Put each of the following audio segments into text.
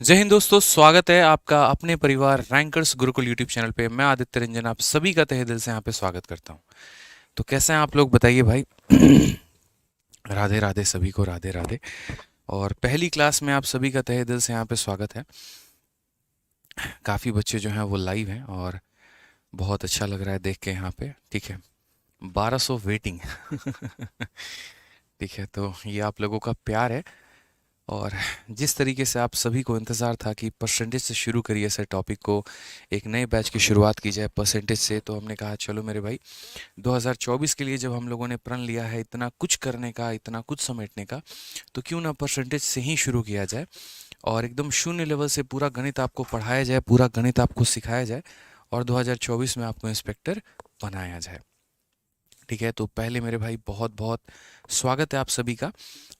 जय हिंद दोस्तों, स्वागत है आपका अपने परिवार रैंकर्स गुरुकुल यूट्यूब चैनल पे। मैं आदित्य रंजन आप सभी का तहे दिल से यहाँ पे स्वागत करता हूँ। तो कैसे हैं आप लोग, बताइए भाई। राधे राधे, सभी को राधे राधे। और पहली क्लास में आप सभी का तहे दिल से यहाँ पे स्वागत है। काफ़ी बच्चे जो हैं वो लाइव हैं और बहुत अच्छा लग रहा है देख के यहाँ पे। ठीक है, 1200 वेटिंग। ठीक है, तो ये आप लोगों का प्यार है। और जिस तरीके से आप सभी को इंतज़ार था कि परसेंटेज से शुरू करिए ऐसे टॉपिक को, एक नए बैच की शुरुआत की जाए परसेंटेज से, तो हमने कहा चलो मेरे भाई, 2024 के लिए जब हम लोगों ने प्रण लिया है इतना कुछ करने का, इतना कुछ समेटने का, तो क्यों ना परसेंटेज से ही शुरू किया जाए और एकदम शून्य लेवल से पूरा गणित आपको पढ़ाया जाए, पूरा गणित आपको सिखाया जाए और 2024 में आपको इंस्पेक्टर बनाया जाए। ठीक है, तो पहले मेरे भाई बहुत बहुत स्वागत है आप सभी का।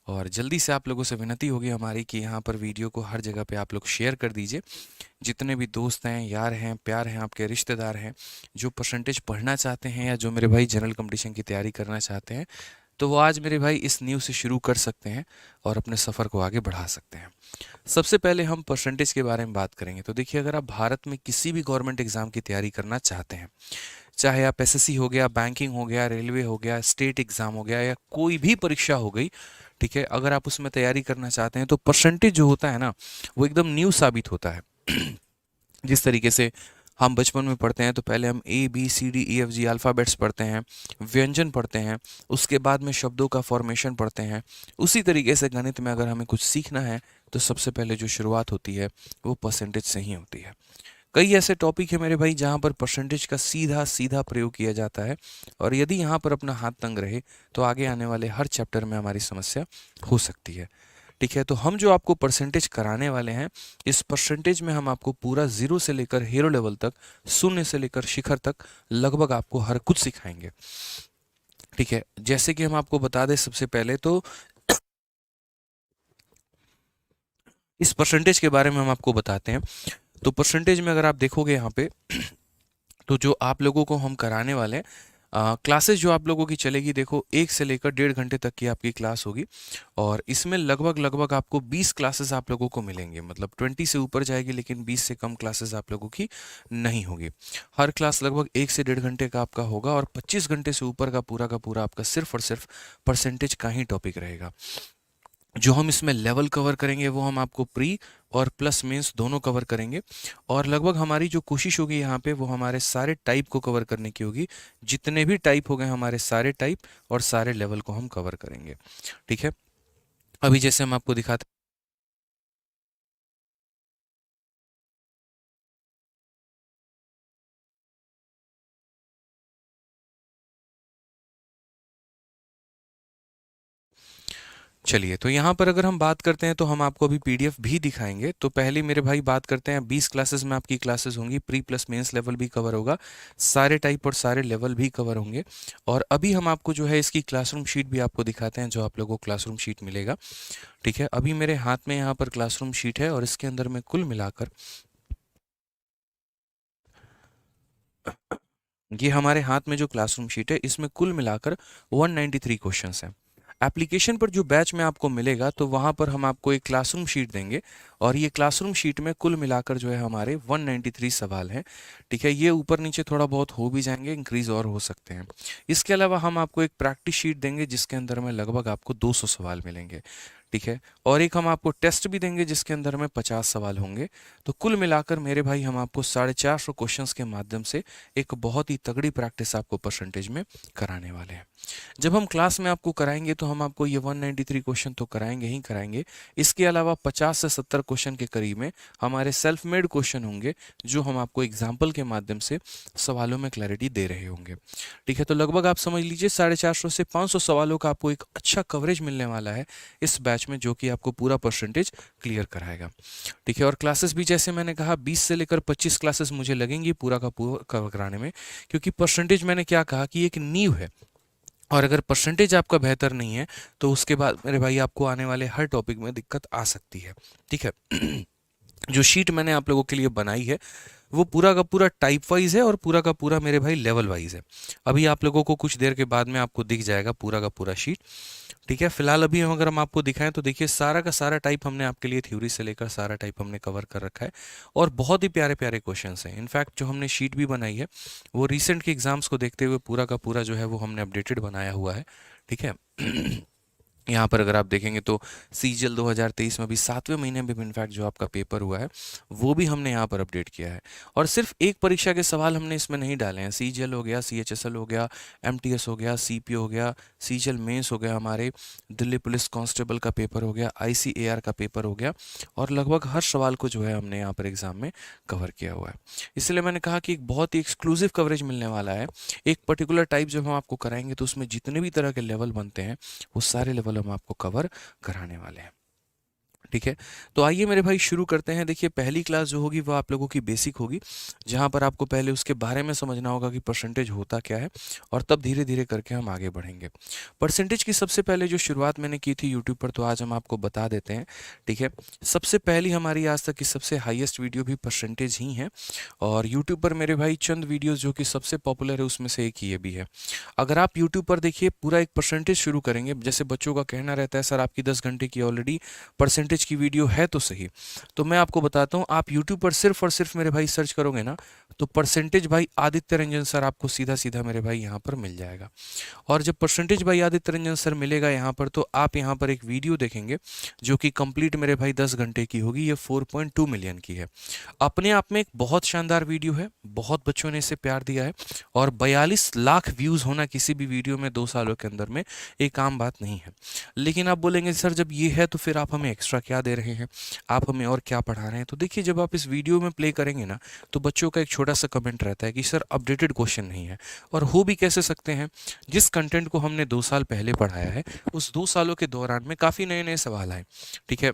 और जल्दी से आप लोगों से विनती होगी हमारी कि यहाँ पर वीडियो को हर जगह पे आप लोग शेयर कर दीजिए। जितने भी दोस्त हैं, यार हैं, प्यार हैं, आपके रिश्तेदार हैं, जो परसेंटेज पढ़ना चाहते हैं या जो मेरे भाई जनरल कंपटीशन की तैयारी करना चाहते हैं, तो वो आज मेरे भाई इस न्यूज़ से शुरू कर सकते हैं और अपने सफ़र को आगे बढ़ा सकते हैं। सबसे पहले हम परसेंटेज के बारे में बात करेंगे। तो देखिए, अगर आप भारत में किसी भी गवर्नमेंट एग्जाम की तैयारी करना चाहते हैं, चाहे आप एसएससी हो गया, बैंकिंग हो गया, रेलवे हो गया, स्टेट एग्जाम हो गया या कोई भी परीक्षा हो गई, ठीक है, अगर आप उसमें तैयारी करना चाहते हैं तो परसेंटेज जो होता है ना, वो एकदम न्यू साबित होता है। जिस तरीके से हम बचपन में पढ़ते हैं तो पहले हम ABCDEFG अल्फ़ाबेट्स पढ़ते हैं, व्यंजन पढ़ते हैं, उसके बाद में शब्दों का फॉर्मेशन पढ़ते हैं। उसी तरीके से गणित में अगर हमें कुछ सीखना है तो सबसे पहले जो शुरुआत होती है वो परसेंटेज से ही होती है। कई ऐसे टॉपिक है मेरे भाई जहाँ पर परसेंटेज का सीधा सीधा प्रयोग किया जाता है और यदि यहाँ पर अपना हाथ तंग रहे तो आगे आने वाले हर चैप्टर में हमारी समस्या हो सकती है। ठीक है, तो हम जो आपको परसेंटेज कराने वाले हैं, इस परसेंटेज में हम आपको पूरा जीरो से लेकर हीरो लेवल तक, शून्य से लेकर शिखर तक लगभग आपको हर कुछ सिखाएंगे। ठीक है, जैसे कि हम आपको बता दें सबसे पहले तो इस परसेंटेज के बारे में हम आपको बताते हैं। तो परसेंटेज में अगर आप देखोगे यहाँ पे, तो जो आप लोगों को हम कराने वाले हैं, क्लासेस जो आप लोगों की चलेगी, देखो 1 से लेकर 1.5 घंटे तक की आपकी क्लास होगी और इसमें लगभग लगभग आपको 20 क्लासेस आप लोगों को मिलेंगे। मतलब 20 से ऊपर जाएगी लेकिन 20 से कम क्लासेस आप लोगों की नहीं होगी। हर क्लास लगभग 1 से 1.5 घंटे का आपका होगा और 25 घंटे से ऊपर का पूरा आपका सिर्फ और सिर्फ परसेंटेज का ही टॉपिक रहेगा। जो हम इसमें लेवल कवर करेंगे वो हम आपको प्री और प्लस मेंस दोनों कवर करेंगे और लगभग हमारी जो कोशिश होगी यहाँ पे वो हमारे सारे टाइप को कवर करने की होगी। जितने भी टाइप हो गए हमारे सारे टाइप और सारे लेवल को हम कवर करेंगे। ठीक है, अभी जैसे हम आपको दिखाते चलिए, तो यहाँ पर अगर हम बात करते हैं तो हम आपको अभी पीडीएफ भी दिखाएंगे। तो पहले मेरे भाई बात करते हैं, 20 क्लासेस में आपकी क्लासेस होंगी, प्री प्लस मेंस लेवल भी कवर होगा, सारे टाइप और सारे लेवल भी कवर होंगे। और अभी हम आपको जो है इसकी क्लासरूम शीट भी आपको दिखाते हैं, जो आप लोगों को क्लासरूम शीट मिलेगा। ठीक है, अभी मेरे हाथ में यहाँ पर क्लासरूम शीट है और इसके अंदर में कुल मिलाकर, ये हमारे हाथ में जो क्लासरूम शीट है इसमें कुल मिलाकर 193 क्वेश्चंस हैं। एप्लीकेशन पर जो बैच में आपको मिलेगा तो वहाँ पर हम आपको एक क्लासरूम शीट देंगे और ये क्लासरूम शीट में कुल मिलाकर जो है हमारे 193 सवाल हैं। ठीक है, ये ऊपर नीचे थोड़ा बहुत हो भी जाएंगे, इंक्रीज और हो सकते हैं। इसके अलावा हम आपको एक प्रैक्टिस शीट देंगे जिसके अंदर में लगभग आपको 200 सवाल मिलेंगे। ठीक है, और एक हम आपको टेस्ट भी देंगे जिसके अंदर में 50 सवाल होंगे। तो कुल मिलाकर मेरे भाई हम आपको 450 क्वेश्चंस के माध्यम से एक बहुत ही तगड़ी प्रैक्टिस आपको परसेंटेज में कराने वाले हैं। जब हम क्लास में आपको कराएंगे तो हम आपको ये 193 क्वेश्चन तो कराएंगे ही कराएंगे, इसके अलावा 50 से 70 क्वेश्चन के करीब में हमारे सेल्फ मेड क्वेश्चन होंगे जो हम आपको एग्जाम्पल के माध्यम से सवालों में क्लैरिटी दे रहे होंगे। ठीक है, तो लगभग आप समझ लीजिए 450 से 500 सवालों का आपको एक अच्छा कवरेज मिलने वाला है इस बैच में, जो कि आपको पूरा परसेंटेज क्लियर कराएगा। ठीक है, और क्लासेस भी जैसे मैंने कहा 20 से लेकर 25 क्लासेस मुझे लगेंगी पूरा का पूरा कवर कराने में, क्योंकि परसेंटेज मैंने क्या कहा कि एक नींव है और अगर परसेंटेज आपका बेहतर नहीं है तो उसके बाद मेरे भाई आपको आने वाले हर टॉपिक में दिक्कत आ सकती है। ठीक है, जो शीट मैंने आप लोगों के लिए बनाई है वो पूरा का पूरा टाइप वाइज है और पूरा का पूरा मेरे भाई लेवल वाइज है। अभी आप लोगों को कुछ देर के बाद में आपको दिख जाएगा पूरा का पूरा शीट। ठीक है, फिलहाल अभी अगर हम आपको दिखाएं तो देखिए सारा का सारा टाइप हमने आपके लिए थ्योरी से लेकर सारा टाइप हमने कवर कर रखा है और बहुत ही प्यारे प्यारे क्वेश्चंस हैं। इनफैक्ट जो हमने शीट भी बनाई है वो रिसेंट के एग्जाम्स को देखते हुए पूरा का पूरा जो है वो हमने अपडेटेड बनाया हुआ है। ठीक है यहाँ पर अगर आप देखेंगे तो सीजीएल 2023 में भी 7वें महीने में भी इनफैक्ट जो आपका पेपर हुआ है वो भी हमने यहाँ पर अपडेट किया है। और सिर्फ एक परीक्षा के सवाल हमने इसमें नहीं डाले हैं। सीजीएल हो गया, सीएचएसएल हो गया, एमटीएस हो गया, सीपीओ हो गया, सीजीएल मेंस हो गया, हमारे दिल्ली पुलिस कांस्टेबल का पेपर हो गया, आईसीएआर का पेपर हो गया और लगभग हर सवाल को जो है हमने यहाँ पर एग्जाम में कवर किया हुआ है। इसलिए मैंने कहा कि एक बहुत ही एक्सक्लूसिव कवरेज मिलने वाला है। एक पर्टिकुलर टाइप जब हम आपको कराएंगे तो उसमें जितने भी तरह के लेवल बनते हैं वो सारे लेवल हम आपको कवर कराने वाले हैं। ठीक है, तो आइए मेरे भाई शुरू करते हैं। देखिए पहली क्लास जो होगी वो आप लोगों की बेसिक होगी, जहां पर आपको पहले उसके बारे में समझना होगा कि परसेंटेज होता क्या है और तब धीरे धीरे करके हम आगे बढ़ेंगे। परसेंटेज की सबसे पहले जो शुरुआत मैंने की थी यूट्यूब पर, तो आज हम आपको बता देते हैं। ठीक है, सबसे पहली हमारी आज तक की सबसे हाईएस्ट वीडियो भी परसेंटेज ही है और यूट्यूब पर मेरे भाई चंद वीडियोज़ जो कि सबसे पॉपुलर है उसमें से एक ही ये भी है। अगर आप यूट्यूब पर देखिए पूरा एक परसेंटेज शुरू करेंगे, जैसे बच्चों का कहना रहता है सर आपकी 10 घंटे की ऑलरेडी परसेंटेज की वीडियो है तो सही, तो मैं आपको बताता हूँ आप यूट्यूब पर सिर्फ और सिर्फ मेरे भाई सर्च करोगे ना तो परसेंटेज भाई आदित्य रंजन सर आपको सीधा सीधा मेरे भाई यहाँ पर मिल जाएगा। और जब परसेंटेज भाई आदित्य रंजन सर मिलेगा यहाँ पर तो आप यहाँ पर एक वीडियो देखेंगे जो कि कंप्लीट मेरे भाई 10 घंटे की होगी। ये 4.2 मिलियन की है, अपने आप में एक बहुत शानदार वीडियो है, बहुत बच्चों ने इसे प्यार दिया है और 42 लाख व्यूज़ होना किसी भी वीडियो में 2 सालों के अंदर में एक आम बात नहीं है। लेकिन आप बोलेंगे सर जब ये है तो फिर आप हमें एक्स्ट्रा क्या दे रहे हैं, आप हमें और क्या पढ़ा रहे हैं। तो देखिए जब आप इस वीडियो में प्ले करेंगे ना तो बच्चों का एक छोटा सा कमेंट रहता है कि सर अपडेटेड क्वेश्चन नहीं है, और हो भी कैसे सकते हैं जिस कंटेंट को हमने 2 साल पहले पढ़ाया है उस 2 सालों के दौरान में काफ़ी नए नए सवाल आए। ठीक है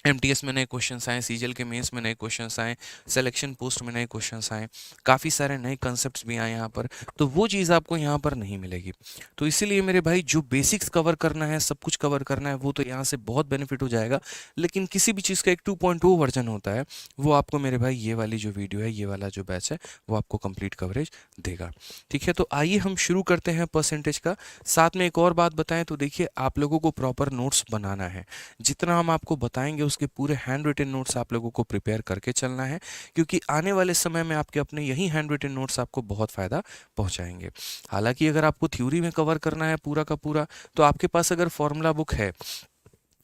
एमटीएस में नए क्वेश्चंस आए, सीजीएल के मेंस में नए क्वेश्चंस आए, सिलेक्शन पोस्ट में नए क्वेश्चंस आए, काफ़ी सारे नए कंसेप्ट्स भी आए यहाँ पर, तो वो चीज़ आपको यहाँ पर नहीं मिलेगी। तो इसीलिए मेरे भाई जो बेसिक्स कवर करना है, सब कुछ कवर करना है, वो तो यहाँ से बहुत बेनिफिट हो जाएगा। लेकिन किसी भी चीज़ का एक 2.0 वर्जन होता है, वो आपको मेरे भाई ये वाली जो वीडियो है, ये वाला जो बैच है, वो आपको कंप्लीट कवरेज देगा। ठीक है, तो आइए हम शुरू करते हैं परसेंटेज का। साथ में एक और बात बताएं तो देखिए आप लोगों को प्रॉपर नोट्स बनाना है। जितना हम आपको बताएंगे उसके पूरे हैंड रिटन नोट्स आप लोगों को प्रिपेयर करके चलना है, क्योंकि आने वाले समय में आपके अपने यही हैंड रिटन नोट्स आपको बहुत फ़ायदा पहुंचाएंगे। हालांकि अगर आपको थ्योरी में कवर करना है पूरा का पूरा, तो आपके पास अगर फॉर्मूला बुक है,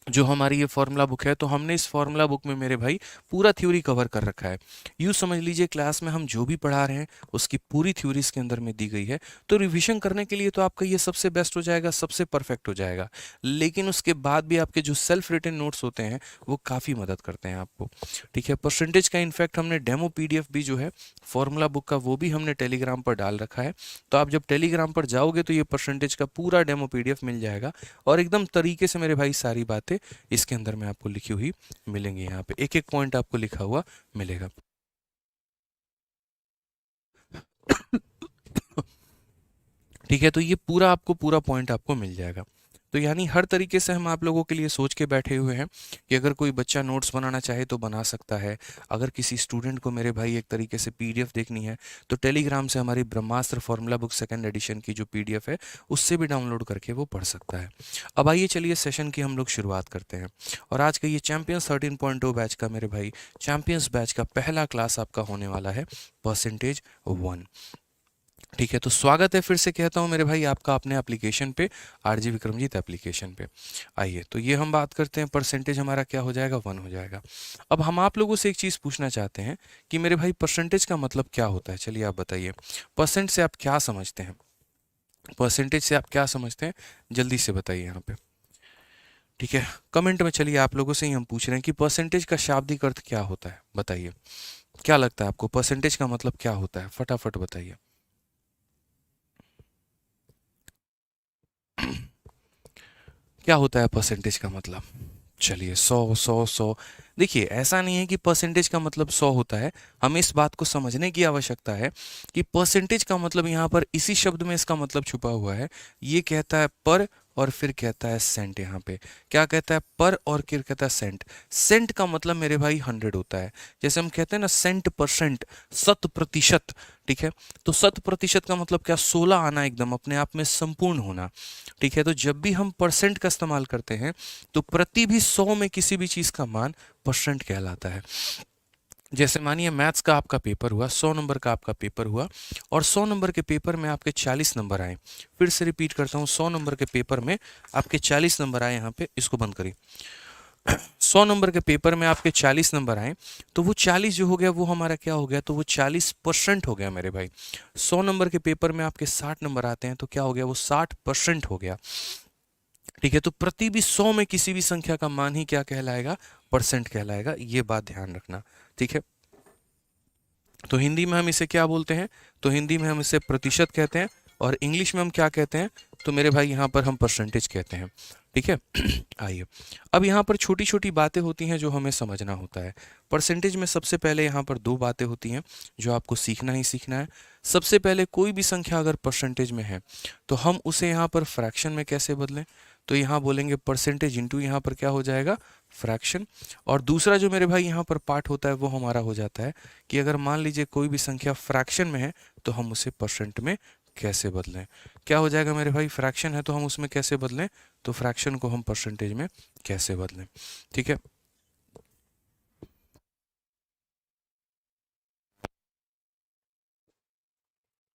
जो हमारी ये फॉर्मूला बुक है, तो हमने इस फॉर्मूला बुक में मेरे भाई पूरा थ्योरी कवर कर रखा है। यूँ समझ लीजिए क्लास में हम जो भी पढ़ा रहे हैं उसकी पूरी थ्योरी इसके अंदर में दी गई है। तो रिवीजन करने के लिए तो आपका ये सबसे बेस्ट हो जाएगा, सबसे परफेक्ट हो जाएगा। लेकिन उसके बाद भी आपके जो सेल्फ रिटन नोट्स होते हैं वो काफ़ी मदद करते हैं आपको। ठीक है, परसेंटेज का इनफैक्ट हमने डेमो PDF भी जो है फॉर्मूला बुक का वो भी हमने टेलीग्राम पर डाल रखा है। तो आप जब टेलीग्राम पर जाओगे तो ये परसेंटेज का पूरा डेमो PDF मिल जाएगा और एकदम तरीके से मेरे भाई सारी बातें इसके अंदर में आपको लिखी हुई मिलेंगी। यहाँ पे एक एक पॉइंट आपको लिखा हुआ मिलेगा। ठीक है, तो ये पूरा आपको पूरा पॉइंट आपको मिल जाएगा। तो यानी हर तरीके से हम आप लोगों के लिए सोच के बैठे हुए हैं कि अगर कोई बच्चा नोट्स बनाना चाहे तो बना सकता है। अगर किसी स्टूडेंट को मेरे भाई एक तरीके से PDF देखनी है तो टेलीग्राम से हमारी ब्रह्मास्त्र फॉर्मूला बुक सेकंड एडिशन की जो PDF है उससे भी डाउनलोड करके वो पढ़ सकता है। अब आइए चलिए सेशन की हम लोग शुरुआत करते हैं। और आज का ये चैंपियंस 13.0 बैच का मेरे भाई चैंपियंस बैच का पहला क्लास आपका होने वाला है परसेंटेज 1। ठीक है, तो स्वागत है फिर से कहता हूँ मेरे भाई आपका अपने एप्लीकेशन पे, RG विक्रमजीत एप्लीकेशन पे। आइए तो ये हम बात करते हैं, परसेंटेज हमारा क्या हो जाएगा, 1 हो जाएगा। अब हम आप लोगों से एक चीज़ पूछना चाहते हैं कि मेरे भाई परसेंटेज का मतलब क्या होता है। चलिए आप बताइए, परसेंट से आप क्या समझते हैं, परसेंटेज से आप क्या समझते हैं, जल्दी से बताइए यहाँ पे। ठीक है, कमेंट में चलिए आप लोगों से ही हम पूछ रहे हैं कि परसेंटेज का शाब्दिक अर्थ क्या होता है। बताइए क्या लगता है आपको, परसेंटेज का मतलब क्या होता है, फटाफट बताइए। क्या होता है परसेंटेज का मतलब। चलिए 100 देखिए ऐसा नहीं है कि परसेंटेज का मतलब 100 होता है। हमें इस बात को समझने की आवश्यकता है कि परसेंटेज का मतलब यहाँ पर इसी शब्द में इसका मतलब छुपा हुआ है। ये कहता है पर और फिर कहता है सेंट। यहाँ पे क्या कहता है, पर और फिर कहता है सेंट। सेंट का मतलब मेरे भाई 100 होता है। जैसे हम कहते हैं ना सेंट परसेंट, 100%। ठीक है, तो 100% का मतलब क्या, 16 आना, एकदम अपने आप में संपूर्ण होना। ठीक है, तो जब भी हम परसेंट का इस्तेमाल करते हैं तो प्रति भी 100 में किसी भी चीज का मान परसेंट कहलाता है। जैसे मानिए मैथ्स का आपका पेपर हुआ, 100 नंबर का आपका पेपर हुआ, और 100 नंबर के पेपर में आपके 40 नंबर आए। फिर से रिपीट करता हूँ, 100 नंबर के पेपर में आपके 40 नंबर आए। यहाँ पे इसको बंद करिए। 100 नंबर के पेपर में आपके 40 नंबर आए, तो वो 40 जो हो गया वो हमारा क्या हो गया, तो वो 40% हो गया मेरे भाई। 100 नंबर के पेपर में आपके 60 नंबर आते हैं, तो क्या हो गया, वो 60% हो गया। ठीक है, तो प्रति भी 100 में किसी भी संख्या का मान ही क्या कहलाएगा, परसेंट कहलाएगा। ये बात ध्यान रखना। ठीक है, तो हिंदी में हम इसे क्या बोलते हैं, तो हिंदी में हम इसे प्रतिशत कहते हैं, और इंग्लिश में हम क्या कहते हैं, तो मेरे भाई यहाँ पर हम परसेंटेज कहते हैं। ठीक है, आइए अब यहाँ पर छोटी छोटी बातें होती हैं जो हमें समझना होता है। परसेंटेज में सबसे पहले यहाँ पर दो बातें होती हैं जो आपको सीखना ही सीखना है। सबसे पहले कोई भी संख्या अगर परसेंटेज में है तो हम उसे यहाँ पर फ्रैक्शन में कैसे बदलें, तो यहाँ बोलेंगे परसेंटेज इंटू, यहाँ पर क्या हो जाएगा, फ्रैक्शन। और दूसरा जो मेरे भाई यहाँ पर पार्ट होता है वो हमारा हो जाता है कि अगर मान लीजिए कोई भी संख्या फ्रैक्शन में है तो हम उसे परसेंट में कैसे बदलें। क्या हो जाएगा मेरे भाई, फ्रैक्शन है तो हम उसमें कैसे बदलें, तो फ्रैक्शन को हम परसेंटेज में कैसे बदलें। ठीक है,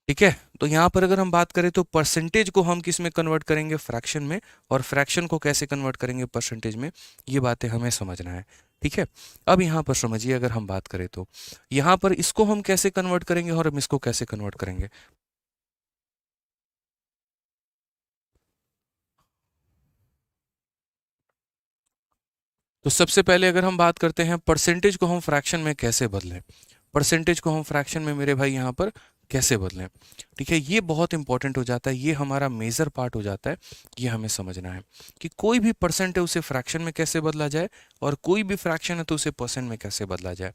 ठीक है, तो यहाँ पर अगर हम बात करें तो परसेंटेज को हम किस में कन्वर्ट करेंगे, फ्रैक्शन में, और फ्रैक्शन को कैसे कन्वर्ट करेंगे परसेंटेज में, ये बातें हमें समझना है। ठीक है, अब यहाँ पर समझिए, अगर हम बात करें तो यहाँ पर इसको हम कैसे कन्वर्ट करेंगे और हम इसको कैसे कन्वर्ट करेंगे। तो सबसे पहले अगर हम बात करते हैं परसेंटेज को हम फ्रैक्शन में कैसे बदलें, परसेंटेज को हम फ्रैक्शन में मेरे भाई यहाँ पर कैसे बदलें। ठीक है, ये बहुत इंपॉर्टेंट हो जाता है, ये हमारा मेजर पार्ट हो जाता है। ये हमें समझना है कि कोई भी परसेंट है उसे फ्रैक्शन में कैसे बदला जाए, और कोई भी फ्रैक्शन है तो उसे परसेंट में कैसे बदला जाए।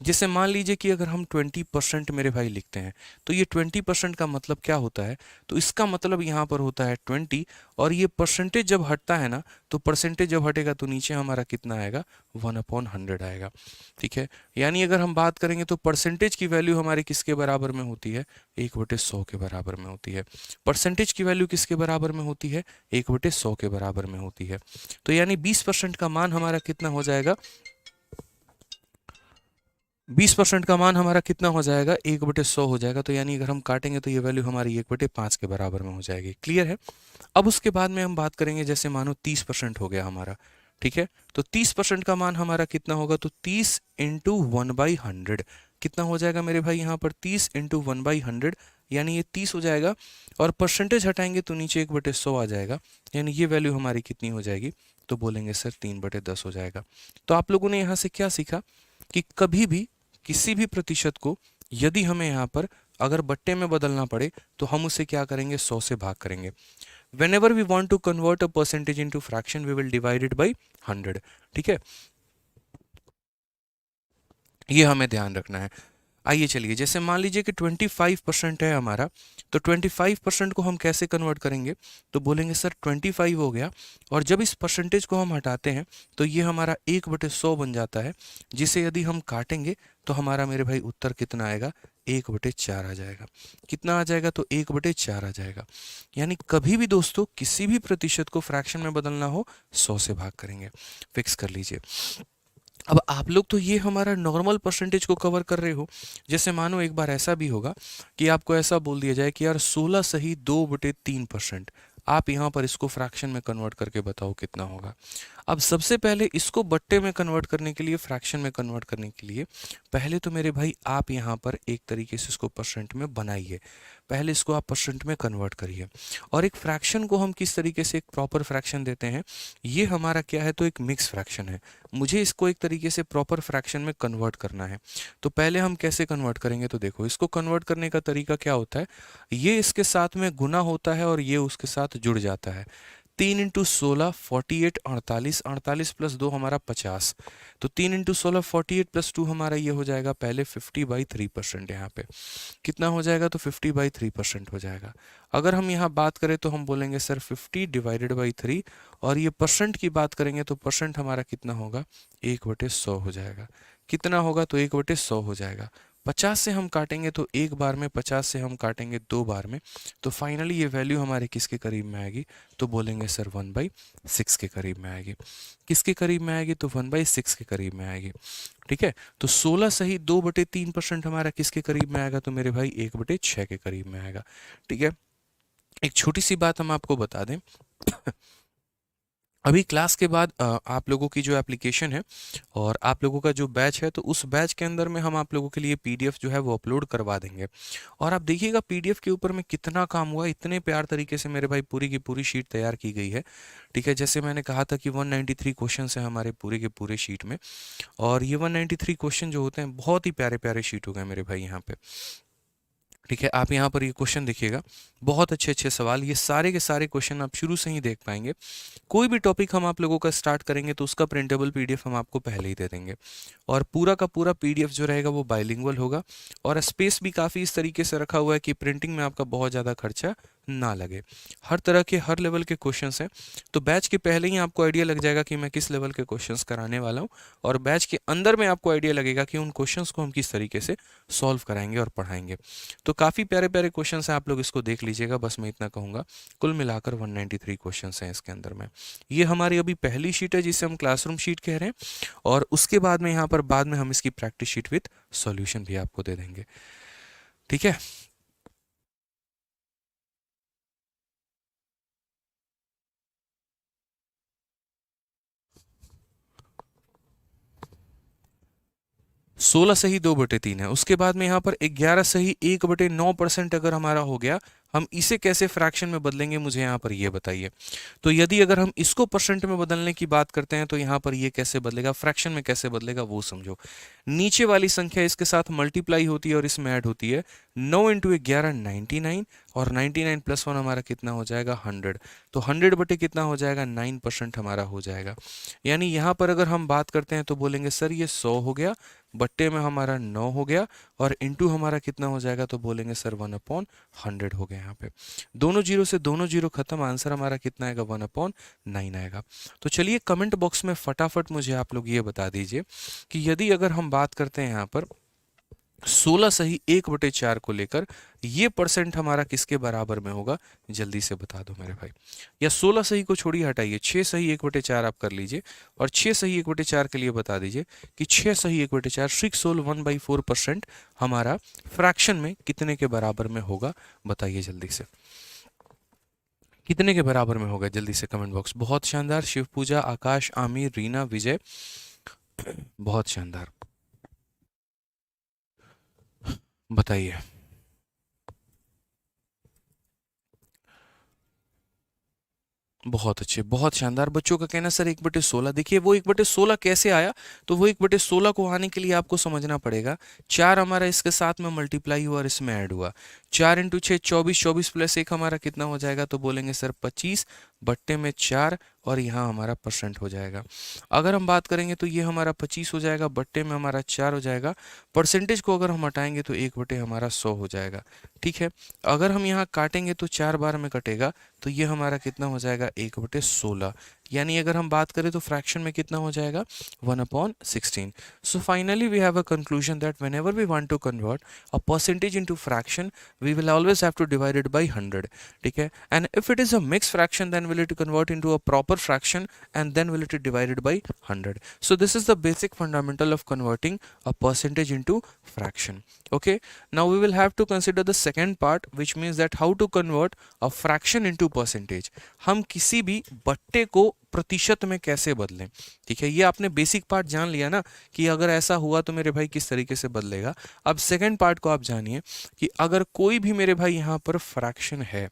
जैसे मान लीजिए कि अगर हम 20% मेरे भाई लिखते हैं, तो ये 20% का मतलब क्या होता है, तो इसका मतलब यहाँ पर होता है 20, और ये परसेंटेज जब हटता है ना, तो परसेंटेज जब हटेगा तो नीचे हमारा कितना आएगा, 1/100 आएगा। ठीक है, यानी अगर हम बात करेंगे तो परसेंटेज की वैल्यू हमारी किसके बराबर में होती है, 1/100 के बराबर में होती है। परसेंटेज की वैल्यू किसके बराबर में होती है, 1/100 के बराबर में होती है। तो यानी 20% का मान हमारा कितना हो जाएगा, 20% का मान हमारा कितना हो जाएगा, 1/100 हो जाएगा। तो यानी अगर हम काटेंगे तो ये वैल्यू हमारी 1/5 के बराबर में हो जाएगी। क्लियर है। अब उसके बाद में हम बात करेंगे, जैसे मानो 30% हो गया हमारा। ठीक है, तो 30% का मान हमारा कितना होगा, तो 30 इंटू 1/100 कितना हो जाएगा मेरे भाई, यहाँ पर 30 इंटू 1/100, यानी ये 30 हो जाएगा, और परसेंटेज हटाएंगे तो नीचे 1/100 आ जाएगा, यानी ये वैल्यू हमारी कितनी हो जाएगी, तो बोलेंगे सर 3/10 हो जाएगा। तो आप लोगों ने यहाँ से क्या सीखा कि कभी भी किसी भी प्रतिशत को यदि हमें यहाँ पर अगर बट्टे में बदलना पड़े तो हम उसे क्या करेंगे, 100 से भाग करेंगे। whenever we want to convert a percentage into fraction we will divide it by 100। ठीक है, ये हमें ध्यान रखना है। आइए चलिए, जैसे मान लीजिए कि 25% है हमारा, तो 25% को हम कैसे कन्वर्ट करेंगे, तो बोलेंगे सर 25 हो गया, और जब इस परसेंटेज को हम हटाते हैं तो ये हमारा 1/100 बन जाता है, जिसे यदि हम काटेंगे तो हमारा मेरे भाई उत्तर कितना आएगा, 1/4 आ जाएगा। कितना आ जाएगा, तो 1/4 आ जाएगा। यानी कभी भी दोस्तों किसी भी प्रतिशत को फ्रैक्शन में बदलना हो, 100 से भाग करेंगे। फिक्स कर लीजिए। अब आप लोग तो ये हमारा नॉर्मल परसेंटेज को कवर कर रहे हो। जैसे मानो एक बार ऐसा भी होगा कि आपको ऐसा बोल दिया जाए कि यार 16 सही 2/3%, आप यहाँ पर इसको फ्रैक्शन में कन्वर्ट करके बताओ कितना होगा। अब सबसे पहले इसको बट्टे में कन्वर्ट करने के लिए, फ्रैक्शन में कन्वर्ट करने के लिए, पहले तो मेरे भाई आप यहाँ पर एक तरीके से इसको परसेंट में बनाइए। पहले इसको आप परसेंट में कन्वर्ट करिए। और एक फ्रैक्शन को हम किस तरीके से एक प्रॉपर फ्रैक्शन देते हैं, ये हमारा क्या है, तो एक मिक्स फ्रैक्शन है। मुझे इसको एक तरीके से प्रॉपर फ्रैक्शन में कन्वर्ट करना है। तो पहले हम कैसे कन्वर्ट करेंगे, तो देखो इसको कन्वर्ट करने का तरीका क्या होता है, ये इसके साथ में गुना होता है और ये उसके साथ जुड़ जाता है। 3 इंटू 16 48 48 48 प्लस 2 हमारा 50। तो 3 इंटू 16 48 प्लस 2 हमारा ये हो जाएगा पहले 50/3%। यहाँ पे कितना हो जाएगा, तो 50/3% हो जाएगा। अगर हम यहाँ बात करें तो हम बोलेंगे सर 50/3, और ये परसेंट की बात करेंगे तो परसेंट हमारा कितना होगा, 1/100 हो जाएगा। कितना होगा, तो 1/100 हो जाएगा। 50 से हम काटेंगे तो एक बार में, 50 से हम काटेंगे 2 बार में, तो फाइनली ये वैल्यू हमारे किसके करीब में आएगी, तो बोलेंगे सर 1/6 के करीब में आएगी। किसके करीब में आएगी, तो 1/6 के करीब में आएगी। ठीक है, तो 16 सही 2/3% हमारा किसके करीब में आएगा, तो मेरे भाई 1/6 के करीब में आएगा। ठीक है, एक छोटी सी बात हम आपको बता दें अभी क्लास के बाद आप लोगों की जो एप्लीकेशन है और आप लोगों का जो बैच है, तो उस बैच के अंदर में हम आप लोगों के लिए पीडीएफ जो है वो अपलोड करवा देंगे। और आप देखिएगा पीडीएफ के ऊपर में कितना काम हुआ, इतने प्यार तरीके से मेरे भाई पूरी की पूरी शीट तैयार की गई है। ठीक है, जैसे मैंने कहा था कि 193 क्वेश्चन है हमारे पूरे के पूरे शीट में, और ये 193 क्वेश्चन जो होते हैं बहुत ही प्यारे प्यारे शीट हो गए मेरे भाई यहाँ पे। ठीक है, आप यहाँ पर ये क्वेश्चन देखिएगा, बहुत अच्छे अच्छे सवाल, ये सारे के सारे क्वेश्चन आप शुरू से ही देख पाएंगे। कोई भी टॉपिक हम आप लोगों का स्टार्ट करेंगे तो उसका प्रिंटेबल पीडीएफ हम आपको पहले ही दे देंगे, और पूरा का पूरा पीडीएफ जो रहेगा वो बाइलिंगुअल होगा, और स्पेस भी काफ़ी इस तरीके से रखा हुआ है कि प्रिंटिंग में आपका बहुत ज़्यादा खर्चा ना लगे। हर तरह के हर लेवल के क्वेश्चंस हैं, तो बैच के पहले ही आपको आइडिया लग जाएगा कि मैं किस लेवल के क्वेश्चंस कराने वाला हूँ, और बैच के अंदर में आपको आइडिया लगेगा कि उन क्वेश्चंस को हम किस तरीके से सॉल्व कराएंगे और पढ़ाएंगे। तो काफ़ी प्यारे प्यारे क्वेश्चंस हैं, आप लोग इसको देख लीजिएगा। बस मैं इतना कहूँगा, कुल मिलाकर 193 क्वेश्चंस हैं इसके अंदर में। ये हमारी अभी पहली शीट है जिसे हम क्लासरूम शीट कह रहे हैं, और उसके बाद में यहाँ पर बाद में हम इसकी प्रैक्टिस शीट विथ सॉल्यूशन भी आपको दे देंगे। ठीक है, 16 सही 2/3 है। उसके बाद में यहाँ पर 11 सही 1/9% अगर हमारा हो गया, हम इसे कैसे फ्रैक्शन में बदलेंगे, मुझे यहाँ पर ये बताइए। तो यदि अगर हम इसको परसेंट में बदलने की बात करते हैं तो यहाँ पर ये कैसे बदलेगा, फ्रैक्शन में कैसे बदलेगा वो समझो। नीचे वाली संख्या इसके साथ मल्टीप्लाई होती है और इसमें ऐड होती है। 9 इंटू 11 99, और 99 प्लस 1 हमारा कितना हो जाएगा, 100। तो 100 बटे कितना हो जाएगा, 9% हमारा हो जाएगा। यानी यहाँ पर अगर हम बात करते हैं तो बोलेंगे सर ये 100 हो गया, बट्टे में हमारा 9 हो गया, और इंटू हमारा कितना हो जाएगा, तो बोलेंगे सर 1/100 हो गया। यहाँ पे दोनों जीरो से दोनों जीरो खत्म, आंसर हमारा कितना आएगा, 1/9 आएगा। तो चलिए कमेंट बॉक्स में फटाफट मुझे आप लोग ये बता दीजिए कि यदि अगर हम बात करते हैं यहाँ पर 16 सही 1/4 को लेकर, ये परसेंट हमारा किसके बराबर में होगा, जल्दी से बता दो मेरे भाई। या 16 सही को छोड़िए, हटाइए, 6 सही 1/4 आप कर लीजिए, और 6 सही 1/4 के लिए बता दीजिए कि 6 सही 1/4 6 होल 1/4% हमारा फ्रैक्शन में कितने के बराबर में होगा, बताइए जल्दी से कितने के बराबर में होगा, जल्दी से कमेंट बॉक्स। बहुत शानदार, शिव पूजा, आकाश, आमिर, रीना, विजय, बहुत शानदार, बताइए। बहुत अच्छे, बहुत शानदार। बच्चों का कहना सर 1/16, देखिए वो 1/16 कैसे आया, तो वो 1/16 को आने के लिए आपको समझना पड़ेगा, 4 हमारा इसके साथ में मल्टीप्लाई हुआ और इसमें ऐड हुआ, 4 इंटू 6 24, 24 प्लस 1 हमारा कितना हो जाएगा, तो बोलेंगे सर 25, बट्टे में 4, और यहाँ हमारा परसेंट हो जाएगा। अगर हम बात करेंगे तो ये हमारा 25 हो जाएगा, बट्टे में हमारा 4 हो जाएगा, परसेंटेज को अगर हम हटाएंगे तो 1/100 हो जाएगा। ठीक है, अगर हम यहाँ काटेंगे तो 4 बार में कटेगा, तो ये हमारा कितना हो जाएगा, 1/16। यानी अगर हम बात करें तो फ्रैक्शन में कितना हो जाएगा, 1/16। So finally we have a conclusion that whenever we want to convert a percentage into fraction, we will always have to divide it by 100। ठीक है, and if it is a mix fraction then will it convert into a proper fraction, and then will it be divided by 100. So this is the basic fundamental of converting a percentage into fraction. Okay, now we will have to consider the second part, which means that how to convert a fraction into percentage. हम किसी भी बट्टे को प्रतिशत में कैसे बदलें। ठीक है, ये आपने बेसिक पार्ट जान लिया ना कि अगर ऐसा हुआ तो मेरे भाई किस तरीके से बदलेगा। अब सेकंड पार्ट को आप जानिए कि अगर कोई भी मेरे भाई यहाँ पर फ्रैक्शन है,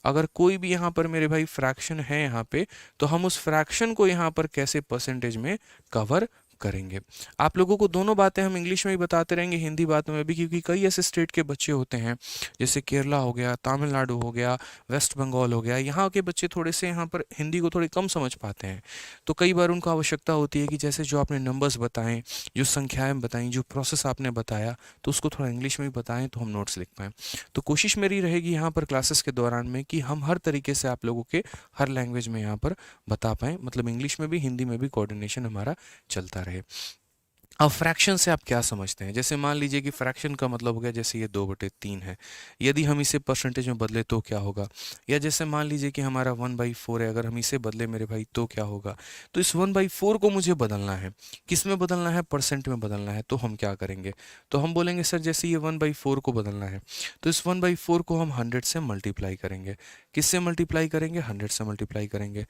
अगर कोई भी यहाँ पर मेरे भाई फ्रैक्शन है यहाँ पे, तो हम उस फ्रैक्शन को यहाँ पर कैसे परसेंटेज में कवर करेंगे। आप लोगों को दोनों बातें हम इंग्लिश में भी बताते रहेंगे, हिंदी बातों में भी, क्योंकि कई ऐसे स्टेट के बच्चे होते हैं जैसे केरला हो गया, तमिलनाडु हो गया, वेस्ट बंगाल हो गया, यहाँ के बच्चे थोड़े से यहाँ पर हिंदी को थोड़ी कम समझ पाते हैं। तो कई बार उनको आवश्यकता होती है कि जैसे जो आपने नंबर्स बताएं, जो संख्याएं बताई, जो प्रोसेस आपने बताया, तो उसको थोड़ा इंग्लिश में भी बताएं तो हम नोट्स लिख पाएँ। तो कोशिश मेरी रहेगी यहाँ पर क्लासेस के दौरान में कि हम हर तरीके से आप लोगों के हर लैंग्वेज में यहाँ पर बता पाएँ, मतलब इंग्लिश में भी हिंदी में भी कोऑर्डिनेशन हमारा चलता रहे। अब फ्रैक्शन से आप क्या समझते हैं? जैसे मान लीजिए कि फ्रैक्शन का मतलब हो गया जैसे ये 2/3 है, यदि हम इसे परसेंटेज में बदले तो क्या होगा? या जैसे मान लीजिए कि हमारा 1/4 है, अगर हम इसे बदले मेरे भाई तो क्या होगा? तो इस 1/4 को मुझे बदलना है, किस में बदलना है? परसेंट में बदलना है। तो हम क्या करेंगे? तो हम बोलेंगे सर जैसे ये 1/4 को बदलना है तो इस 1/4 को हम 100 से मल्टीप्लाई करेंगे। किससे मल्टीप्लाई करेंगे? 100 से मल्टीप्लाई करेंगे।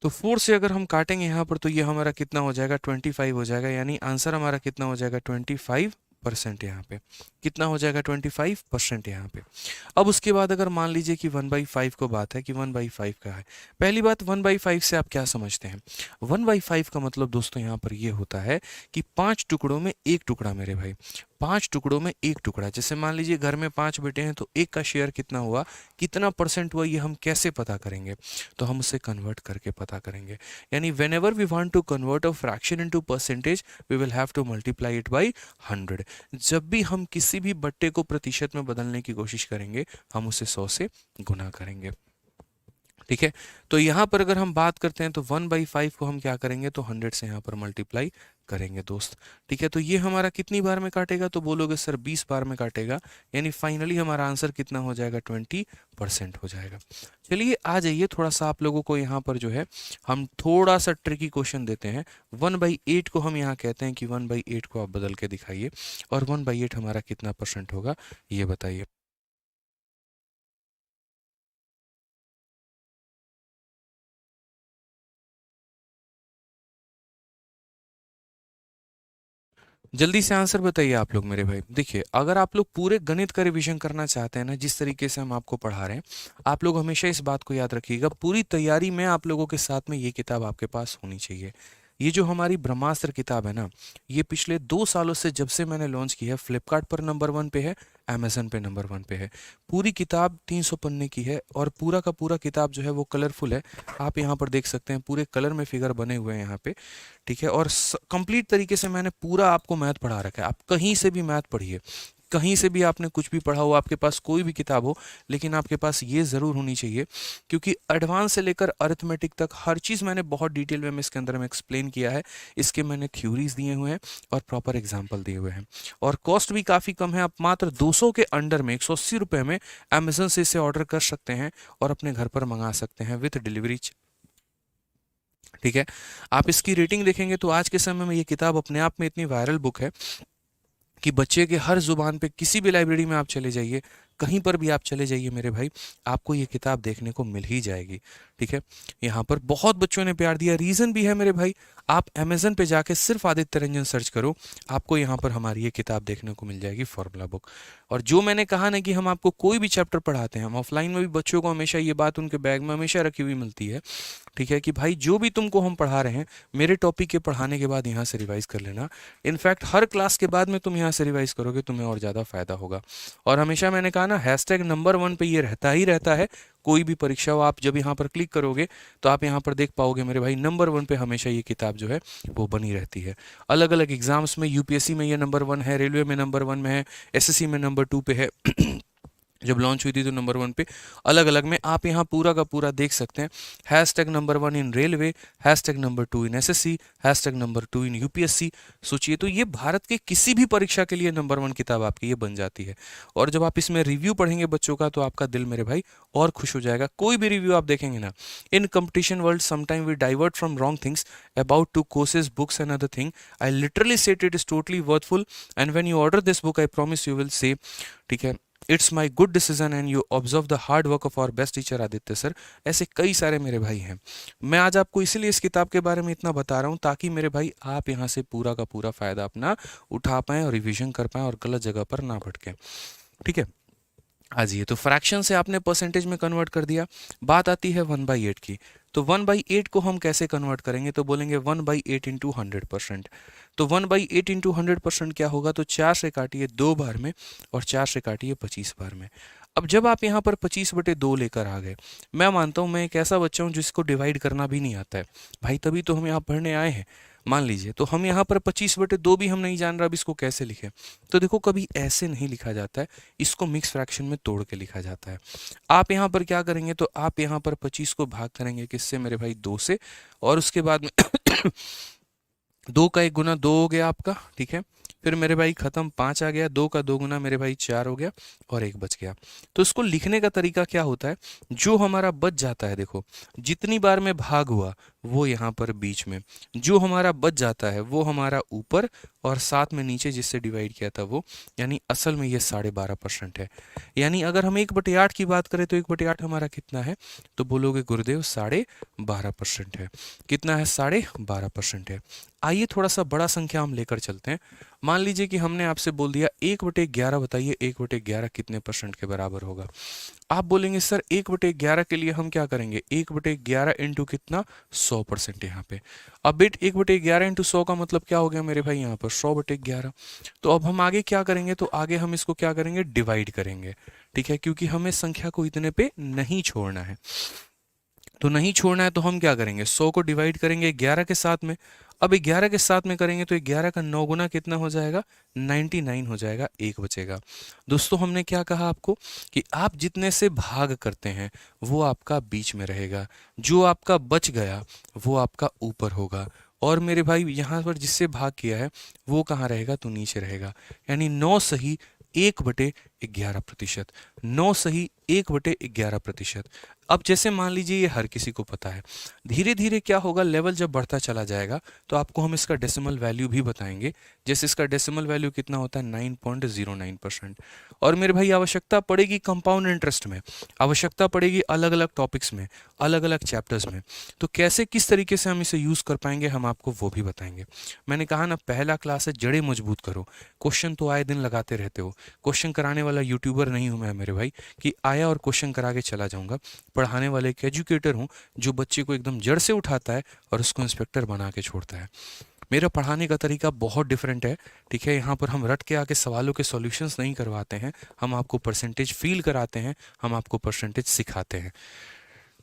तो 4 से अगर हम काटेंगे यहाँ पर तो ये हमारा कितना हो जाएगा? 25 हो जाएगा, यानी आंसर हमारा कितना हो जाएगा? 25% यहाँ पे। कितना हो जाएगा? 25% यहाँ पे। अब उसके बाद अगर मान लीजिए कि 1/5 को बात है कि 1/5 का है। पहली बात, 1/5 से आप क्या समझते हैं? 1/5 का मतलब दोस्तों यहाँ पर ये होता है कि 5 टुकड़ों में एक टुकड़ा मेरे भाई, 5 टुकड़ों में एक टुकड़ा। जैसे मान लीजिए घर में 5 बेटे हैं तो एक का शेयर कितना हुआ, कितना परसेंट हुआ, ये हम कैसे पता करेंगे? तो हम उसे कन्वर्ट करके पता करेंगे। यानी whenever we want to convert a fraction into percentage we will have to multiply it by 100। जब भी हम किसी भी बट्टे को प्रतिशत में बदलने की कोशिश करेंगे हम उसे 100 से गुना करेंगे। ठीक है, तो यहाँ पर अगर हम बात करते हैं तो 1/5 को हम क्या करेंगे? तो 100 से यहाँ पर मल्टीप्लाई करेंगे दोस्त। ठीक है, तो ये हमारा कितनी बार में काटेगा? तो बोलोगे सर 20 बार में काटेगा, यानी फाइनली हमारा आंसर कितना हो जाएगा? 20% हो जाएगा। चलिए आ जाइए, थोड़ा सा आप लोगों को यहाँ पर जो है हम थोड़ा सा ट्रिकी क्वेश्चन देते हैं। 1/8 को हम यहाँ कहते हैं कि 1/8 को आप बदल के दिखाइए, और 1/8 हमारा कितना परसेंट होगा ये बताइए। जल्दी से आंसर बताइए आप लोग मेरे भाई। देखिए, अगर आप लोग पूरे गणित का रिवीजन करना चाहते हैं ना, जिस तरीके से हम आपको पढ़ा रहे हैं, आप लोग हमेशा इस बात को याद रखिएगा, पूरी तैयारी में आप लोगों के साथ में ये किताब आपके पास होनी चाहिए। ये जो हमारी ब्रह्मास्त्र किताब है ना, ये पिछले 2 सालों से जब से मैंने लॉन्च की है, फ्लिपकार्ट पर नंबर 1 पे है, अमेजन पे नंबर 1 पे है। पूरी किताब 300 पन्ने की है, और पूरा का पूरा किताब जो है वो कलरफुल है। आप यहाँ पर देख सकते हैं पूरे कलर में फिगर बने हुए हैं यहाँ पे। ठीक है, और कंप्लीट तरीके से मैंने पूरा आपको मैथ पढ़ा रखा है। आप कहीं से भी मैथ पढ़िए, कहीं से भी आपने कुछ भी पढ़ा हो, आपके पास कोई भी किताब हो, लेकिन आपके पास ये ज़रूर होनी चाहिए, क्योंकि एडवांस से लेकर अरिथमेटिक तक हर चीज़ मैंने बहुत डिटेल में इसके अंदर में एक्सप्लेन किया है। इसके मैंने थ्योरीज दिए हुए हैं और प्रॉपर एग्जाम्पल दिए हुए हैं, और कॉस्ट भी काफ़ी कम है। आप मात्र 200 के अंडर में, 180 रुपये में अमेजन से इसे ऑर्डर कर सकते हैं और अपने घर पर मंगा सकते हैं विथ डिलीवरी। ठीक है, आप इसकी रेटिंग देखेंगे तो आज के समय में ये किताब अपने आप में इतनी वायरल बुक है कि बच्चे के हर जुबान पे, किसी भी लाइब्रेरी में आप चले जाइए, कहीं पर भी आप चले जाइए मेरे भाई, आपको ये किताब देखने को मिल ही जाएगी। ठीक है, यहाँ पर बहुत बच्चों ने प्यार दिया, रीज़न भी है मेरे भाई। आप अमेजन पे जाके सिर्फ आदित्य रंजन सर्च करो, आपको यहाँ पर हमारी ये किताब देखने को मिल जाएगी, फॉर्मूला बुक। और जो मैंने कहा ना कि हम आपको कोई भी चैप्टर पढ़ाते हैं, हम ऑफलाइन में भी बच्चों को हमेशा ये बात उनके बैग में हमेशा रखी हुई मिलती है। ठीक है, कि भाई जो भी तुमको हम पढ़ा रहे हैं, मेरे टॉपिक के पढ़ाने के बाद यहाँ से रिवाइज कर लेना। इनफैक्ट हर क्लास के बाद में तुम यहाँ से रिवाइज करोगे, तुम्हें और ज़्यादा फायदा होगा। और हमेशा मैंने कहा ना, हैशटैग नंबर 1 पे ये रहता ही रहता है। कोई भी परीक्षा हो, आप जब यहाँ पर क्लिक करोगे तो आप यहाँ पर देख पाओगे मेरे भाई, नंबर 1 पे हमेशा ये किताब जो है वो बनी रहती है। अलग अलग एग्जाम्स में, यूपीएससी में ये नंबर 1 है, रेलवे में नंबर 1 में है, एसएससी में नंबर 2 पे है। जब लॉन्च हुई थी तो नंबर 1 पे, अलग अलग में आप यहाँ पूरा का पूरा देख सकते हैं। हैशटैग नंबर 1 इन रेलवे, हैशटैग नंबर 2 इन एसएससी, हैशटैग नंबर 2 इन यूपीएससी। सोचिए, तो ये भारत के किसी भी परीक्षा के लिए नंबर 1 किताब आपकी ये बन जाती है। और जब आप इसमें रिव्यू पढ़ेंगे बच्चों का, तो आपका दिल मेरे भाई और खुश हो जाएगा। कोई भी रिव्यू आप देखेंगे ना, in competition world sometime we divert from wrong things about to courses, books and other thing, I literally said it is totally worthful, and when you order this book I promise you will say, ठीक है, it's my good decision and you observe the hard work of our best teacher Aditya sir. ऐसे कई सारे मेरे भाई हैं। मैं आज आपको इसीलिए इस किताब के बारे में इतना बता रहा हूँ, ताकि मेरे भाई आप यहाँ से पूरा का पूरा फायदा अपना उठा पाएं और रिवीजन कर पाएं और गलत जगह पर ना भटकें। ठीक है, आज ये तो फ्रैक्शन से आपने परसेंटेज में कन्वर्ट कर दिया। बात आती है 1/8 की। तो 1/8 को हम कैसे कन्वर्ट करेंगे? तो बोलेंगे 1/8 इंटू 100%। तो 1/8 इंटू 100% क्या होगा? तो 4 से काटिए 2 बार में और 4 से काटिए 25 बार में। अब जब आप यहाँ पर 25/2 लेकर आ गए, मैं मानता हूँ मैं एक ऐसा बच्चा हूँ जिसको डिवाइड करना भी नहीं आता है भाई, तभी तो हम यहाँ पढ़ने आए हैं। मान लीजिए तो हम यहाँ पर 25/2 भी हम नहीं जान रहा, अब इसको कैसे लिखें? तो देखो कभी ऐसे नहीं लिखा जाता है, इसको मिक्स फ्रैक्शन में तोड़ के लिखा जाता है। आप यहाँ पर क्या करेंगे? तो आप यहाँ पर 25 को भाग करेंगे किससे मेरे भाई? 2 से। और उसके बाद में 2 का 1 गुना 2 हो गया आपका, ठीक है। फिर मेरे भाई खत्म, 5 आ गया, 2 का 2 गुना मेरे भाई 4 हो गया और 1 बच गया। तो इसको लिखने का तरीका क्या होता है? जो हमारा बच जाता है, देखो जितनी बार में भाग हुआ वो यहाँ पर बीच में, जो हमारा बच जाता है वो हमारा ऊपर, और साथ में नीचे जिससे डिवाइड किया था वो, यानी असल में ये 12.5% है। यानी अगर हम 1/8 की बात करें तो 1/8 हमारा कितना है? तो बोलोगे गुरुदेव 12.5% है। कितना है? 12.5% है। आइए थोड़ा सा बड़ा संख्या हम लेकर चलते हैं। मान लीजिए कि हमने आपसे बोल दिया 1/11, बताइए 1/11 कितने परसेंट के बराबर होगा? आप बोलेंगे सर 1/11 के लिए हम क्या करेंगे? 1/11 इंटू कितना? 100% यहाँ पे। अब बेट 1/11 इंटू 100 का मतलब क्या हो गया मेरे भाई? यहाँ पर 100/11। तो अब हम आगे क्या करेंगे? तो आगे हम इसको क्या करेंगे? डिवाइड करेंगे, ठीक है, क्योंकि हमें संख्या को इतने पे नहीं छोड़ना है। तो नहीं छोड़ना है तो हम क्या करेंगे? 100 को डिवाइड करेंगे 11 के साथ में। अब 11 के साथ में करेंगे तो 11 का 9 गुना कितना हो जाएगा? 99 हो जाएगा, एक बचेगा। दोस्तों हमने क्या कहा आपको कि आप जितने से भाग करते हैं वो आपका बीच में रहेगा, जो आपका बच गया वो आपका ऊपर होगा, और मेरे भाई यहाँ पर जिससे भाग किया है वो कहाँ रहेगा? तो नीचे रहेगा। यानी 9 सही 1/11%। 9 सही 1/11%। अब जैसे मान लीजिए ये हर किसी को पता है, धीरे धीरे क्या होगा? लेवल जब बढ़ता चला जाएगा तो आपको हम इसका डेसिमल वैल्यू भी बताएंगे। जैसे इसका डेसिमल वैल्यू कितना होता है? 9.09%। और मेरे भाई आवश्यकता पड़ेगी कंपाउंड इंटरेस्ट में, आवश्यकता पड़ेगी अलग अलग टॉपिक्स में, अलग अलग चैप्टर्स में। तो कैसे किस तरीके से हम इसे यूज़ कर पाएंगे हम आपको वो भी बताएंगे। मैंने कहा ना पहला क्लास है, जड़ें मजबूत करो। क्वेश्चन तो आए दिन लगाते रहते हो, क्वेश्चन कराने वाला यूट्यूबर नहीं हूँ मैं मेरे भाई कि आया और क्वेश्चन करा के चला जाऊँगा। पढ़ाने वाले एक एजुकेटर हूँ जो बच्चे को एकदम जड़ से उठाता है और उसको इंस्पेक्टर बना के छोड़ता है। मेरा पढ़ाने का तरीका बहुत डिफरेंट है, ठीक है। यहाँ पर हम रट के आके सवालों के सॉल्यूशंस नहीं करवाते हैं, हम आपको परसेंटेज फील कराते हैं, हम आपको परसेंटेज सिखाते हैं,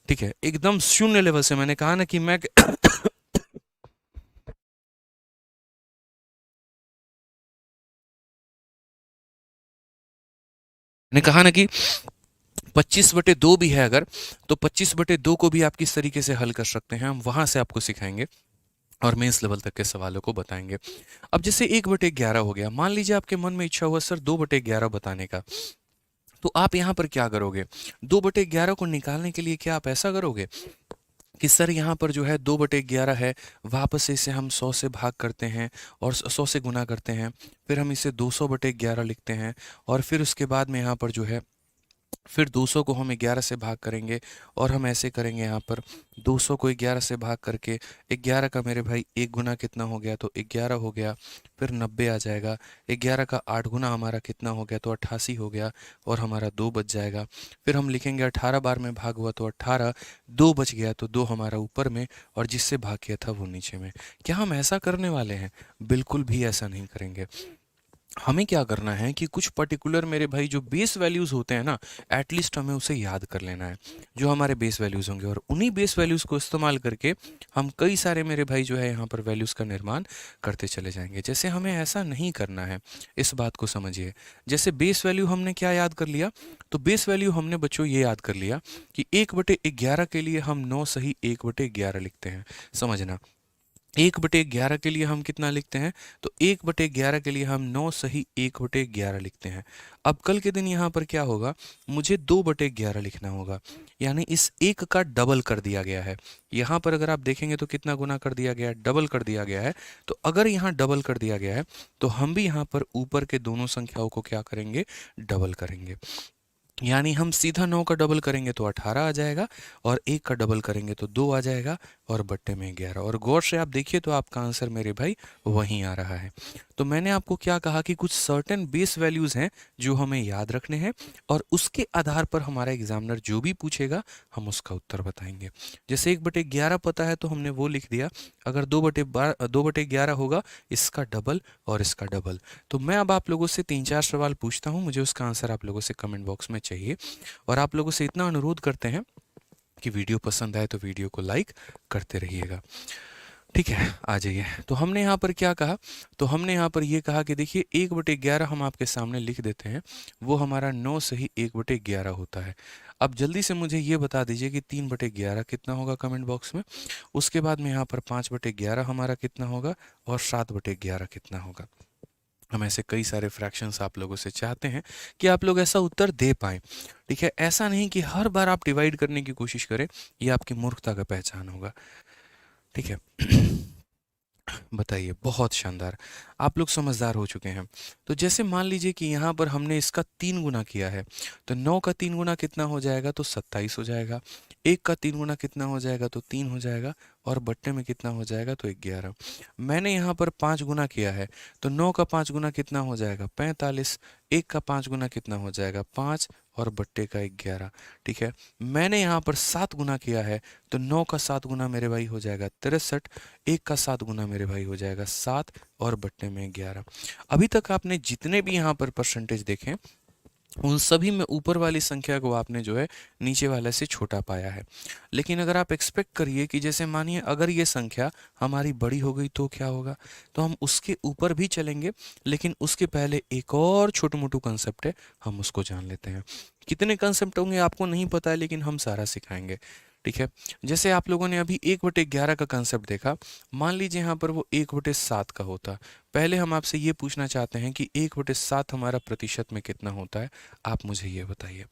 ठीक है, एकदम शून्य लेवल से। मैंने कहा ना कि मैंने कहा ना कि 25/2 भी है अगर, तो 25/2 को भी आप किस तरीके से हल कर सकते हैं हम वहां से आपको सिखाएंगे और मेंस लेवल तक के सवालों को बताएंगे। अब जैसे 1/11 हो गया, मान लीजिए आपके मन में इच्छा हुआ सर 2/11 बताने का, तो आप यहाँ पर क्या करोगे? 2/11 को निकालने के लिए क्या आप ऐसा करोगे कि सर यहाँ पर जो है 2/11 है, वापस से इसे हम 100 से भाग करते हैं और 100 से गुना करते हैं, फिर हम इसे 200/11 लिखते हैं, और फिर उसके बाद में यहाँ पर जो है फिर 200 को हम 11 से भाग करेंगे, और हम ऐसे करेंगे यहाँ पर 200 को 11 से भाग करके 11 का मेरे भाई 1 गुना कितना हो गया? तो 11 हो गया। फिर 90 आ जाएगा। 11 का 8 गुना हमारा कितना हो गया? तो 88 हो गया, और हमारा 2 बच जाएगा। फिर हम लिखेंगे 18 बार में भाग हुआ तो 18, 2 बच गया तो 2 हमारा ऊपर में, और जिससे भाग किया था वो नीचे में। क्या हम ऐसा करने वाले हैं? बिल्कुल भी ऐसा नहीं करेंगे। हमें क्या करना है कि कुछ पर्टिकुलर मेरे भाई जो बेस वैल्यूज़ होते हैं ना, एटलीस्ट हमें उसे याद कर लेना है, जो हमारे बेस वैल्यूज़ होंगे, और उन्हीं बेस वैल्यूज़ को इस्तेमाल करके हम कई सारे मेरे भाई जो है यहाँ पर वैल्यूज़ का निर्माण करते चले जाएंगे। जैसे हमें ऐसा नहीं करना है, इस बात को समझिए। जैसे बेस वैल्यू हमने क्या याद कर लिया? तो बेस वैल्यू हमने बच्चों ये याद कर लिया कि 1/11 के लिए हम 9 सही 1/11 लिखते हैं। समझना, 1/11 के लिए हम कितना लिखते हैं? तो 1/11 के लिए हम 9 सही 1/11 लिखते हैं। अब कल के दिन यहाँ पर क्या होगा? मुझे 2/11 लिखना होगा, यानी इस एक का डबल कर दिया गया है। यहाँ पर अगर आप देखेंगे तो कितना गुना कर दिया गया है? डबल कर दिया गया है। तो अगर यहाँ डबल कर दिया गया है तो हम भी यहाँ पर ऊपर के दोनों संख्याओं को क्या करेंगे? डबल करेंगे। यानी हम सीधा 9 का डबल करेंगे तो 18 आ जाएगा, और 1 का डबल करेंगे तो 2 आ जाएगा, और बट्टे में 11। और गौर से आप देखिए तो आपका आंसर मेरे भाई वहीं आ रहा है। तो मैंने आपको क्या कहा कि कुछ सर्टेन बेस वैल्यूज़ हैं जो हमें याद रखने हैं, और उसके आधार पर हमारा एग्जामिनर जो भी पूछेगा हम उसका उत्तर बताएंगे। जैसे 1/11 पता है तो हमने वो लिख दिया, अगर 2/11 होगा इसका डबल और इसका डबल। तो मैं अब आप लोगों से 3-4 सवाल पूछता हूँ, मुझे उसका आंसर आप लोगों से कमेंट बॉक्स में चाहिए, और आप लोगों से इतना अनुरोध करते हैं कि वीडियो पसंद आए तो वीडियो को लाइक करते रहिएगा। ठीक है, आ जाइए। तो हमने यहाँ पर क्या कहा, तो हमने यहाँ पर ये कहा कि देखिए 1/11 हम आपके सामने लिख देते हैं, वो हमारा 9 से ही 1/11 होता है। अब जल्दी से मुझे ये बता दीजिए कि 3/11 कितना होगा कमेंट बॉक्स में। उसके बाद में यहाँ पर 5/11 हमारा कितना होगा, और 7/11 कितना होगा। हम ऐसे कई सारे फ्रैक्शंस आप लोगों से चाहते हैं कि आप लोग ऐसा उत्तर दे पाएँ। ठीक है, ऐसा नहीं कि हर बार आप डिवाइड करने की कोशिश करें, ये आपकी मूर्खता का पहचान होगा। ठीक है। बताइए, बहुत शानदार, आप लोग समझदार हो चुके हैं। तो जैसे मान लीजिए कि यहाँ पर हमने इसका 3 गुना किया है, तो 9 का 3 गुना कितना हो जाएगा, तो 27 हो जाएगा। 1 का 3 गुना कितना हो जाएगा, तो 3 हो जाएगा, और बट्टे में कितना हो जाएगा, तो 11। मैंने यहाँ पर 5 गुना किया है, तो 9 का 5 गुना कितना हो जाएगा, 45। 1 का 5 गुना कितना हो जाएगा, 5, और बट्टे का 11। ठीक है, मैंने यहाँ पर 7 गुना किया है, तो 9 का 7 गुना मेरे भाई हो जाएगा 63। 1 का 7 गुना मेरे भाई हो जाएगा 7, और बट्टे में 11। अभी तक आपने जितने भी यहाँ पर परसेंटेज देखे, उन सभी में ऊपर वाली संख्या को आपने जो है नीचे वाले से छोटा पाया है। लेकिन अगर आप एक्सपेक्ट करिए कि जैसे मानिए अगर ये संख्या हमारी बड़ी हो गई तो क्या होगा, तो हम उसके ऊपर भी चलेंगे, लेकिन उसके पहले एक और छोटू मोटू कंसेप्ट है, हम उसको जान लेते हैं। कितने कंसेप्ट होंगे आपको नहीं पता है, लेकिन हम सारा सिखाएंगे। ठीक है, जैसे आप लोगों ने अभी 1/11 का कंसेप्ट देखा, मान लीजिए यहाँ पर वो 1/7 का होता। पहले हम आपसे ये पूछना चाहते हैं कि 1/7 हमारा प्रतिशत में कितना होता है, आप मुझे ये बताइए।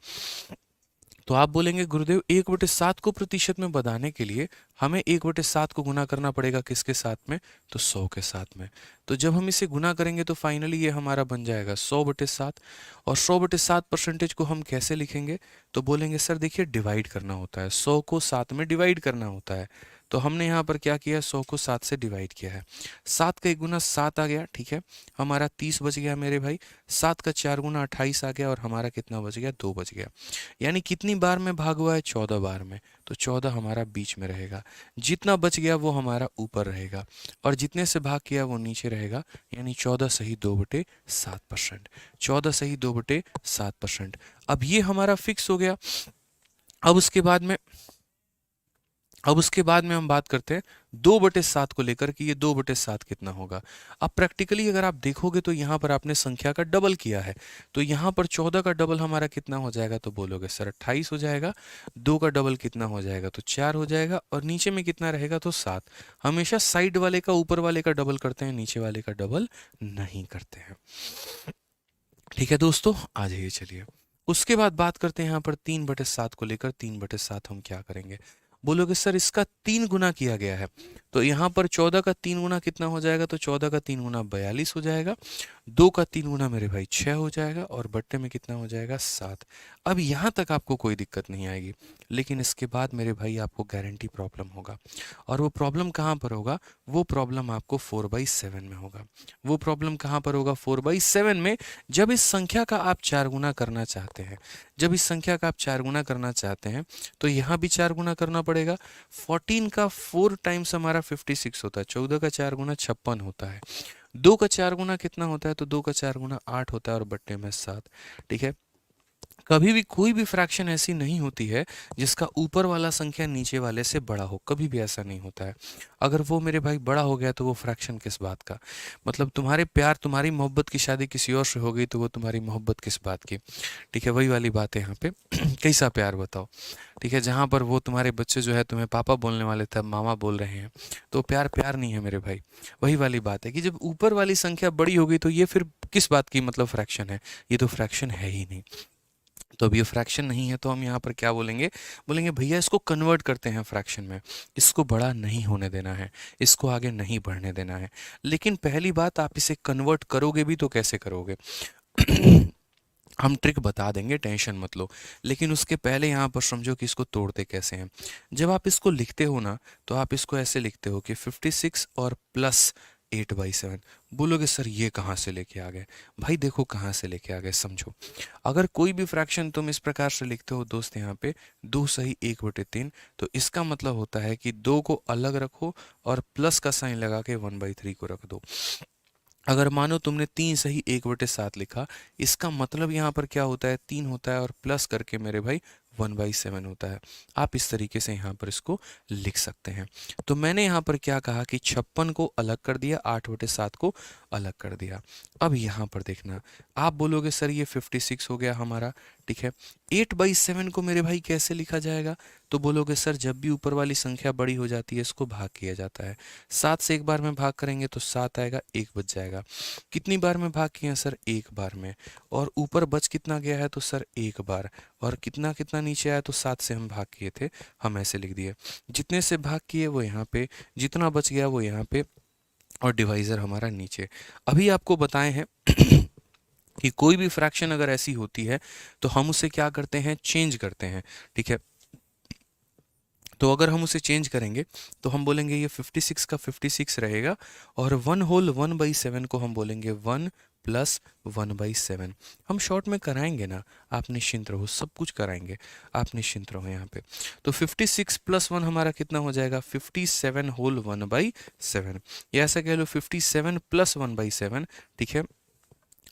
तो आप बोलेंगे गुरुदेव 1/7 को प्रतिशत में बताने के लिए हमें 1/7 को गुना करना पड़ेगा किसके साथ में, तो 100 के साथ में। तो जब हम इसे गुना करेंगे तो फाइनली ये हमारा बन जाएगा 100/7। और 100/7 परसेंटेज को हम कैसे लिखेंगे, तो बोलेंगे सर देखिए डिवाइड करना होता है, 100 को 7 में डिवाइड करना होता है। तो हमने यहाँ पर क्या किया, 100 को 7 से डिवाइड किया है। 7 का 1 गुना 7 आ गया, ठीक है, हमारा 30 बच गया मेरे भाई। 7 का 4 गुना 28 आ गया, और हमारा कितना बच गया, 2 बच गया। यानी कितनी बार में भाग हुआ है, 14 बार में। तो 14 हमारा बीच में रहेगा, जितना बच गया वो हमारा ऊपर रहेगा, और जितने से भाग किया वो नीचे रहेगा। यानी 14 सही 2/7%। 14 सही 2/7%। अब ये हमारा फिक्स हो गया। अब उसके बाद में हम बात करते हैं 2/7 को लेकर कि ये 2/7 कितना होगा। अब प्रैक्टिकली अगर आप देखोगे तो यहाँ पर आपने संख्या का डबल किया है, तो यहाँ पर 14 का डबल हमारा कितना हो जाएगा, तो बोलोगे सर 28 हो जाएगा। 2 का डबल कितना हो जाएगा, तो 4 हो जाएगा, और नीचे में कितना रहेगा, तो 7। हमेशा साइड वाले का ऊपर वाले का डबल करते हैं, नीचे वाले का डबल नहीं करते हैं। ठीक है दोस्तों, आ जाइए चलिए। उसके बाद बात करते हैं यहाँ पर 3/7 को लेकर। 3/7 हम क्या करेंगे, बोलोगे सर इसका 3 गुना किया गया है, तो यहाँ पर 14 का 3 गुना कितना हो जाएगा, तो 14 का 3 गुना 42 हो जाएगा। 2 का 3 गुना मेरे भाई 6 हो जाएगा, और बट्टे में कितना हो जाएगा, 7। अब यहाँ तक आपको कोई दिक्कत नहीं आएगी, लेकिन इसके बाद मेरे भाई आपको गारंटी प्रॉब्लम होगा। और वो प्रॉब्लम कहाँ पर होगा, वो प्रॉब्लम आपको 4/7 में होगा। वो प्रॉब्लम कहाँ पर होगा, 4/7 में। जब इस संख्या का आप 4 गुना करना चाहते हैं, जब इस संख्या का आप 4 गुना करना चाहते हैं, तो यहाँ भी 4 गुना करना पड़ेगा। 14 का 4 टाइम्स हमारा 56 होता है। 14 का 4 गुना 56 होता है। 2 का 4 गुना कितना होता है, तो 2 का 4 गुना 8 होता है, और बट्टे में 7। ठीक है, कभी भी कोई भी फ्रैक्शन ऐसी नहीं होती है जिसका ऊपर वाला संख्या नीचे वाले से बड़ा हो, कभी भी ऐसा नहीं होता है। अगर वो मेरे भाई बड़ा हो गया तो वो फ्रैक्शन किस बात का, मतलब तुम्हारे प्यार तुम्हारी मोहब्बत की शादी किसी और से हो गई तो वो तुम्हारी मोहब्बत किस बात की। ठीक है, वही वाली बात है यहाँ पे। कैसा प्यार बताओ। ठीक है, जहाँ पर वो तुम्हारे बच्चे जो है तुम्हें पापा बोलने वाले थे, अब मामा बोल रहे हैं, तो प्यार प्यार नहीं है मेरे भाई। वही वाली बात है कि जब ऊपर वाली संख्या बड़ी हो गई तो ये फिर किस बात की मतलब फ्रैक्शन है, ये तो फ्रैक्शन है ही नहीं। तो अब ये फ्रैक्शन नहीं है, तो हम यहाँ पर क्या बोलेंगे, बोलेंगे भैया इसको कन्वर्ट करते हैं फ्रैक्शन में। इसको बड़ा नहीं होने देना है, इसको आगे नहीं बढ़ने देना है। लेकिन पहली बात, आप इसे कन्वर्ट करोगे भी तो कैसे करोगे। हम ट्रिक बता देंगे, टेंशन मत लो। लेकिन उसके पहले यहाँ पर समझो कि इसको तोड़ते कैसे हैं। जब आप इसको लिखते हो ना, तो आप इसको ऐसे लिखते हो कि 56 और प्लस 8/7। बोलोगे सर ये कहाँ से लेके आ गए? भाई देखो कहाँ से लेके आ गए, समझो। अगर कोई भी फ्रैक्शन तुम इस प्रकार से लिखते हो दोस्त, यहाँ पे 2 सही 1/3, तो इसका मतलब होता है कि 2 को अलग रखो और प्लस का साइन लगा के 1/3 को रख दो। अगर मानो तुमने 3 सही 1/7 लिखा, इसका मतलब यहाँ पर क्या होता है, 3 होता है और प्लस करके मेरे भाई 1/7 होता है। आप इस तरीके से यहाँ पर इसको लिख सकते हैं। तो मैंने यहाँ पर क्या कहा कि 56 को अलग कर दिया, 8/7 को अलग कर दिया। अब यहाँ पर देखना, आप बोलोगे सर ये 56 हो गया हमारा, ठीक है। 8/7 को मेरे भाई कैसे लिखा जाएगा? तो बोलोगे सर जब भी ऊपर वाली संख्या बड़ी हो जाती है इसको भाग किया जाता है। 7 से एक बार में भाग करेंगे तो 7 आएगा, 1 बच जाएगा। कितनी बार में भाग किए हैं सर? एक बार में। और ऊपर बच कितना गया है? तो सर एक बार। और कितना कितना नीचे आया? तो 7 से हम भाग किए थे, हम ऐसे लिख दिए। जितने से भाग किए वो यहाँ पे, जितना बच गया वो यहाँ पे, और डिवाइजर हमारा नीचे। अभी आपको बताए हैं कि कोई भी फ्रैक्शन अगर ऐसी होती है तो हम उसे क्या करते हैं, चेंज करते हैं, ठीक है। तो अगर हम उसे चेंज करेंगे तो हम बोलेंगे ये 56 का 56 रहेगा, और 1/7 को हम बोलेंगे 1 प्लस 1/7। हम शॉर्ट में कराएंगे ना, आप निश्चिंत रहो, सब कुछ कराएंगे, आप निश्चिंत रहो यहाँ पे। तो 56 + 1 हमारा कितना हो जाएगा? 57 होल 1/7, या ऐसा कह लो 57 + 1/7, ठीक है।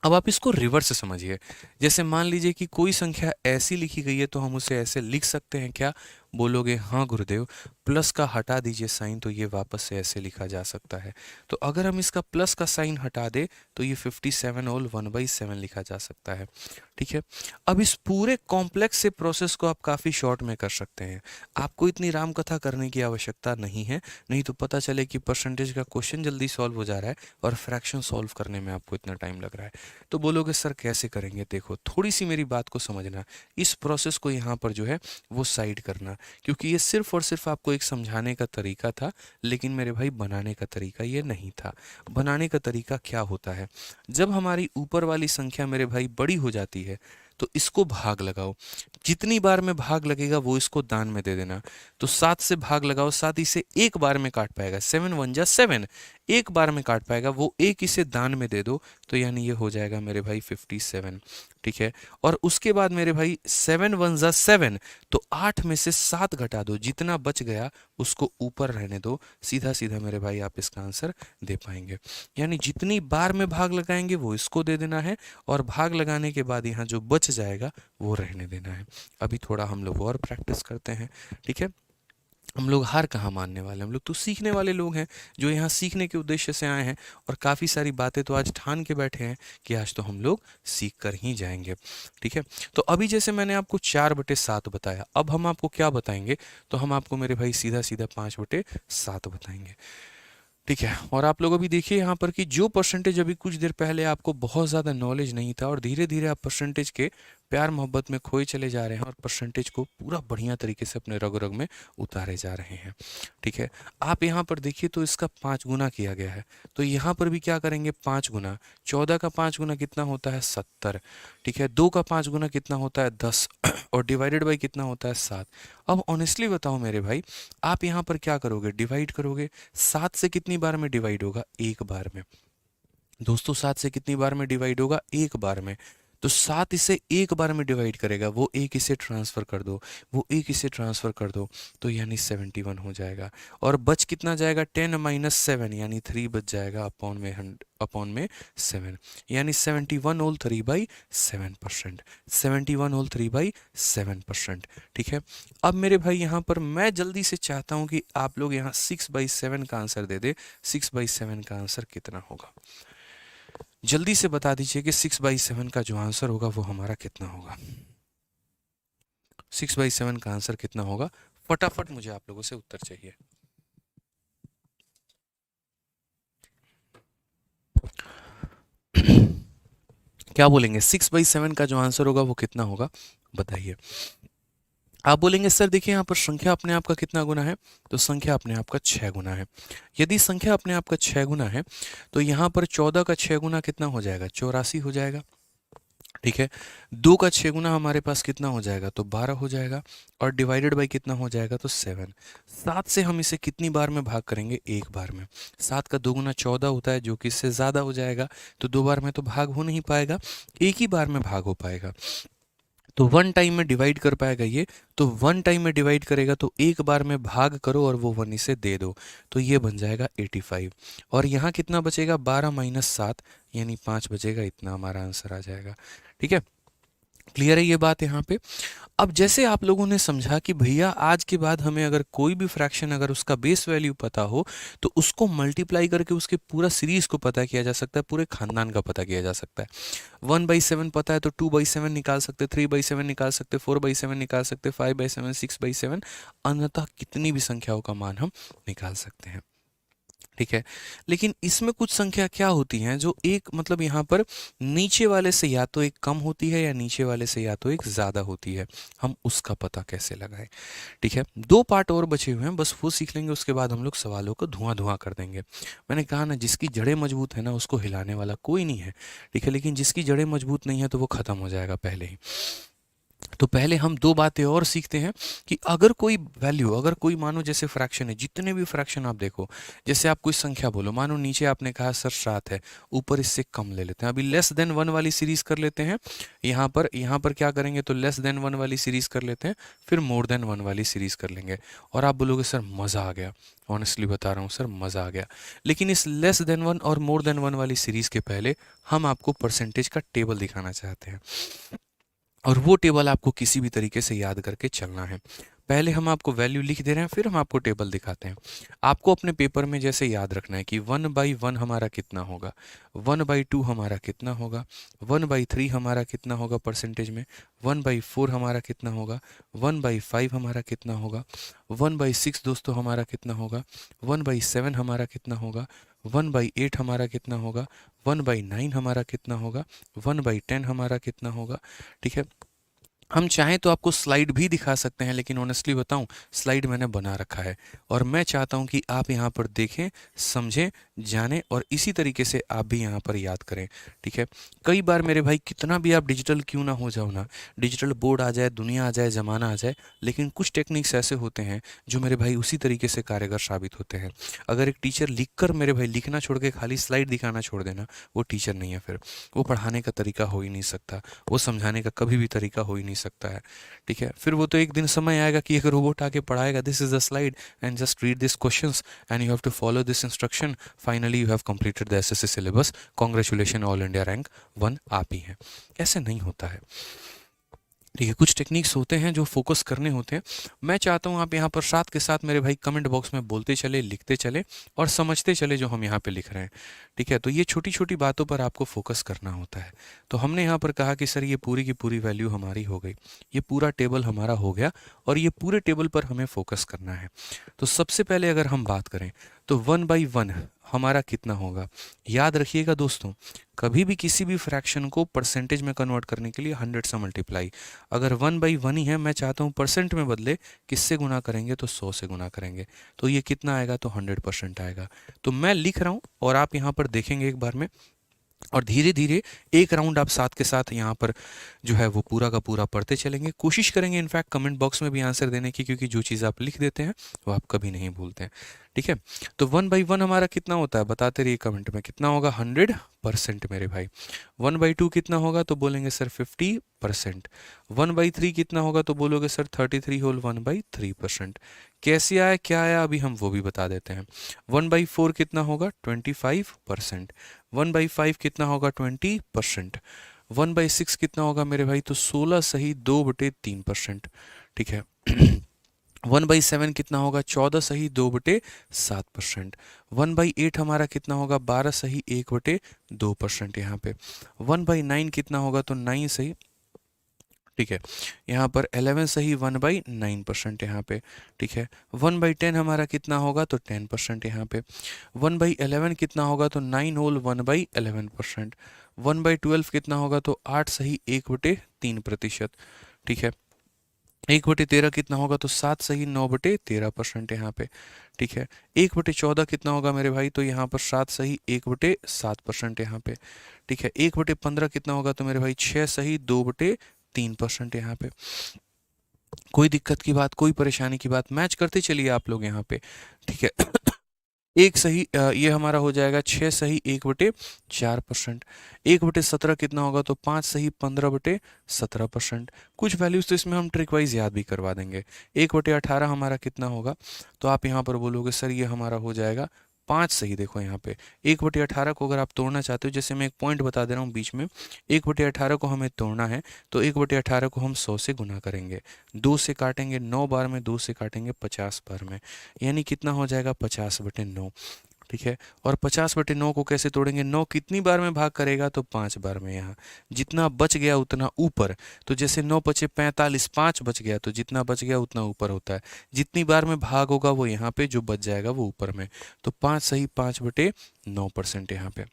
अब आप इसको रिवर्स से समझिए। जैसे मान लीजिए कि कोई संख्या ऐसी लिखी गई है तो हम उसे ऐसे लिख सकते हैं क्या? बोलोगे हाँ गुरुदेव, प्लस का हटा दीजिए साइन तो ये वापस से ऐसे लिखा जा सकता है। तो अगर हम इसका प्लस का साइन हटा दें तो ये 57 होल 1/7 लिखा जा सकता है, ठीक है। अब इस पूरे कॉम्प्लेक्स से प्रोसेस को आप काफ़ी शॉर्ट में कर सकते हैं। आपको इतनी राम कथा करने की आवश्यकता नहीं है, नहीं तो पता चले कि परसेंटेज का क्वेश्चन जल्दी सॉल्व हो जा रहा है और फ्रैक्शन सॉल्व करने में आपको इतना टाइम लग रहा है। तो बोलोगे सर कैसे करेंगे? देखो थोड़ी सी मेरी बात को समझना, इस प्रोसेस को यहाँ पर जो है वो साइड करना, क्योंकि ये सिर्फ और सिर्फ आपको एक समझाने का तरीका था, लेकिन मेरे भाई बनाने का तरीका ये नहीं था। बनाने का तरीका क्या होता है? जब हमारी ऊपर वाली संख्या मेरे भाई बड़ी हो जाती है तो इसको भाग लगाओ, जितनी बार में भाग लगेगा वो इसको दान में दे देना। तो 7 से भाग लगाओ, 7 इसे एक बार में काट पाएगा, 7 × 1 = 7, एक बार में काट पाएगा, वो एक इसे दान में दे दो, तो यानी ये हो जाएगा मेरे भाई 57, ठीक है। और उसके बाद मेरे भाई 7 × 1 = 7, तो 8 में से 7 घटा दो, जितना बच गया उसको ऊपर रहने दो, सीधा सीधा मेरे भाई आप इसका आंसर दे पाएंगे। यानी जितनी बार में भाग लगाएंगे वो इसको दे देना है, और भाग लगाने के बाद यहाँ जो बच जाएगा वो रहने देना है। अभी थोड़ा हम लोग और प्रैक्टिस करते हैं, ठीक है। हम लोग हार कहाँ मानने वाले हैं, हम लोग तो सीखने वाले लोग हैं, जो यहाँ सीखने के उद्देश्य से आए हैं, और काफ़ी सारी बातें तो आज ठान के बैठे हैं कि आज तो हम लोग सीख कर ही जाएंगे, ठीक है। तो अभी जैसे मैंने आपको 4/7 बताया, अब हम आपको क्या बताएंगे? तो हम आपको मेरे भाई सीधा सीधा 5/7 बताएंगे, ठीक है। और आप लोग अभी देखिए यहाँ पर कि जो परसेंटेज अभी कुछ देर पहले आपको बहुत ज़्यादा नॉलेज नहीं था, और धीरे धीरे आप परसेंटेज के प्यार मोहब्बत में खोए चले जा रहे हैं, और परसेंटेज को पूरा बढ़िया तरीके से अपने रग रग में उतारे जा रहे हैं, ठीक है। आप यहाँ पर देखिए तो इसका 5 गुना किया गया है, तो यहाँ पर भी क्या करेंगे? 5 गुना। 14 का 5 गुना कितना होता है? 70, ठीक है। 2 का 5 गुना कितना होता है? 10, और डिवाइडेड बाई कितना होता है? 7। अब ऑनेस्टली बताओ मेरे भाई, आप यहाँ पर क्या करोगे? डिवाइड करोगे। 7 से कितनी बार में डिवाइड होगा? एक बार में। दोस्तों 7 से कितनी बार में डिवाइड होगा? एक बार में। तो 7 इसे एक बार में डिवाइड करेगा, वो एक इसे ट्रांसफर कर दो, वो एक इसे ट्रांसफर कर दो, तो यानी 71 हो जाएगा। और बच कितना जाएगा? 10 - 7, यानी 3 बच जाएगा अपॉन में 7, यानी 71 होल 3/7%, 71 होल 3/7%, ठीक है। अब मेरे भाई यहाँ पर मैं जल्दी से चाहता हूँ कि आप लोग यहाँ 6/7 का आंसर दे दे। 6/7 का आंसर कितना होगा? जल्दी से बता दीजिए कि 6/7 का जो आंसर होगा वो हमारा कितना होगा? 6/7 का आंसर कितना होगा? फटाफट मुझे आप लोगों से उत्तर चाहिए। क्या बोलेंगे? 6/7 का जो आंसर होगा वो कितना होगा? बताइए। आप बोलेंगे सर देखिए यहाँ पर संख्या अपने आप का कितना गुना है? तो संख्या अपने आप का 6 गुना है। यदि संख्या अपने आप का 6 गुना है तो यहाँ पर 14 का 6 गुना कितना हो जाएगा? 84 हो जाएगा, ठीक है। 2 का 6 गुना हमारे पास कितना हो जाएगा, तो 12 हो जाएगा, और डिवाइडेड बाई कितना हो जाएगा, तो 7। 7 से हम इसे कितनी बार में भाग करेंगे, एक बार में। 7 का 2 गुना 14 होता है, जो कि इससे ज़्यादा हो जाएगा, तो 2 बार में तो भाग हो नहीं पाएगा, एक ही बार में भाग हो पाएगा। तो 1 टाइम में डिवाइड कर पाएगा ये, तो 1 टाइम में डिवाइड करेगा तो एक बार में भाग करो और वो 1 इसे दे दो, तो ये बन जाएगा 85। और यहाँ कितना बचेगा, 12 माइनस 7 यानी 5 बचेगा, इतना हमारा आंसर आ जाएगा। ठीक है, क्लियर है ये बात यहाँ पे। अब जैसे आप लोगों ने समझा कि भैया आज के बाद हमें अगर कोई भी फ्रैक्शन अगर उसका बेस वैल्यू पता हो तो उसको मल्टीप्लाई करके उसके पूरा सीरीज को पता किया जा सकता है, पूरे खानदान का पता किया जा सकता है। 1/7 पता है तो 2/7 निकाल सकते, 3/7 निकाल सकते, 4/7 निकाल सकते, 5/7, 6/7, अन्यतः कितनी भी संख्याओं का मान हम निकाल सकते हैं। ठीक है, लेकिन इसमें कुछ संख्या क्या होती हैं जो एक मतलब यहाँ पर नीचे वाले से या तो एक कम होती है या नीचे वाले से या तो एक ज़्यादा होती है, हम उसका पता कैसे लगाएं। ठीक है, 2 पार्ट और बचे हुए हैं, बस वो सीख लेंगे, उसके बाद हम लोग सवालों को धुआं धुआं कर देंगे। मैंने कहा ना, जिसकी जड़ें मजबूत है ना उसको हिलाने वाला कोई नहीं है। ठीक है, लेकिन जिसकी जड़ें मजबूत नहीं है तो वो ख़त्म हो जाएगा पहले ही। तो पहले हम 2 बातें और सीखते हैं कि अगर कोई वैल्यू, अगर कोई मानो जैसे फ्रैक्शन है, जितने भी फ्रैक्शन आप देखो, जैसे आप कोई संख्या बोलो, मानो नीचे आपने कहा सर 7 है, ऊपर इससे कम ले लेते हैं, अभी लेस देन 1 वाली सीरीज कर लेते हैं। यहाँ पर क्या करेंगे, तो लेस देन 1 वाली सीरीज कर लेते हैं, फिर मोर देन 1 वाली सीरीज कर लेंगे, और आप बोलोगे सर मज़ा आ गया। ऑनेस्टली बता रहा हूँ सर, मज़ा आ गया। लेकिन इस लेस देन 1 और मोर देन 1 वाली सीरीज के पहले हम आपको परसेंटेज का टेबल दिखाना चाहते हैं, और वो टेबल आपको किसी भी तरीके से याद करके चलना है। पहले हम आपको वैल्यू लिख दे रहे हैं, फिर हम आपको टेबल दिखाते हैं। आपको अपने पेपर में जैसे याद रखना है कि 1/1 हमारा कितना होगा, 1/2 हमारा कितना होगा, 1/3 हमारा कितना होगा परसेंटेज में, 1/4 हमारा कितना होगा, 1/5 हमारा कितना होगा, 1/6 दोस्तों हमारा कितना होगा, 1/7 हमारा कितना होगा, 1/8 हमारा कितना होगा, 1/9 हमारा कितना होगा, 1/10 हमारा कितना होगा। ठीक है, हम चाहें तो आपको स्लाइड भी दिखा सकते हैं, लेकिन ऑनेस्टली बताऊं, स्लाइड मैंने बना रखा है, और मैं चाहता हूं कि आप यहां पर देखें, समझें, जानें, और इसी तरीके से आप भी यहां पर याद करें। ठीक है, कई बार मेरे भाई कितना भी आप डिजिटल क्यों ना हो जाओ ना, डिजिटल बोर्ड आ जाए, दुनिया आ जाए, ज़माना आ जाए, लेकिन कुछ टेक्निक्स ऐसे होते हैं जो मेरे भाई उसी तरीके से कारगर साबित होते हैं। अगर एक टीचर लिख कर मेरे भाई लिखना छोड़ के खाली स्लाइड दिखाना छोड़ देना, वो टीचर नहीं है, फिर वो पढ़ाने का तरीका हो ही नहीं सकता, वो समझाने का कभी भी तरीका हो ही नहीं सकता है। ठीक है, फिर वो तो एक दिन समय आएगा कि एक रोबोट आके पढ़ाएगा, this is the slide and just read this questions and you have to follow this instruction, finally you have completed the SSC syllabus, congratulation, all India rank 1 आप ही हैं। ऐसे नहीं होता है। ठीक है, कुछ टेक्निक्स होते हैं जो फोकस करने होते हैं। मैं चाहता हूँ आप यहाँ पर साथ के साथ मेरे भाई कमेंट बॉक्स में बोलते चले, लिखते चले, और समझते चले जो हम यहाँ पे लिख रहे हैं। ठीक है, तो ये छोटी छोटी बातों पर आपको फोकस करना होता है। तो हमने यहाँ पर कहा कि सर ये पूरी की पूरी वैल्यू हमारी हो गई, ये पूरा टेबल हमारा हो गया, और ये पूरे टेबल पर हमें फोकस करना है। तो सबसे पहले अगर हम बात करें तो 1/1 हमारा कितना होगा। याद रखिएगा दोस्तों, कभी भी किसी भी फ्रैक्शन को परसेंटेज में कन्वर्ट करने के लिए 100 से मल्टीप्लाई, अगर 1/1 ही है, मैं चाहता हूँ परसेंट में बदले, किससे गुना करेंगे, तो 100 से गुना करेंगे, तो ये कितना आएगा, तो 100% आएगा। तो मैं लिख रहा हूँ और आप यहाँ पर देखेंगे एक बार में, और धीरे धीरे एक राउंड आप साथ के साथ यहाँ पर जो है वो पूरा का पूरा पढ़ते चलेंगे। कोशिश करेंगे इनफैक्ट कमेंट बॉक्स में भी आंसर देने की, क्योंकि जो चीज़ आप लिख देते हैं वो आप कभी नहीं भूलते हैं। ठीक है, तो 1/1 हमारा कितना होता है, बताते रहिए कमेंट में, कितना होगा, 100% मेरे भाई। 1/2 कितना होगा, तो बोलेंगे सर 50%। 1/3 कितना होगा, तो बोलोगे सर 33 होल 1/3%। कैसे आया, क्या आया, अभी हम वो भी बता देते हैं। 1/4 कितना होगा, 25%। 1/5 कितना होगा, 20%। 1/6 कितना होगा मेरे भाई, तो 16 सही 2/3%। ठीक है। 1/7 कितना होगा, 14 सही 2/7%। 1/8 हमारा कितना होगा, 12 सही 1/2% यहाँ पे। 1/9 कितना होगा, तो 9 सही, ठीक है, यहाँ पर 11 सही 1/9% यहाँ पे। ठीक है, 1/10 हमारा कितना होगा, तो 10% यहाँ पे। 1/11 कितना होगा, तो 9 होल 1/11%। 1/12 कितना होगा, तो 8 सही 1/3%। ठीक है, 1/13 कितना होगा, तो 7 सही 9/13% यहाँ पे। ठीक है। 1/14 कितना होगा मेरे भाई, तो यहाँ पर 7 सही 1/7% यहाँ पे। ठीक है, 1/15 कितना होगा, तो मेरे भाई 6 सही 2/3% यहाँ पे। कोई दिक्कत की बात, कोई परेशानी की बात, मैच करते चलिए आप लोग यहाँ पे। ठीक है। एक सही ये हमारा हो जाएगा 6 सही 1/4%। 1/17 कितना होगा, तो 5 सही 15/17%। कुछ वैल्यूज तो इसमें हम ट्रिक वाइज याद भी करवा देंगे। 1/18 हमारा कितना होगा, तो आप यहाँ पर बोलोगे सर ये हमारा हो जाएगा 5 सही। देखो यहाँ पे 1/18 को अगर आप तोड़ना चाहते हो, जैसे मैं एक पॉइंट बता दे रहा हूँ बीच में, 1/18 को हमें तोड़ना है तो 1/18 को हम 100 से गुना करेंगे, 2 से काटेंगे 9 बार में, 2 से काटेंगे 50 बार में, यानी कितना हो जाएगा 50/9। ठीक है, और 50/9 को कैसे तोड़ेंगे, 9 कितनी बार में भाग करेगा, तो 5 बार में। यहाँ जितना बच गया उतना ऊपर, तो जैसे 9 पचे 45, 5 बच गया, तो जितना बच गया उतना ऊपर होता है। जितनी बार में भाग होगा वो यहाँ पे, जो बच जाएगा वो ऊपर में। तो 5 सही 5/9% यहाँ पे।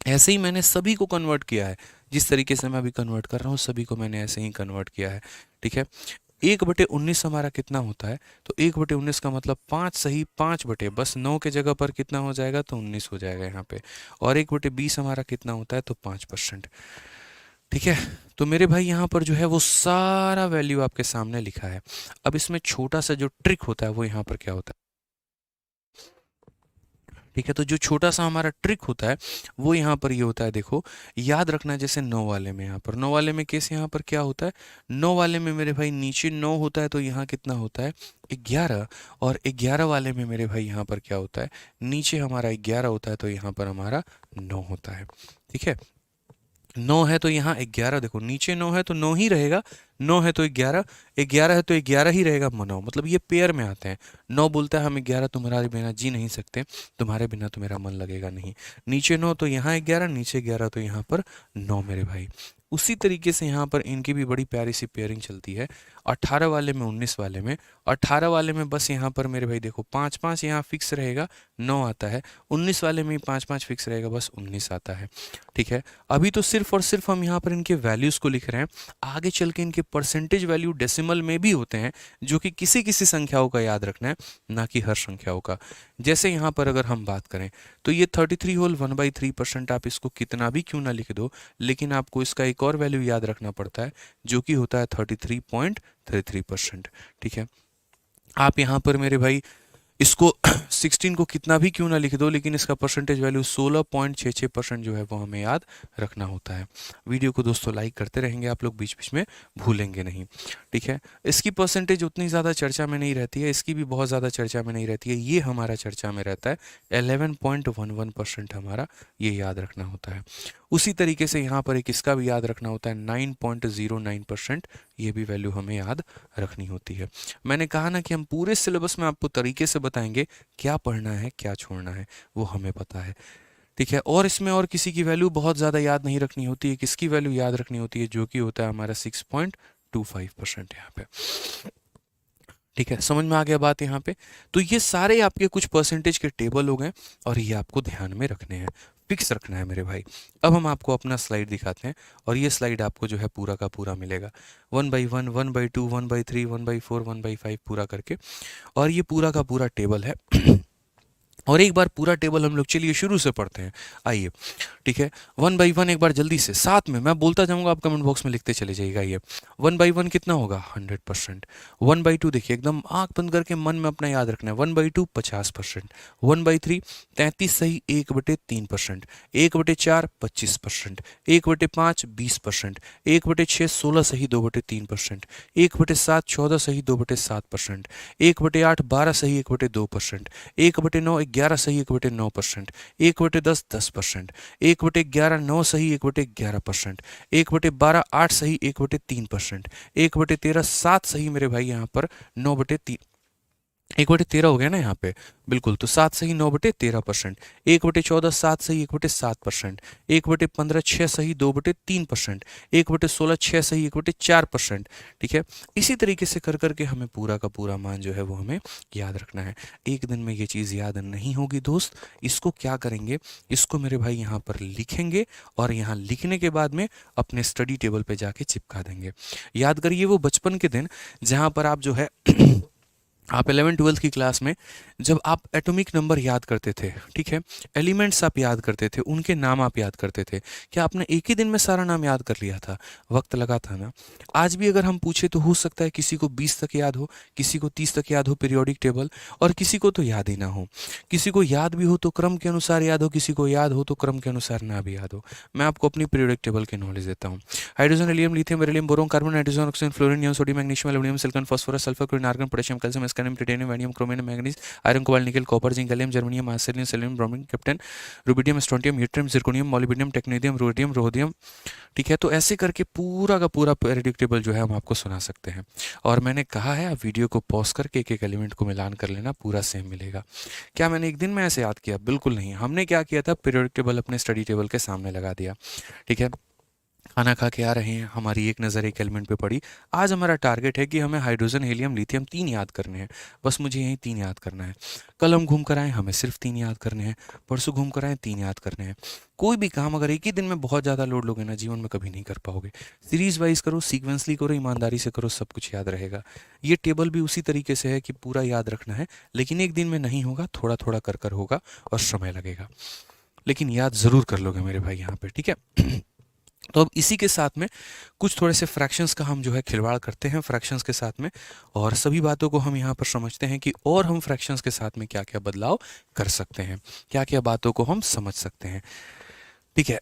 ऐसे ही मैंने सभी को कन्वर्ट किया है, जिस तरीके से मैं अभी कन्वर्ट कर रहा हूँ सभी को मैंने ऐसे ही कन्वर्ट किया है। ठीक है, 1/19 हमारा कितना होता है, तो 1/19 का मतलब 5 सही 5 बस 9 के जगह पर कितना हो जाएगा, तो 19 हो जाएगा यहाँ पे। और 1/20 हमारा कितना होता है, तो 5%। ठीक है, तो मेरे भाई यहाँ पर जो है वो सारा वैल्यू आपके सामने लिखा है। अब इसमें छोटा सा जो ट्रिक होता है वो यहाँ पर क्या होता है। ठीक है, तो जो छोटा सा हमारा ट्रिक होता है वो यहाँ पर ये होता है, देखो याद रखना, जैसे 9 वाले में, यहाँ पर 9 वाले में केस यहाँ पर क्या होता है, 9 वाले में मेरे भाई नीचे 9 होता है तो यहाँ कितना होता है 11, और 11 वाले में मेरे भाई यहाँ पर क्या होता है, नीचे हमारा 11 होता है तो यहाँ पर हमारा 9 होता है। ठीक है, 9 है तो यहाँ 11, देखो नीचे 9 है तो 9 ही रहेगा, 9 है तो 11, 11 है तो 11 ही रहेगा, 9 मतलब ये पेयर में आते हैं। 9 बोलता है हम 11 तुम्हारे बिना जी नहीं सकते, तुम्हारे बिना तो मेरा मन लगेगा नहीं। नीचे 9 तो यहाँ 11, नीचे 11 तो यहाँ पर 9 मेरे भाई। उसी तरीके से यहाँ पर इनकी भी बड़ी प्यारी सी पेयरिंग चलती है। 18 वाले में 19 वाले में, 18 वाले में बस यहाँ पर मेरे भाई देखो 5 5 यहाँ फिक्स रहेगा, 9 आता है। 19 वाले में 5 5 फिक्स रहेगा, बस 19 आता है। ठीक है, अभी तो सिर्फ और सिर्फ हम यहाँ पर इनके वैल्यूज़ को लिख रहे हैं, आगे चल के इनके परसेंटेज वैल्यू डेसिमल में भी होते हैं, जो कि किसी किसी संख्याओं का याद रखना है, ना कि हर संख्याओं का। जैसे यहाँ पर अगर हम बात करें तो ये 33 होल 1/3%, आप इसको कितना भी क्यों ना लिख दो, लेकिन आपको इसका एक और वैल्यू याद रखना पड़ता है, जो कि होता है 33.33%। ठीक है, आप यहाँ पर मेरे भाई इसको 16 को कितना भी क्यों ना लिख दो, लेकिन इसका परसेंटेज वैल्यू 16.66% जो है वो हमें याद रखना होता है। वीडियो को दोस्तों लाइक करते रहेंगे आप लोग, बीच बीच में भूलेंगे नहीं। ठीक है, इसकी परसेंटेज उतनी ज़्यादा चर्चा में नहीं रहती है, इसकी भी बहुत ज़्यादा चर्चा में नहीं रहती है, ये हमारा चर्चा में रहता है। 11.11% हमारा ये याद रखना होता है। उसी तरीके से यहाँ पर एक इसका भी याद रखना होता है 9.09%, ये भी वैल्यू हमें याद रखनी होती है। मैंने कहा ना कि हम पूरे सिलेबस में आपको तरीके से बताएंगे क्या पढ़ना है क्या छोड़ना है, वो हमें पता है। ठीक है, और इसमें और किसी की वैल्यू बहुत ज़्यादा याद नहीं रखनी होती है, किसकी वैल्यू याद रखनी होती है, जो कि होता है हमारा 6.25% यहाँ पे। ठीक है, समझ में आ गया बात यहाँ पे। तो ये सारे आपके कुछ परसेंटेज के टेबल हो गए, और ये आपको ध्यान में रखने हैं, फिक्स रखना है मेरे भाई। अब हम आपको अपना स्लाइड दिखाते हैं, और ये स्लाइड आपको जो है पूरा का पूरा मिलेगा, 1/1, 1/2, 1/3, 1/4, 1/5 पूरा करके, और ये पूरा का पूरा टेबल है। और एक बार पूरा टेबल हम लोग चलिए शुरू से पढ़ते हैं, आइए। ठीक है, 1/1 एक बार जल्दी से, साथ में मैं बोलता जाऊंगा, आप कमेंट बॉक्स में लिखते चले जाइएगा। ये 1/1 कितना होगा 100%। 1/2 देखिए, एकदम आंख बंद करके मन में अपना याद रखना है, 1/2 50%। 1/3 33 सही 1/3%। 1/4 25%। 1/5 20%। 1/6 16 सही 2/3%। 1/7 14 सही 2/7%। 1/8 12 सही 1/2%। 1/9 11 सही 1/9%। 1/10 10%। 1/11 9 सही 1/11%। 1/12 8 सही 1/3%। 1/13 7 सही मेरे भाई यहाँ पर 9/3, 1/13 हो गया ना यहाँ पे, बिल्कुल, तो 7 सही 9/13%। 1/14 7 सही 1/7%। 1/15 6 सही 2/3%। 1/16 6 सही 1/4%। ठीक है, इसी तरीके से कर करके हमें पूरा का पूरा मान जो है वो हमें याद रखना है। एक दिन में ये चीज़ याद नहीं होगी दोस्त, इसको क्या करेंगे, इसको मेरे भाई यहाँ पर लिखेंगे, और यहाँ लिखने के बाद में अपने स्टडी टेबल पे जाके चिपका देंगे। याद करिए वो बचपन के दिन जहाँ पर आप जो है आप 11th-12th की क्लास में जब आप एटॉमिक नंबर याद करते थे, ठीक है, एलिमेंट्स आप याद करते थे, उनके नाम आप याद करते थे, क्या आपने एक ही दिन में सारा नाम याद कर लिया था? वक्त लगा था ना? आज भी अगर हम पूछे तो हो सकता है किसी को 20 तक याद हो, किसी को 30 तक याद हो पीरियोडिक टेबल, और किसी को तो याद ही ना हो। किसी को याद भी हो तो क्रम के अनुसार याद हो, किसी को याद हो तो क्रम के अनुसार ना भी याद हो। मैं आपको अपनी पीरियोडिक टेबल की नॉलेज देता हूँ। Hydrogen, helium, lithium, beryllium, boron, carbon, nitrogen, oxygen, fluorine, neon, sodium, magnesium, aluminium, silicon, phosphorus, sulphur, chlorine, argon, potassium, calcium, scandium, platinum, वैनियम, chromium, manganese, iron, cobalt, nickel, copper, zinc, gallium, germanium, arsenic, selenium, bromine, krypton, rubidium, strontium, yttrium, zirconium, molybdenum, technetium, rhodium, rhodium, ठीक है। तो ऐसे करके पूरा का पूरा periodic table जो है हम आपको सुना सकते हैं। और मैंने कहा है आप वीडियो को पॉज करके एक एक एलिमेंट को मिलान कर लेना, पूरा सेम मिलेगा। क्या मैंने एक दिन में ऐसे याद किया? बिल्कुल नहीं। हमने क्या किया था, पीरियोडिक टेबल अपने स्टडी टेबल के सामने लगा दिया, ठीक है। खाना खा के आ रहे हैं, हमारी एक नज़र एक एलिमेंट पे पड़ी। आज हमारा टारगेट है कि हमें हाइड्रोजन, हीलियम, लिथियम 3 याद करने हैं। बस मुझे यही 3 याद करना है। कल हम घूम कर आए, हमें सिर्फ 3 याद करने हैं। परसों घूम कर आए, 3 याद करने हैं। कोई भी काम अगर एक ही दिन में बहुत ज़्यादा लोड लोगे ना, जीवन में कभी नहीं कर पाओगे। सीरीज वाइज करो, सीक्वेंसली करो, ईमानदारी से करो, सब कुछ याद रहेगा। ये टेबल भी उसी तरीके से है कि पूरा याद रखना है, लेकिन एक दिन में नहीं होगा, थोड़ा थोड़ा कर कर होगा और समय लगेगा। लेकिन याद ज़रूर कर लोगे मेरे भाई यहाँ पे, ठीक है। तो अब इसी के साथ में कुछ थोड़े से फ्रैक्शंस का हम जो है खिलवाड़ करते हैं फ्रैक्शंस के साथ में, और सभी बातों को हम यहाँ पर समझते हैं कि और हम फ्रैक्शंस के साथ में क्या क्या बदलाव कर सकते हैं, क्या क्या बातों को हम समझ सकते हैं, ठीक है।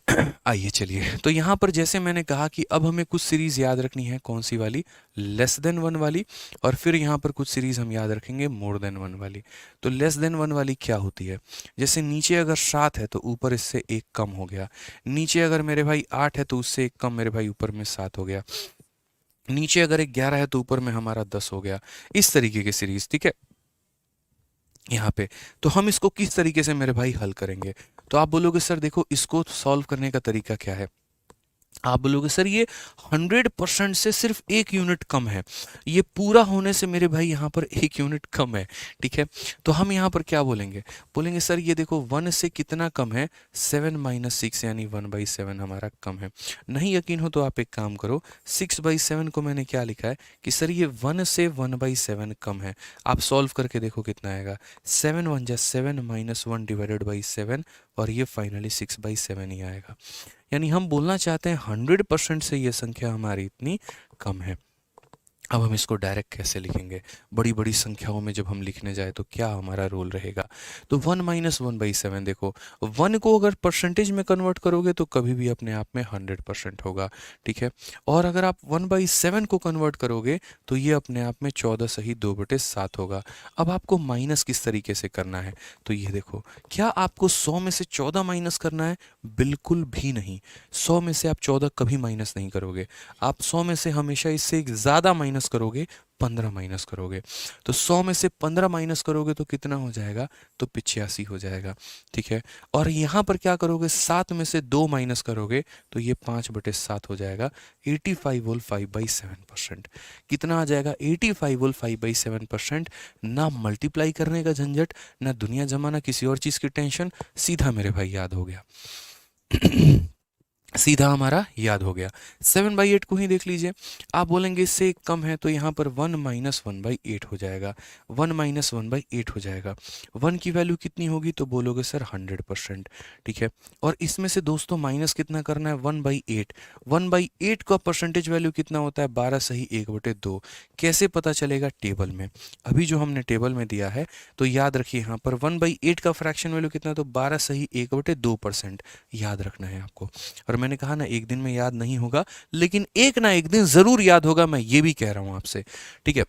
आइए चलिए, तो यहाँ पर जैसे मैंने कहा कि अब हमें कुछ सीरीज याद रखनी है, कौन सी वाली? लेस देन वन वाली। और फिर यहाँ पर कुछ सीरीज हम याद रखेंगे मोर देन वन वाली। तो लेस देन वन वाली क्या होती है? जैसे नीचे अगर 7 है तो ऊपर इससे एक कम हो गया। नीचे अगर मेरे भाई 8 है तो उससे एक कम मेरे भाई ऊपर में 7 हो गया। नीचे अगर 11 है तो ऊपर में हमारा 10 हो गया। इस तरीके की सीरीज, ठीक है। यहाँ पे तो हम इसको किस तरीके से मेरे भाई हल करेंगे? तो आप बोलोगे सर देखो इसको सॉल्व करने का तरीका क्या है? आप बोलोगे सर ये 100% से सिर्फ एक यूनिट कम है, ये पूरा होने से मेरे भाई यहाँ पर एक यूनिट कम है, ठीक है। तो हम यहाँ पर क्या बोलेंगे? बोलेंगे सर ये देखो 1 से कितना कम है? 7 - 6 यानी 1/7 हमारा कम है। नहीं यकीन हो तो आप एक काम करो, 6/7 को मैंने क्या लिखा है कि सर ये 1 से 1/7 कम है। आप सॉल्व करके देखो कितना आएगा। 7 × 1 = 7 -1 / 7, और ये फाइनली 6/7 ही आएगा। यानी हम बोलना चाहते हैं 100% से ये संख्या हमारी इतनी कम है। अब हम इसको डायरेक्ट कैसे लिखेंगे? बड़ी बड़ी संख्याओं में जब हम लिखने जाए तो क्या हमारा रोल रहेगा? तो 1 - 1/7, देखो 1 को अगर परसेंटेज में कन्वर्ट करोगे तो कभी भी अपने आप में 100% होगा, ठीक है। और अगर आप 1/7 को कन्वर्ट करोगे तो ये अपने आप में 14 सही 2/7 होगा। अब आपको माइनस किस तरीके से करना है? तो ये देखो, क्या आपको 100 में से 14 माइनस करना है? बिल्कुल भी नहीं। 100 में से आप 14 कभी माइनस नहीं करोगे। आप 100 में से हमेशा इससे ज़्यादा माइनस करोगे, 15 माइनस करोगे। तो 100 में से 15 माइनस करोगे तो कितना हो जाएगा? तो 85 हो जाएगा, ठीक है। और यहाँ पर क्या करोगे? 7 में से 2 माइनस करोगे तो ये 5/7 हो जाएगा। 85 होल 5/7%। कितना आ जाएगा? 85 होल 5/7%। ना मल्टीप्लाई करने का झंझट, ना दुनिया जमाना किसी और चीज़ की टेंशन, सीधा मेरे भाई याद हो गया। सीधा हमारा याद हो गया। 7/8 को ही देख लीजिए। आप बोलेंगे इससे एक कम है तो यहाँ पर 1 - 1/8 हो जाएगा। 1 - 1/8 हो जाएगा। 1 की वैल्यू कितनी होगी? तो बोलोगे सर 100%, ठीक है। और इसमें से दोस्तों माइनस कितना करना है? 1/8। 1/8 का परसेंटेज वैल्यू कितना होता है? 12 सही 1/2। कैसे पता चलेगा? टेबल में। अभी जो हमने टेबल में दिया है तो याद रखिए यहाँ पर 1/8 का फ्रैक्शन वैल्यू कितना? तो 12 सही 1/2% याद रखना है आपको। और मैंने कहा ना एक दिन में याद नहीं होगा, लेकिन एक ना एक दिन जरूर याद होगा, मैं ये भी कह रहा हूं आपसे, ठीक है।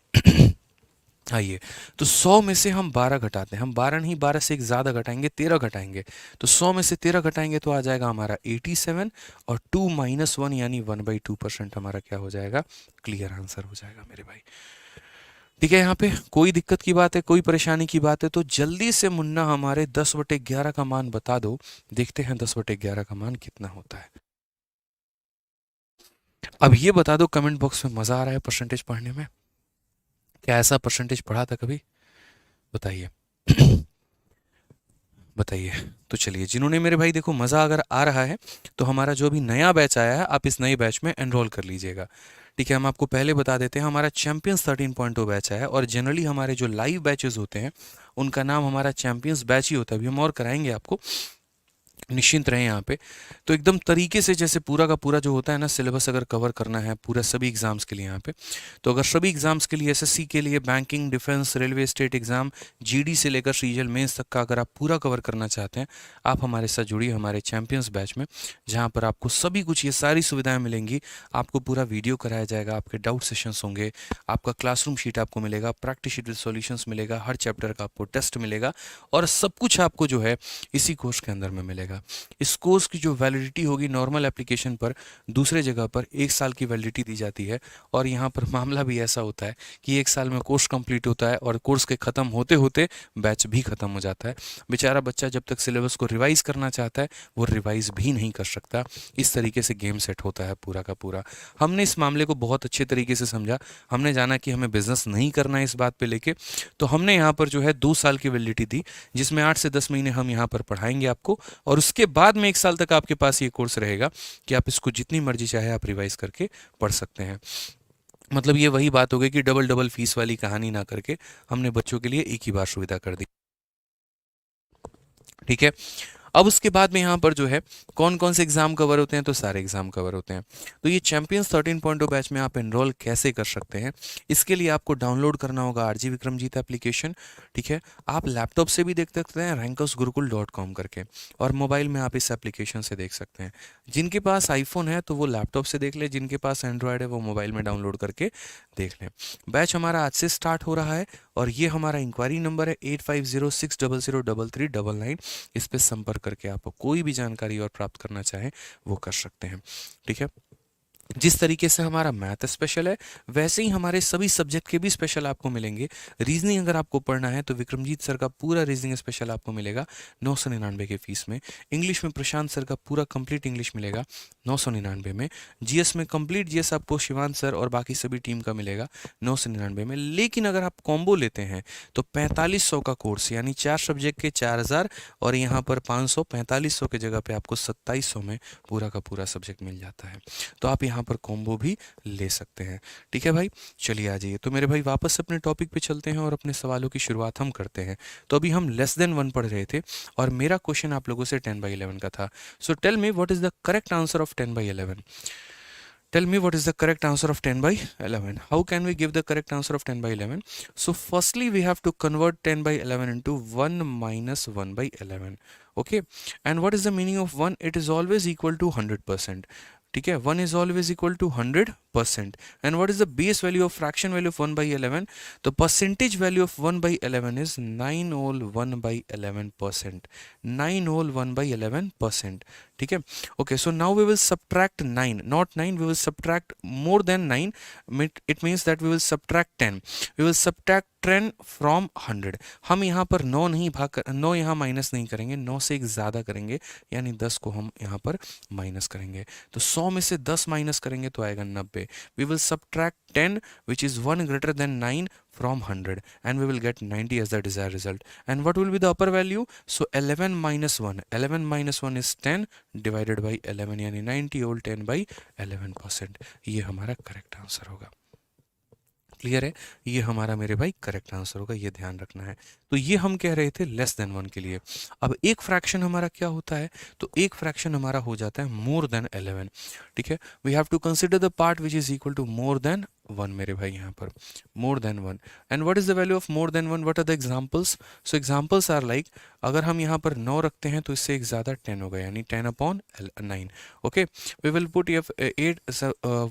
आइए, तो 100 में से हम 12 घटाते हैं। हम 12 नहीं, 12 से एक ज़्यादा घटाएंगे, 13 घटाएंगे। तो 100 में से 13 घटाएंगे तो आ जाएगा हमारा 87, और 2 - 1 यानी 1/2% हमारा क्या हो जाएगा? क्लियर आंसर हो जाएगा मेरे भाई, ठीक है। यहाँ पे कोई दिक्कत की बात है, कोई परेशानी की बात है तो जल्दी से मुन्ना हमारे 10/11 का मान बता दो। देखते हैं 10/11 का मान कितना होता है। अब ये बता दो कमेंट बॉक्स में, मजा आ रहा है परसेंटेज पढ़ने में? क्या ऐसा परसेंटेज पढ़ा था कभी? बताइए। बताइए। तो चलिए, जिन्होंने मेरे भाई देखो मज़ा अगर आ रहा है तो हमारा जो अभी नया बैच आया है आप इस नए बैच में एनरोल कर लीजिएगा, ठीक है, हम आपको पहले बता देते हैं, हमारा चैंपियंस 13.0 बैच है और जनरली हमारे जो लाइव बैचेस होते हैं उनका नाम हमारा चैंपियंस बैच ही होता है। अभी हम और कराएंगे आपको, निश्चिंत रहें यहाँ पे। तो एकदम तरीके से जैसे पूरा का पूरा जो होता है ना सिलेबस अगर कवर करना है पूरा सभी एग्जाम्स के लिए यहाँ पे, तो अगर सभी एग्जाम्स के लिए एसएससी के लिए banking, defence, railway, state exam, GD से लेकर सीजीएल मेंस तक का अगर आप पूरा कवर करना चाहते हैं, आप हमारे साथ जुड़िए हमारे चैंपियंस बैच में, जहाँ पर आपको सभी कुछ ये सारी सुविधाएं मिलेंगी। आपको पूरा वीडियो कराया जाएगा, आपके डाउट सेशंस होंगे, आपका क्लासरूम शीट आपको मिलेगा, प्रैक्टिस शीट विद सॉल्यूशंस मिलेगा, हर चैप्टर का आपको टेस्ट मिलेगा और सब कुछ आपको जो है इसी कोर्स के अंदर में मिलेगा। इस कोर्स की जो वैलिडिटी होगी नॉर्मल एप्लीकेशन पर दूसरे जगह पर 1 साल की वैलिडिटी दी जाती है, और यहाँ पर मामला भी ऐसा होता है कि 1 साल में कोर्स कंप्लीट होता है और कोर्स के ख़त्म होते होते बैच भी ख़त्म हो जाता है। बेचारा बच्चा जब तक सिलेबस को रिवाइज करना चाहता है वो रिवाइज भी नहीं कर सकता। इस तरीके से गेम सेट होता है पूरा का पूरा। हमने इस मामले को बहुत अच्छे तरीके से समझा, हमने जाना कि हमें बिजनेस नहीं करना है इस बात पे लेके, तो हमने यहाँ पर जो है 2 साल की वैलिडिटी दी, जिसमें 8 से 10 महीने हम यहाँ पर पढ़ाएंगे आपको, और उसके बाद में 1 साल तक आपके पास ये कोर्स रहेगा कि आप इसको जितनी मर्जी चाहे आप रिवाइज करके पढ़ सकते हैं। मतलब ये वही बात हो गई कि डबल डबल फीस वाली कहानी ना करके हमने बच्चों के लिए एक ही बार सुविधा कर दी। ठीक है, अब उसके बाद में यहाँ पर जो है कौन कौन से एग्जाम कवर होते हैं, तो सारे एग्जाम कवर होते हैं। तो ये चैंपियंस 13.0 बैच में आप एनरोल कैसे कर सकते हैं, इसके लिए आपको डाउनलोड करना होगा आरजी विक्रमजीत एप्लीकेशन। ठीक है, आप लैपटॉप से भी देख सकते हैं rankersgurukul.com करके, और मोबाइल में आप इस एप्लीकेशन से देख सकते हैं। जिनके पास आईफोन है तो वो लैपटॉप से देख ले, जिनके पास एंड्रॉयड है वो मोबाइल में डाउनलोड करके देख लें। बैच हमारा आज से स्टार्ट हो रहा है और ये हमारा इंक्वायरी नंबर है 8506003399। इस पर संपर्क करके आप कोई भी जानकारी और प्राप्त करना चाहें वो कर सकते हैं। ठीक है, जिस तरीके से हमारा मैथ स्पेशल है वैसे ही हमारे सभी सब्जेक्ट के भी स्पेशल आपको मिलेंगे। रीजनिंग अगर आपको पढ़ना है तो विक्रमजीत सर का पूरा रीजनिंग स्पेशल आपको मिलेगा 999 के फीस में। इंग्लिश में प्रशांत सर का पूरा कंप्लीट इंग्लिश मिलेगा 999 में। जीएस में कंप्लीट जीएस आपको शिवान सर और बाकी सभी टीम का मिलेगा 999 में। लेकिन अगर आप कॉम्बो लेते हैं तो 4500 का कोर्स, यानी 4 सब्जेक्ट के 4000 और यहाँ पर 500, 4500 के जगह पे आपको 2700 में पूरा का पूरा सब्जेक्ट मिल जाता है। तो आप यहाँ पर कॉम्बो भी ले सकते हैं। ठीक है भाई, चलिए आ जाइए। तो मेरे भाई वापस अपने टॉपिक पे चलते हैं और अपने सवालों की शुरुआत हम करते हैं। तो अभी हम लेस देन 1 पढ़ रहे थे और मेरा क्वेश्चन आप लोगों से 10/11 का था। So tell me what is the correct answer of 10/11। Tell me what is the correct answer of 10/11. How can we give the correct answer of 10/11? So firstly we have to convert 10/11 into 1 minus 1/11. Okay, and what is the meaning of 1? It is always equal to 100%. ठीक है, 1 is always equal to 100%. And what is the base value of fraction value of 1/11? The percentage value of 1/11 is 9 whole 1/11%. 9 whole 1/11%. ठीक है, okay, so now we will subtract 9, not 9, we will subtract more than 9. It means that we will subtract 10. We will subtract 10 from 100. हम यहाँ पर 9 नहीं भाग 9 यहाँ minus नहीं करेंगे, 9 से एक ज़्यादा करेंगे, यानी 10 को हम यहाँ पर माइनस करेंगे। तो 100 में से 10 माइनस करेंगे तो आएगा 90। We will subtract 10 which is 1 greater than 9 from 100 and we will get 90 as the desired result. And what will be the upper value? So 11 minus 1. 11 minus 1 is 10 divided by 11, यानी 90 whole 10/11%। ये हमारा correct answer होगा। Clear है, ये हमारा मेरे भाई correct answer होगा, ये ध्यान रखना है। तो ये हम कह रहे थे लेस देन 1 के लिए। अब एक फ्रैक्शन हमारा क्या होता है, तो एक फ्रैक्शन हमारा हो जाता है मोर देन 11। ठीक है, we have to consider the part which is equal to more than 1 मेरे भाई, यहाँ पर more than 1। And what is the value of more than 1? What are the examples? So examples are like, अगर हम यहाँ पर 9 रखते हैं तो इससे एक ज़्यादा 10 होगा, यानी 10/9। Okay, we will put 8,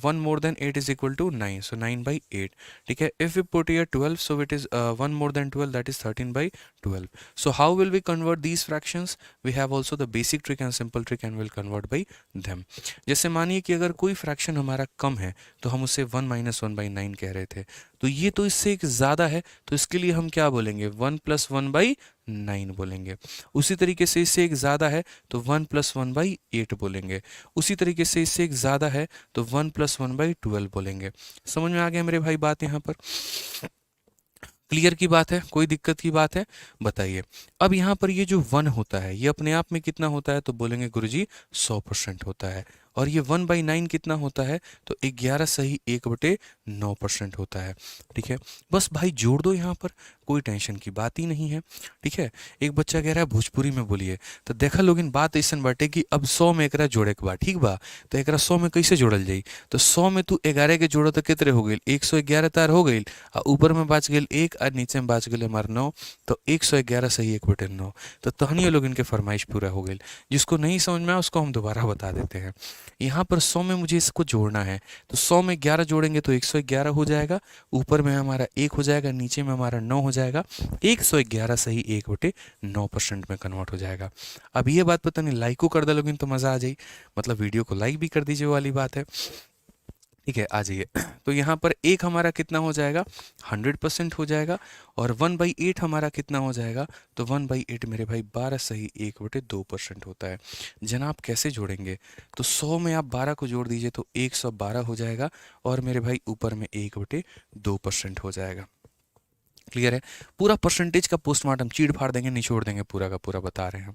1 more than 8 is equal to 9, so 9/8। ठीक है, if we put here 12, so it is 1 more than 12, that is 13/12. So how will we convert these fractions? We have also the basic trick and simple trick and will convert by them. जैसे मानिए कि अगर कोई fraction हमारा कम है तो हम उसे 1 minus 1/9 कह रहे थे, तो ये तो इससे एक ज़्यादा है, तो इसके लिए हम क्या बोलेंगे? 1 plus 1/9 बोलेंगे। उसी तरीके से इससे एक ज़्यादा है तो 1 plus 1/8 बोलेंगे। उसी तरीके से इससे एक ज़्यादा है तो 1 plus 1/12 बोलेंगे। समझ में आ गया मेरे भाई बात यहाँ पर? क्लियर की बात है? कोई दिक्कत की बात है बताइए। अब यहाँ पर ये जो 1 होता है ये अपने आप में कितना होता है, तो बोलेंगे गुरुजी 100% होता है। और ये 1/9 कितना होता है, तो 11 सही 1/9% होता है। ठीक है, बस भाई जोड़ दो यहाँ पर, कोई टेंशन की बात ही नहीं है। ठीक है, एक बच्चा कह रहा है भोजपुरी में बोलिए, तो देखा लोग इन बात ऐसा बाटे कि अब 100 में एकरा जोड़े के बा, ठीक बा, तो एकरा 100 में कैसे जोड़ल जाई, तो 100 में तू 11 के जोड़ो तो कितने हो गई, 111 तार हो गई, और ऊपर में बच गई 1 और नीचे में बच गई हमारे 9, तो 111 सही 1/9। तो तहनियों लोग इनके फरमाइश पूरा हो गई। जिसको नहीं समझ में आया उसको हम दोबारा बता देते हैं। यहाँ पर 100 में मुझे इसको जोड़ना है, तो 100 में 11 जोड़ेंगे तो 111 हो जाएगा, ऊपर में हमारा 1 हो जाएगा, नीचे में हमारा 9 हो जाएगा, 111 सही 1/9% में कन्वर्ट हो जाएगा। अब ये बात पता नहीं लाइक को कर दे लोगिन तो मज़ा आ जाए, मतलब वीडियो को लाइक भी कर दीजिए वाली बात है। ठीक है, आ जाइए। तो यहाँ पर एक हमारा कितना हो जाएगा, 100% हो जाएगा, और 1/8 हमारा कितना हो जाएगा, तो 1/8 मेरे भाई 12 सही 1/2% होता है। जनाब कैसे जोड़ेंगे, तो 100 में आप 12 को जोड़ दीजिए तो 112 हो जाएगा, और मेरे भाई ऊपर में 1/2% हो जाएगा। क्लियर है, पूरा परसेंटेज का पोस्टमार्टम चीड़ फाड़ देंगे, निचोड़ देंगे, पूरा का पूरा बता रहे हैं हम।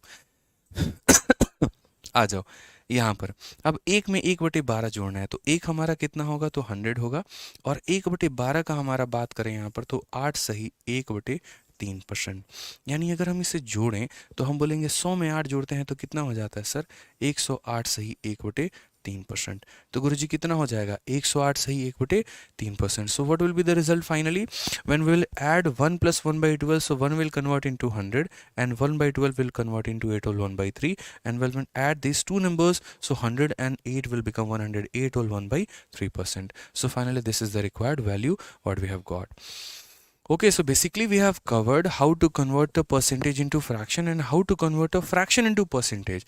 आ जाओ यहाँ पर, अब 1 में 1/12 जोड़ना है, तो 1 हमारा कितना होगा, तो 100 होगा, और 1/12 का हमारा बात करें यहाँ पर तो 8 सही 1/3%। यानी अगर हम इसे जोड़ें तो हम बोलेंगे 100 में 8 जोड़ते हैं तो कितना हो जाता है सर, 108 सही 1/3%। तो गुरुजी कितना हो जाएगा, 108 सही 1/3%। So what will be the result finally, when we will add 1 + 1/12, so 1 will convert into 100 and 1/12 will convert into 8 whole 1/3, and when we add these two numbers, so 100 and 8 will become 108 whole 1/3%. So finally this is the required value what we have got. Okay, so basically we have covered how to convert a percentage into fraction and how to convert a fraction into percentage.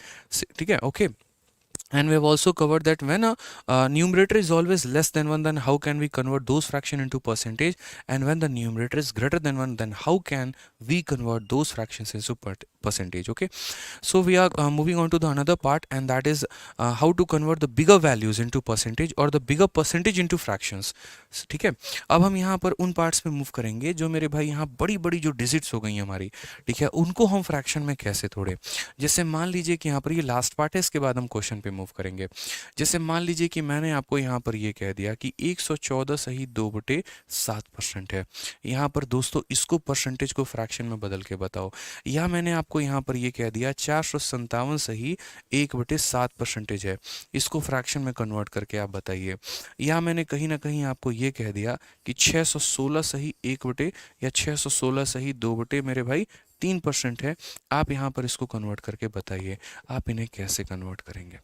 ठीक है, okay. And we have also covered that when a numerator is always less than 1, then how can we convert those fraction into percentage, and when the numerator is greater than 1, then how can we convert those fractions into percentage. Okay, so we are moving on to the another part, and that is how to convert the bigger values into percentage or the bigger percentage into fractions. ठीक है, अब हम यहाँ पर उन parts पे move करेंगे जो मेरे भाई यहाँ बड़ी बड़ी जो डिजिट्स हो गई हमारी, ठीक है, उनको हम फ्रैक्शन में कैसे तोड़े। जैसे मान लीजिए कि यहाँ पर ये लास्ट पार्ट है, इसके बाद हम क्वेश्चन पे मूव करेंगे। जैसे मान लीजिए कि मैंने आपको यहाँ पर ये कह दिया कि 114 सही 2/7% है। यहाँ पर दोस्तों इसको परसेंटेज को फ्रैक्शन में बदल के बताओ। या मैंने आपको यहाँ पर ये कह दिया 457 सही 1/7% है, इसको फ्रैक्शन में कन्वर्ट करके आप बताइए। या मैंने कहीं ना कहीं आपको ये कह दिया कि 616 सही 1 या 616 सही 2 मेरे भाई 3% है, आप यहाँ पर इसको कन्वर्ट करके बताइए आप इन्हें कैसे कन्वर्ट करेंगे,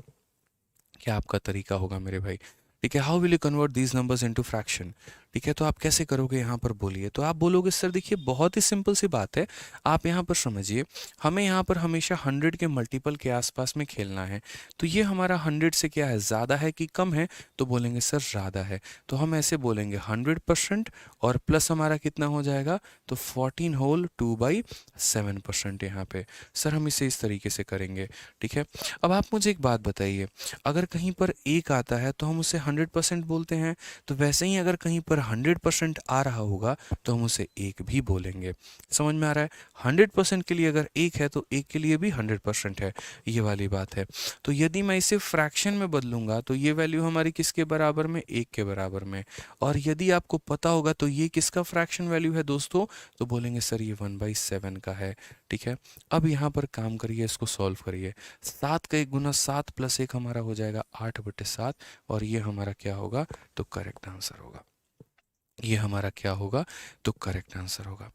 क्या आपका तरीका होगा मेरे भाई। ठीक है, how will you convert these numbers into fraction. ठीक है, तो आप कैसे करोगे यहाँ पर बोलिए। तो आप बोलोगे सर देखिए बहुत ही सिंपल सी बात है, आप यहाँ पर समझिए, हमें यहाँ पर हमेशा 100 के मल्टीपल के आसपास में खेलना है। तो ये हमारा 100 से क्या है, ज़्यादा है कि कम है, तो बोलेंगे सर ज़्यादा है, तो हम ऐसे बोलेंगे 100% और प्लस हमारा कितना हो जाएगा, तो 14 होल 2/7% यहाँ पे। सर हम इसे इस तरीके से करेंगे। ठीक है, अब आप मुझे एक बात बताइए, अगर कहीं पर 1 आता है तो हम उसे 100% बोलते हैं, तो वैसे ही अगर कहीं पर 100% आ रहा होगा तो हम उसे 1 भी बोलेंगे। समझ में आ रहा है, 100% के लिए अगर 1 है तो 1 के लिए भी 100% है, ये वाली बात है। तो यदि मैं इसे फ्रैक्शन में बदलूंगा तो ये वैल्यू हमारी किसके बराबर में, 1 के बराबर में। और यदि आपको पता होगा तो ये किसका फ्रैक्शन वैल्यू है दोस्तों, तो बोलेंगे सर ये 1/7 का है। ठीक है, अब यहाँ पर काम करिए, इसको सॉल्व करिए। 7 का 1 गुना 7 + 1 हमारा हो जाएगा 8/7, और ये हमारा क्या होगा, तो करेक्ट आंसर होगा। ये हमारा क्या होगा, तो करेक्ट आंसर होगा।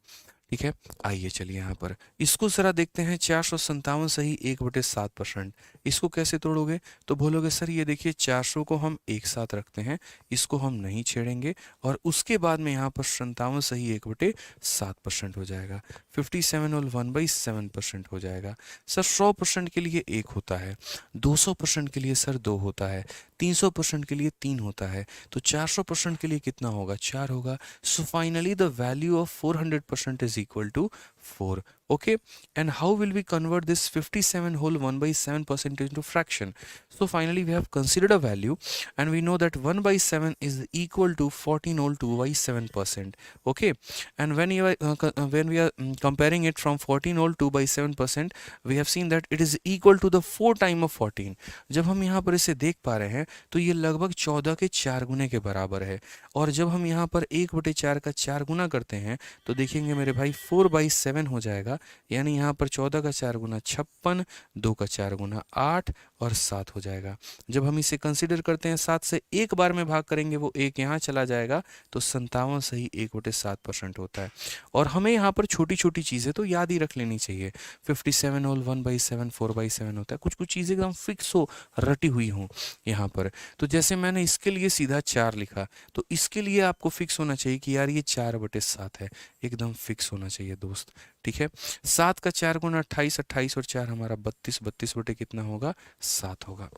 ठीक है, आइए चलिए यहाँ पर इसको जरा देखते हैं। 457 सही 1/7%, इसको कैसे तोड़ोगे, तो बोलोगे सर ये देखिए 400 को हम एक साथ रखते हैं, इसको हम नहीं छेड़ेंगे, और उसके बाद में यहाँ पर 57 सही 1/7% हो जाएगा। 57 और 1/7% हो जाएगा। सर 100% के लिए 1 होता है, 200% के लिए सर 2 होता है, 300% के लिए 3 होता है, तो 400% के लिए कितना होगा, 4 होगा। So finally the value of 400% is equal to 4। Okay, and how will we convert this 57 whole 1 by 7 percentage into fraction? So finally we have considered a value, and we know that 1 by 7 is equal to 14 whole 2 by 7%. Okay, and when we are comparing it from 14 whole 2 by 7%, we have seen that it is equal to the 4 time of 14. जब हम यहाँ पर इसे देख पा रहे हैं तो ये लगभग 14 के 4 गुने के बराबर है, और जब हम यहाँ पर 1/4 का 4 गुना करते हैं तो देखेंगे मेरे भाई 4/7 हो जाएगा, यानी यहाँ पर 14 का 4 गुना 56, 2 का 4 गुना 8 और 7 हो जाएगा। जब हम इसे कंसिडर करते हैं 7 से एक बार में भाग करेंगे, वो एक यहाँ चला जाएगा, तो 57 सही 1/7% होता है। और हमें यहाँ पर छोटी छोटी चीज़ें तो याद ही रख लेनी चाहिए। 57 होल 1/7 4/7 होता है, कुछ कुछ चीज़ें एकदम फिक्स हो, रटी हुई हों यहाँ पर। तो जैसे मैंने इसके लिए सीधा 4 लिखा, तो इसके लिए आपको फिक्स होना चाहिए कि यार ये 4/7 है, एकदम फिक्स होना चाहिए दोस्त। ठीक है, 7 का 4 गुना 28, 28 और 4 हमारा 32, 32 बटे कितना होगा, 7 होगा।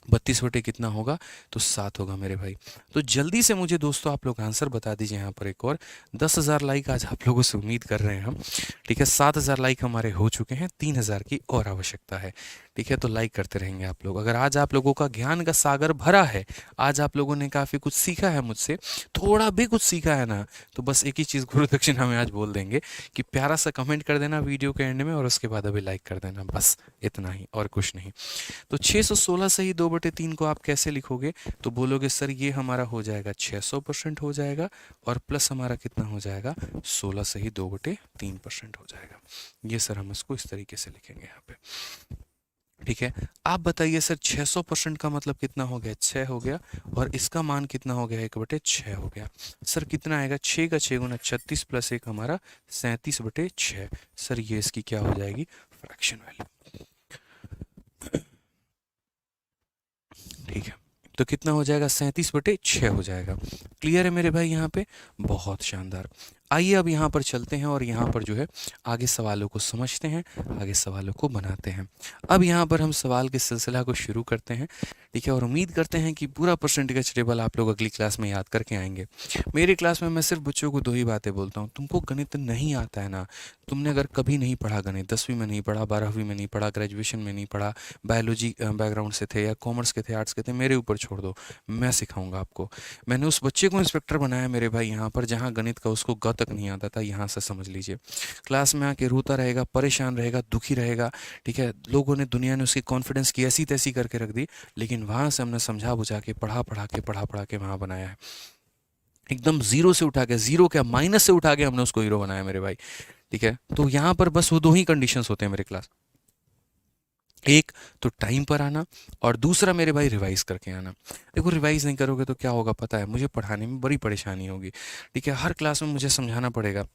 32 बटे कितना होगा, तो 7 होगा मेरे भाई। तो जल्दी से मुझे दोस्तों आप लोग आंसर बता दीजिए यहाँ पर एक और। 10,000 लाइक आज आप लोगों से उम्मीद कर रहे हैं हम। ठीक है, 7,000 लाइक हमारे हो चुके हैं, 3,000 की और आवश्यकता है। ठीक है, तो लाइक करते रहेंगे आप लोग। अगर आज आप लोगों का ज्ञान का सागर भरा है, आज आप लोगों ने काफ़ी कुछ सीखा है मुझसे, थोड़ा भी कुछ सीखा है ना, तो बस एक ही चीज़ गुरु दक्षिणा में आज बोल देंगे कि प्यारा सा कमेंट कर देना वीडियो के एंड में, और उसके बाद अभी लाइक कर देना, बस इतना ही और कुछ नहीं। तो 616 से ही 2/3 को आप कैसे लिखोगे, तो बोलोगे सर ये हमारा हो जाएगा 600% हो जाएगा, और प्लस हमारा कितना हो जाएगा, 16 से ही 2/3% हो जाएगा। ये सर हम इसको इस तरीके से लिखेंगे यहाँ पे। ठीक है, आप बताइए सर 600% का मतलब कितना हो गया, 6 हो गया, और इसका मान कितना हो गया, 1/6 हो गया। सर कितना आएगा, 6 का 6 गुना 36 प्लस 1 हमारा 37/6। सर ये इसकी क्या हो जाएगी, फ्रैक्शन वैल्यू। ठीक है, तो कितना हो जाएगा, 37/6 हो जाएगा। क्लियर है मेरे भाई यहाँ पे, बहुत शानदार। आइए अब यहाँ पर चलते हैं और यहाँ पर जो है आगे सवालों को समझते हैं, आगे सवालों को बनाते हैं। अब यहाँ पर हम सवाल के सिलसिला को शुरू करते हैं। ठीक है, और उम्मीद करते हैं कि पूरा परसेंटेज टेबल आप लोग अगली क्लास में याद करके आएंगे। मेरी क्लास में मैं सिर्फ बच्चों को 2 ही बातें बोलता हूँ। तुमको गणित नहीं आता है ना, तुमने अगर कभी नहीं पढ़ा गणित, 10वीं में नहीं पढ़ा, 12वीं में नहीं पढ़ा, ग्रेजुएशन में नहीं पढ़ा, बायोलॉजी बैकग्राउंड से थे या कॉमर्स के थे, आर्ट्स के थे, मेरे ऊपर छोड़ दो, मैं सिखाऊंगा आपको। मैंने उस बच्चे को इंस्पेक्टर बनाया मेरे भाई यहाँ पर, जहाँ गणित का उसको ग तक नहीं आता था, यहाँ से समझ लीजिए। क्लास में आके रोता रहेगा, परेशान रहेगा, दुखी रहेगा। ठीक है, लोगों ने, दुनिया ने उसकी कॉन्फिडेंस की ऐसी तैसी करके रख दी, लेकिन वहाँ से हमने समझा बुझा के, पढ़ा के वहाँ बनाया है। एकदम जीरो से उठा के, जीरो क्या माइनस से उठा के हमने उसको हीरो बनाया मेरे भाई। ठीक है, तो यहाँ पर बस वो 2 ही कंडीशंस होते हैं मेरे क्लास। एक तो टाइम पर आना, और दूसरा मेरे भाई रिवाइज करके आना। देखो रिवाइज नहीं करोगे तो क्या होगा पता है, मुझे पढ़ाने में बड़ी परेशानी होगी। ठीक है, हर क्लास में मुझे समझाना पड़ेगा।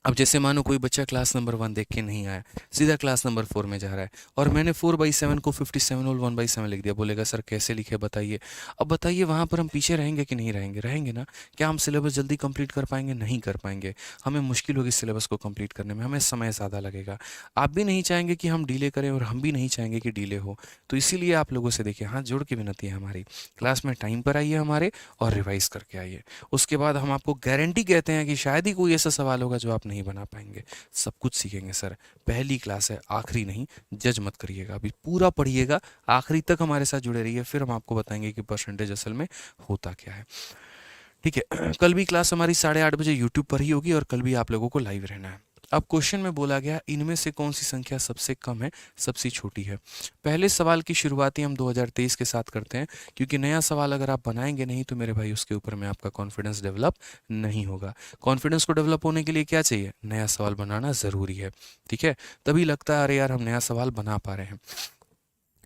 अब जैसे मानो कोई बच्चा क्लास नंबर 1 देख के नहीं आया, सीधा क्लास नंबर 4 में जा रहा है, और मैंने 4/7 को 57 और 1/7 लिख दिया। बोलेगा सर कैसे लिखे बताइए। अब बताइए वहाँ पर हम पीछे रहेंगे कि नहीं रहेंगे, रहेंगे ना। क्या हम सिलेबस जल्दी कंप्लीट कर पाएंगे, नहीं कर पाएंगे। हमें मुश्किल होगी सिलेबस को कंप्लीट करने में, हमें समय ज़्यादा लगेगा। आप भी नहीं चाहेंगे कि हम डिले करें, और हम भी नहीं चाहेंगे कि डिले हो। तो इसीलिए आप लोगों से देखिए, हाथ जोड़ के विनती है हमारी, क्लास में टाइम पर आइए हमारे, और रिवाइज करके आइए। उसके बाद हम आपको गारंटी कहते हैं कि शायद ही कोई ऐसा सवाल होगा जो आप नहीं बना पाएंगे। सब कुछ सीखेंगे सर, पहली क्लास है, आखिरी नहीं, जज मत करिएगा। अभी पूरा पढ़िएगा, आखिरी तक हमारे साथ जुड़े रहिए, फिर हम आपको बताएंगे कि परसेंटेज असल में होता क्या है। ठीक है, कल भी क्लास हमारी 8:30 बजे यूट्यूब पर ही होगी, और कल भी आप लोगों को लाइव रहना है। अब क्वेश्चन में बोला गया इनमें से कौन सी संख्या सबसे कम है, सबसे छोटी है। पहले सवाल की शुरुआती हम 2023 के साथ करते हैं, क्योंकि नया सवाल अगर आप बनाएंगे नहीं तो मेरे भाई उसके ऊपर में आपका कॉन्फिडेंस डेवलप नहीं होगा। कॉन्फिडेंस को डेवलप होने के लिए क्या चाहिए, नया सवाल बनाना ज़रूरी है। ठीक है, तभी लगता है अरे यार हम नया सवाल बना पा रहे हैं।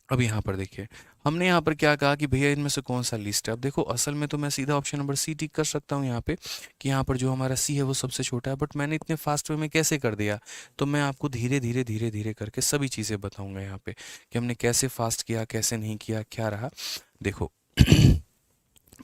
अब यहाँ पर देखिए, हमने यहाँ पर क्या कहा कि भैया इनमें से कौन सा लिस्ट है। अब देखो असल में तो मैं सीधा ऑप्शन नंबर सी टिक कर सकता हूँ यहाँ पे, कि यहाँ पर जो हमारा सी है वो सबसे छोटा है, बट मैंने इतने फास्ट वे में कैसे कर दिया, तो मैं आपको धीरे धीरे करके सभी चीज़ें बताऊँगा यहाँ पे, कि हमने कैसे फास्ट किया, कैसे नहीं किया, क्या रहा। देखो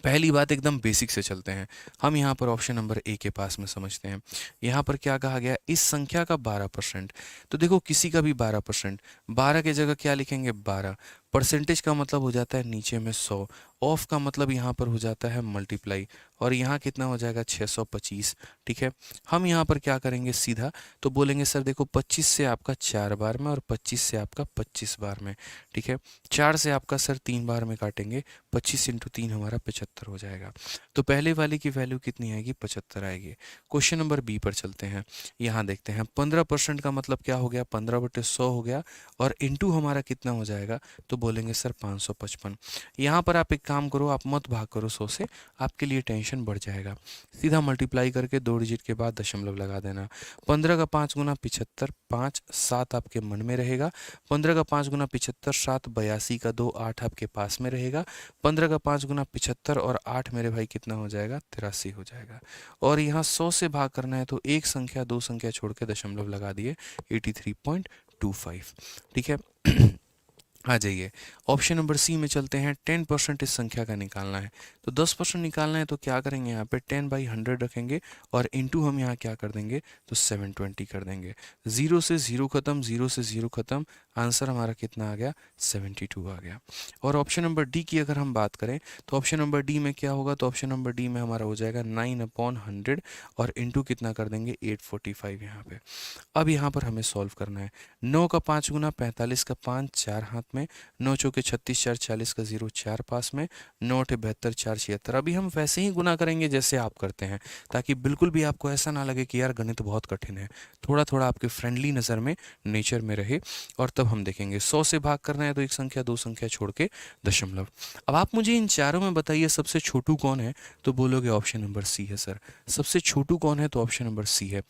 पहली बात एकदम बेसिक से चलते हैं। हम यहाँ पर ऑप्शन नंबर ए के पास में समझते हैं। यहाँ पर क्या कहा गया, इस संख्या का 12%। तो देखो किसी का भी 12%, 12 की जगह क्या लिखेंगे, 12। परसेंटेज का मतलब हो जाता है नीचे में 100, ऑफ का मतलब यहाँ पर हो जाता है मल्टीप्लाई, और यहाँ कितना हो जाएगा 625। ठीक है, हम यहाँ पर क्या करेंगे सीधा, तो बोलेंगे सर देखो 25 से आपका 4 बार में और 25 से आपका 25 बार में। ठीक है, 4 से आपका सर 3 बार में काटेंगे, 25 इंटू 3 हमारा 75 हो जाएगा। तो पहले वाले की वैल्यू कितनी आएगी, 75 आएगी। क्वेश्चन नंबर बी पर चलते हैं। यहाँ देखते हैं 15% का मतलब क्या हो गया, 15/100 हो गया, और इंटू हमारा कितना हो जाएगा, तो बोलेंगे सर 555। यहाँ पर आप एक काम करो, आप मत भाग करो 100 से, आपके लिए टेंशन बढ़ जाएगा। सीधा मल्टीप्लाई करके 2 डिजिट के बाद दशमलव लगा देना। 15 का 5 गुना 75, 5 7 आपके मन में रहेगा। 15 का 5 गुना 75, 7 82 का 2 8 आपके पास में रहेगा। 15 का 5 गुना 75 और 8 मेरे भाई कितना हो जाएगा, 83 हो जाएगा। और यहाँ 100 से भाग करना है तो एक संख्या दो संख्या छोड़ के दशमलव लगा दिए, 83.25। ठीक है, आ जाइए ऑप्शन नंबर सी में चलते हैं। 10% इस संख्या का निकालना है, तो 10% निकालना है तो क्या करेंगे, यहाँ पे 10/100 रखेंगे और इनटू हम यहाँ क्या कर देंगे, तो 720 कर देंगे। 0 से 0 खत्म, 0 से 0 खत्म, आंसर हमारा कितना आ गया, 72 आ गया। और ऑप्शन नंबर डी की अगर हम बात करें तो ऑप्शन नंबर डी में क्या होगा, तो ऑप्शन नंबर डी में हमारा हो जाएगा 9/100 और इनटू कितना कर देंगे, 845 यहाँ पे। अब यहाँ पर हमें सॉल्व करना है। 9 का 5 गुना 45 का 5, 4 हाथ में, 9 चौके 36, 4 40 का 0, 4 पास में, 9 अठे 72, 4 76। अभी हम वैसे ही गुना करेंगे जैसे आप करते हैं, ताकि बिल्कुल भी आपको ऐसा ना लगे कि यार गणित बहुत कठिन है, थोड़ा थोड़ा आपके फ्रेंडली नज़र में, नेचर में रहे। और तब हम देखेंगे 100 से भाग करना है तो एक संख्या दो संख्या छोड़ के दशमलव। अब आप मुझे इन चारों में बताइए सबसे छोटू कौन है, तो बोलोगे ऑप्शन नंबर सी है सर। सबसे छोटू कौन है, तो ऑप्शन नंबर सी है।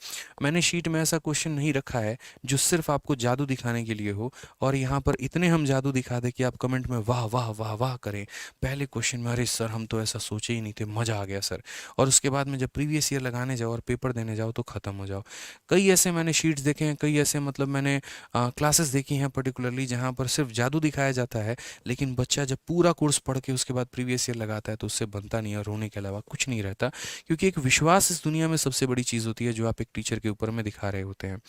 मैंने शीट में ऐसा क्वेश्चन नहीं रखा है जो सिर्फ आपको जादू दिखाने के लिए हो, और यहाँ पर इतने हम जादू दिखा दें कि आप कमेंट में वाह वाह वाह वाह करें पहले क्वेश्चन में, अरे सर हम तो ऐसा सोचे ही नहीं थे, मज़ा आ गया सर, और उसके बाद में जब प्रीवियस ईयर लगाने जाओ और पेपर देने जाओ तो ख़त्म हो जाओ। कई ऐसे मैंने शीट्स देखे हैं, कई ऐसे मतलब मैंने क्लासेस देखी हैं पर्टिकुलरली जहाँ पर सिर्फ जादू दिखाया जाता है, लेकिन बच्चा जब पूरा कोर्स पढ़ के उसके बाद प्रीवियस ईयर लगाता है तो उससे बनता नहीं है, रोने के अलावा कुछ नहीं रहता। क्योंकि एक विश्वास इस दुनिया में सबसे बड़ी चीज़ होती है जो आप एक टीचर के ऊपर में दिखा रहे होते हैं।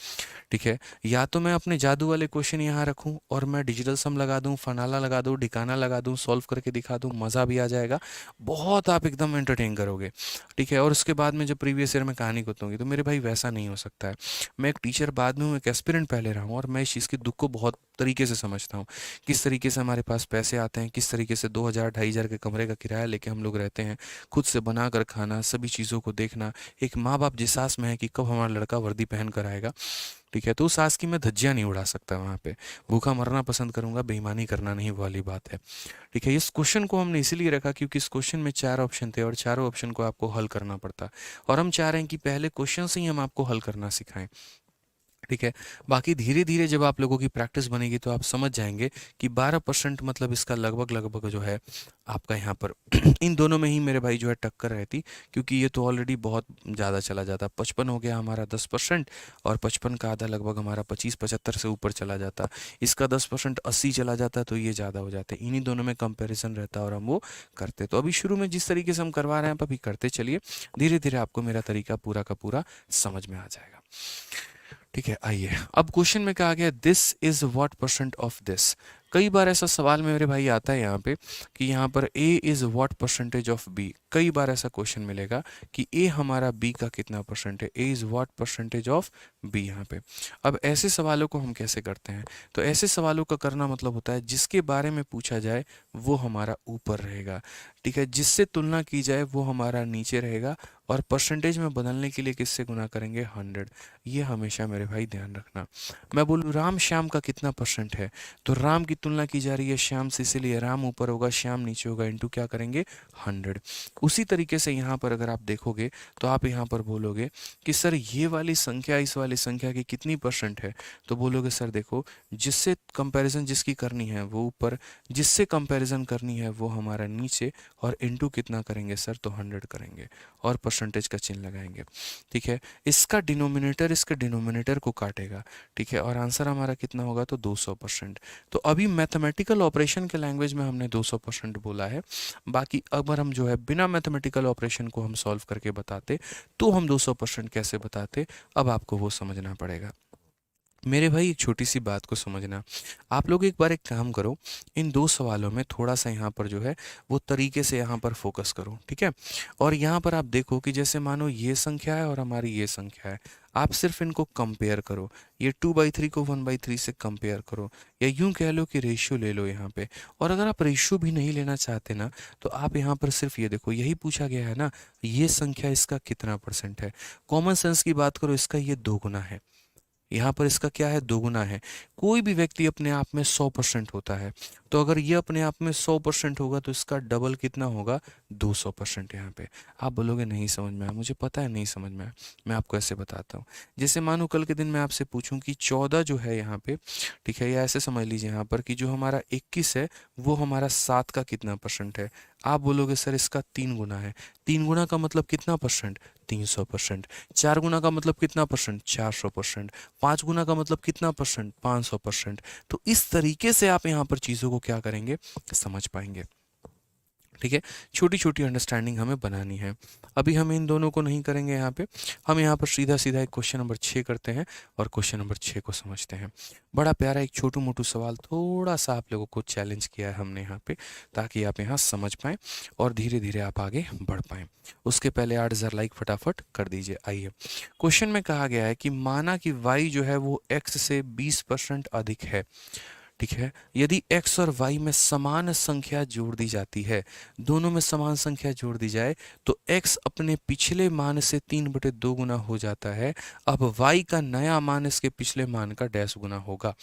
ठीक है, या तो मैं अपने जादू वाले क्वेश्चन यहाँ रखूँ और मैं डिजिटल सम लगा दूँ, फनाला लगा दूँ, ठिकाना लगा दूँ, सॉल्व करके दिखा दूँ, मज़ा भी आ जाएगा, बहुत आप एकदम एंटरटेन करोगे। ठीक है, और उसके बाद में जब प्रीवियस ईयर में कहानी बताऊंगी तो मेरे भाई वैसा नहीं हो सकता है। मैं एक टीचर बाद में हूँ, एक एस्पिरेंट पहले रहा हूँ, और मैं इस चीज़ के दुख को बहुत तरीके से समझता हूँ। किस तरीके से हमारे पास पैसे आते हैं, किस तरीके से 2000 2500 के कमरे का किराया लेके हम लोग रहते हैं, खुद से बना कर खाना, सभी चीज़ों को देखना, एक माँ बाप जिस आस में है कि कब हमारा लड़का वर्दी पहन कर आएगा। ठीक है, तो उस आस की मैं धज्जियां नहीं उड़ा सकता वहाँ पे, भूखा मरना पसंद करूंगा, बेईमानी करना नहीं, वो वाली बात है। ठीक है, इस क्वेश्चन को हमने इसीलिए रखा क्योंकि इस क्वेश्चन में 4 ऑप्शन थे और चारों ऑप्शन को आपको हल करना पड़ता, और हम चाह रहे हैं कि पहले क्वेश्चन से ही हम आपको हल करना सिखाएं। ठीक है, बाकी धीरे धीरे जब आप लोगों की प्रैक्टिस बनेगी तो आप समझ जाएंगे कि 12% मतलब इसका लगभग लगभग जो है आपका यहाँ पर इन दोनों में ही मेरे भाई जो है टक्कर रहती, क्योंकि ये तो ऑलरेडी बहुत ज़्यादा चला जाता। 55 हो गया हमारा 10%, और 55 का आधा लगभग हमारा 25-75 से ऊपर चला जाता, इसका 10% 80 चला जाता, तो ये ज़्यादा हो जाते। इन्हीं दोनों में कंपेरिजन रहता और हम वो करते। तो अभी शुरू में जिस तरीके से हम करवा रहे हैं आप अभी करते चलिए, धीरे धीरे आपको मेरा तरीका पूरा का पूरा समझ में आ जाएगा। ठीक है, आइए अब क्वेश्चन में कहा गया this is what percent of this. कई बार ऐसा सवाल में मेरे भाई आता है यहाँ पे कि यहाँ पर A is what percentage of B. कई बार ऐसा क्वेश्चन मिलेगा कि ए हमारा बी का कितना परसेंट है, A is what percentage of B यहाँ पे। अब ऐसे सवालों को हम कैसे करते हैं, तो ऐसे सवालों का करना मतलब होता है जिसके बारे में पूछा जाए वो हमारा ऊपर रहेगा। ठीक है, जिससे तुलना की जाए वो हमारा नीचे रहेगा, और परसेंटेज में बदलने के लिए किससे गुना करेंगे, 100। ये हमेशा मेरे भाई ध्यान रखना। मैं बोलूँ राम श्याम का कितना परसेंट है, तो राम की तुलना की जा रही है श्याम से, इसीलिए राम ऊपर होगा श्याम नीचे होगा, इनटू क्या करेंगे, 100। उसी तरीके से यहाँ पर अगर आप देखोगे तो आप यहाँ पर बोलोगे कि सर ये वाली संख्या इस वाली संख्या की कितनी परसेंट है, तो बोलोगे सर देखो जिससे कंपैरिजन जिसकी करनी है वो ऊपर, जिससे कंपैरिजन करनी है वो हमारा नीचे, और इनटू कितना करेंगे सर, तो 100 करेंगे और परसेंटेज का चिन्ह लगाएंगे। ठीक है, इसका डिनोमिनेटर इसके डिनोमिनेटर को काटेगा। ठीक है, और आंसर हमारा कितना होगा, तो 200%। तो अभी मैथमेटिकल ऑपरेशन के लैंग्वेज में हमने 200% बोला है। बाकी अगर हम जो है बिना मैथमेटिकल ऑपरेशन को हम सॉल्व करके बताते तो हम 200% कैसे बताते, अब आपको वो समझना पड़ेगा। मेरे भाई एक छोटी सी बात को समझना। आप लोग एक बार एक काम करो, इन दो सवालों में थोड़ा सा यहाँ पर जो है वो तरीके से यहाँ पर फोकस करो, ठीक है। और यहाँ पर आप देखो कि जैसे मानो ये संख्या है और हमारी ये संख्या है, आप सिर्फ इनको कंपेयर करो। ये 2/3 को 1/3 से कंपेयर करो, या यूं कह लो कि रेशियो ले लो यहाँ पे। और अगर आप रेशियो भी नहीं लेना चाहते ना, तो आप यहाँ पर सिर्फ ये देखो, यही पूछा गया है ना, ये संख्या इसका कितना परसेंट है। कॉमन सेंस की बात करो, इसका ये 2 गुना है, यहाँ पर इसका क्या है, 2 गुना है। कोई भी व्यक्ति अपने आप में 100% होता है, तो अगर ये अपने आप में 100% होगा तो इसका डबल कितना होगा, 200% यहाँ पे। आप बोलोगे नहीं समझ में आया, मुझे पता है नहीं समझ में आया, मैं आपको ऐसे बताता हूँ। जैसे मानो कल के दिन मैं आपसे पूछूं कि 14 जो है यहाँ पे, ठीक है, या ऐसे समझ लीजिए यहाँ पर कि जो हमारा 21 है वो हमारा 7 का कितना परसेंट है। आप बोलोगे सर इसका 3 गुना है। 3 गुना का मतलब कितना परसेंट, 300%। 4 गुना का मतलब कितना परसेंट, 400%। 5 गुना का मतलब कितना परसेंट, 500%। तो इस तरीके से आप यहाँ पर चीज़ों को क्या करेंगे, समझ पाएंगे, ठीक है। छोटी छोटी अंडरस्टैंडिंग हमें बनानी है। अभी हम इन दोनों को नहीं करेंगे यहाँ पे, हम यहाँ पर सीधा सीधा एक क्वेश्चन नंबर 6 करते हैं और क्वेश्चन नंबर 6 को समझते हैं। बड़ा प्यारा एक छोटू मोटू सवाल, थोड़ा सा आप लोगों को चैलेंज किया है हमने यहाँ पे, ताकि आप यहाँ समझ पाएँ और धीरे धीरे आप आगे बढ़ पाएँ। उसके पहले 8,000 लाइक फटाफट कर दीजिए। आइए, क्वेश्चन में कहा गया है कि माना कि y जो है वो x से 20% अधिक है, ठीक है। यदि x और y में समान संख्या जोड़ दी जाती है, दोनों में समान संख्या जोड़ दी जाए तो x अपने पिछले मान से 3/2 गुना हो जाता है। अब y का नया मान इसके पिछले मान का डैश गुना होगा।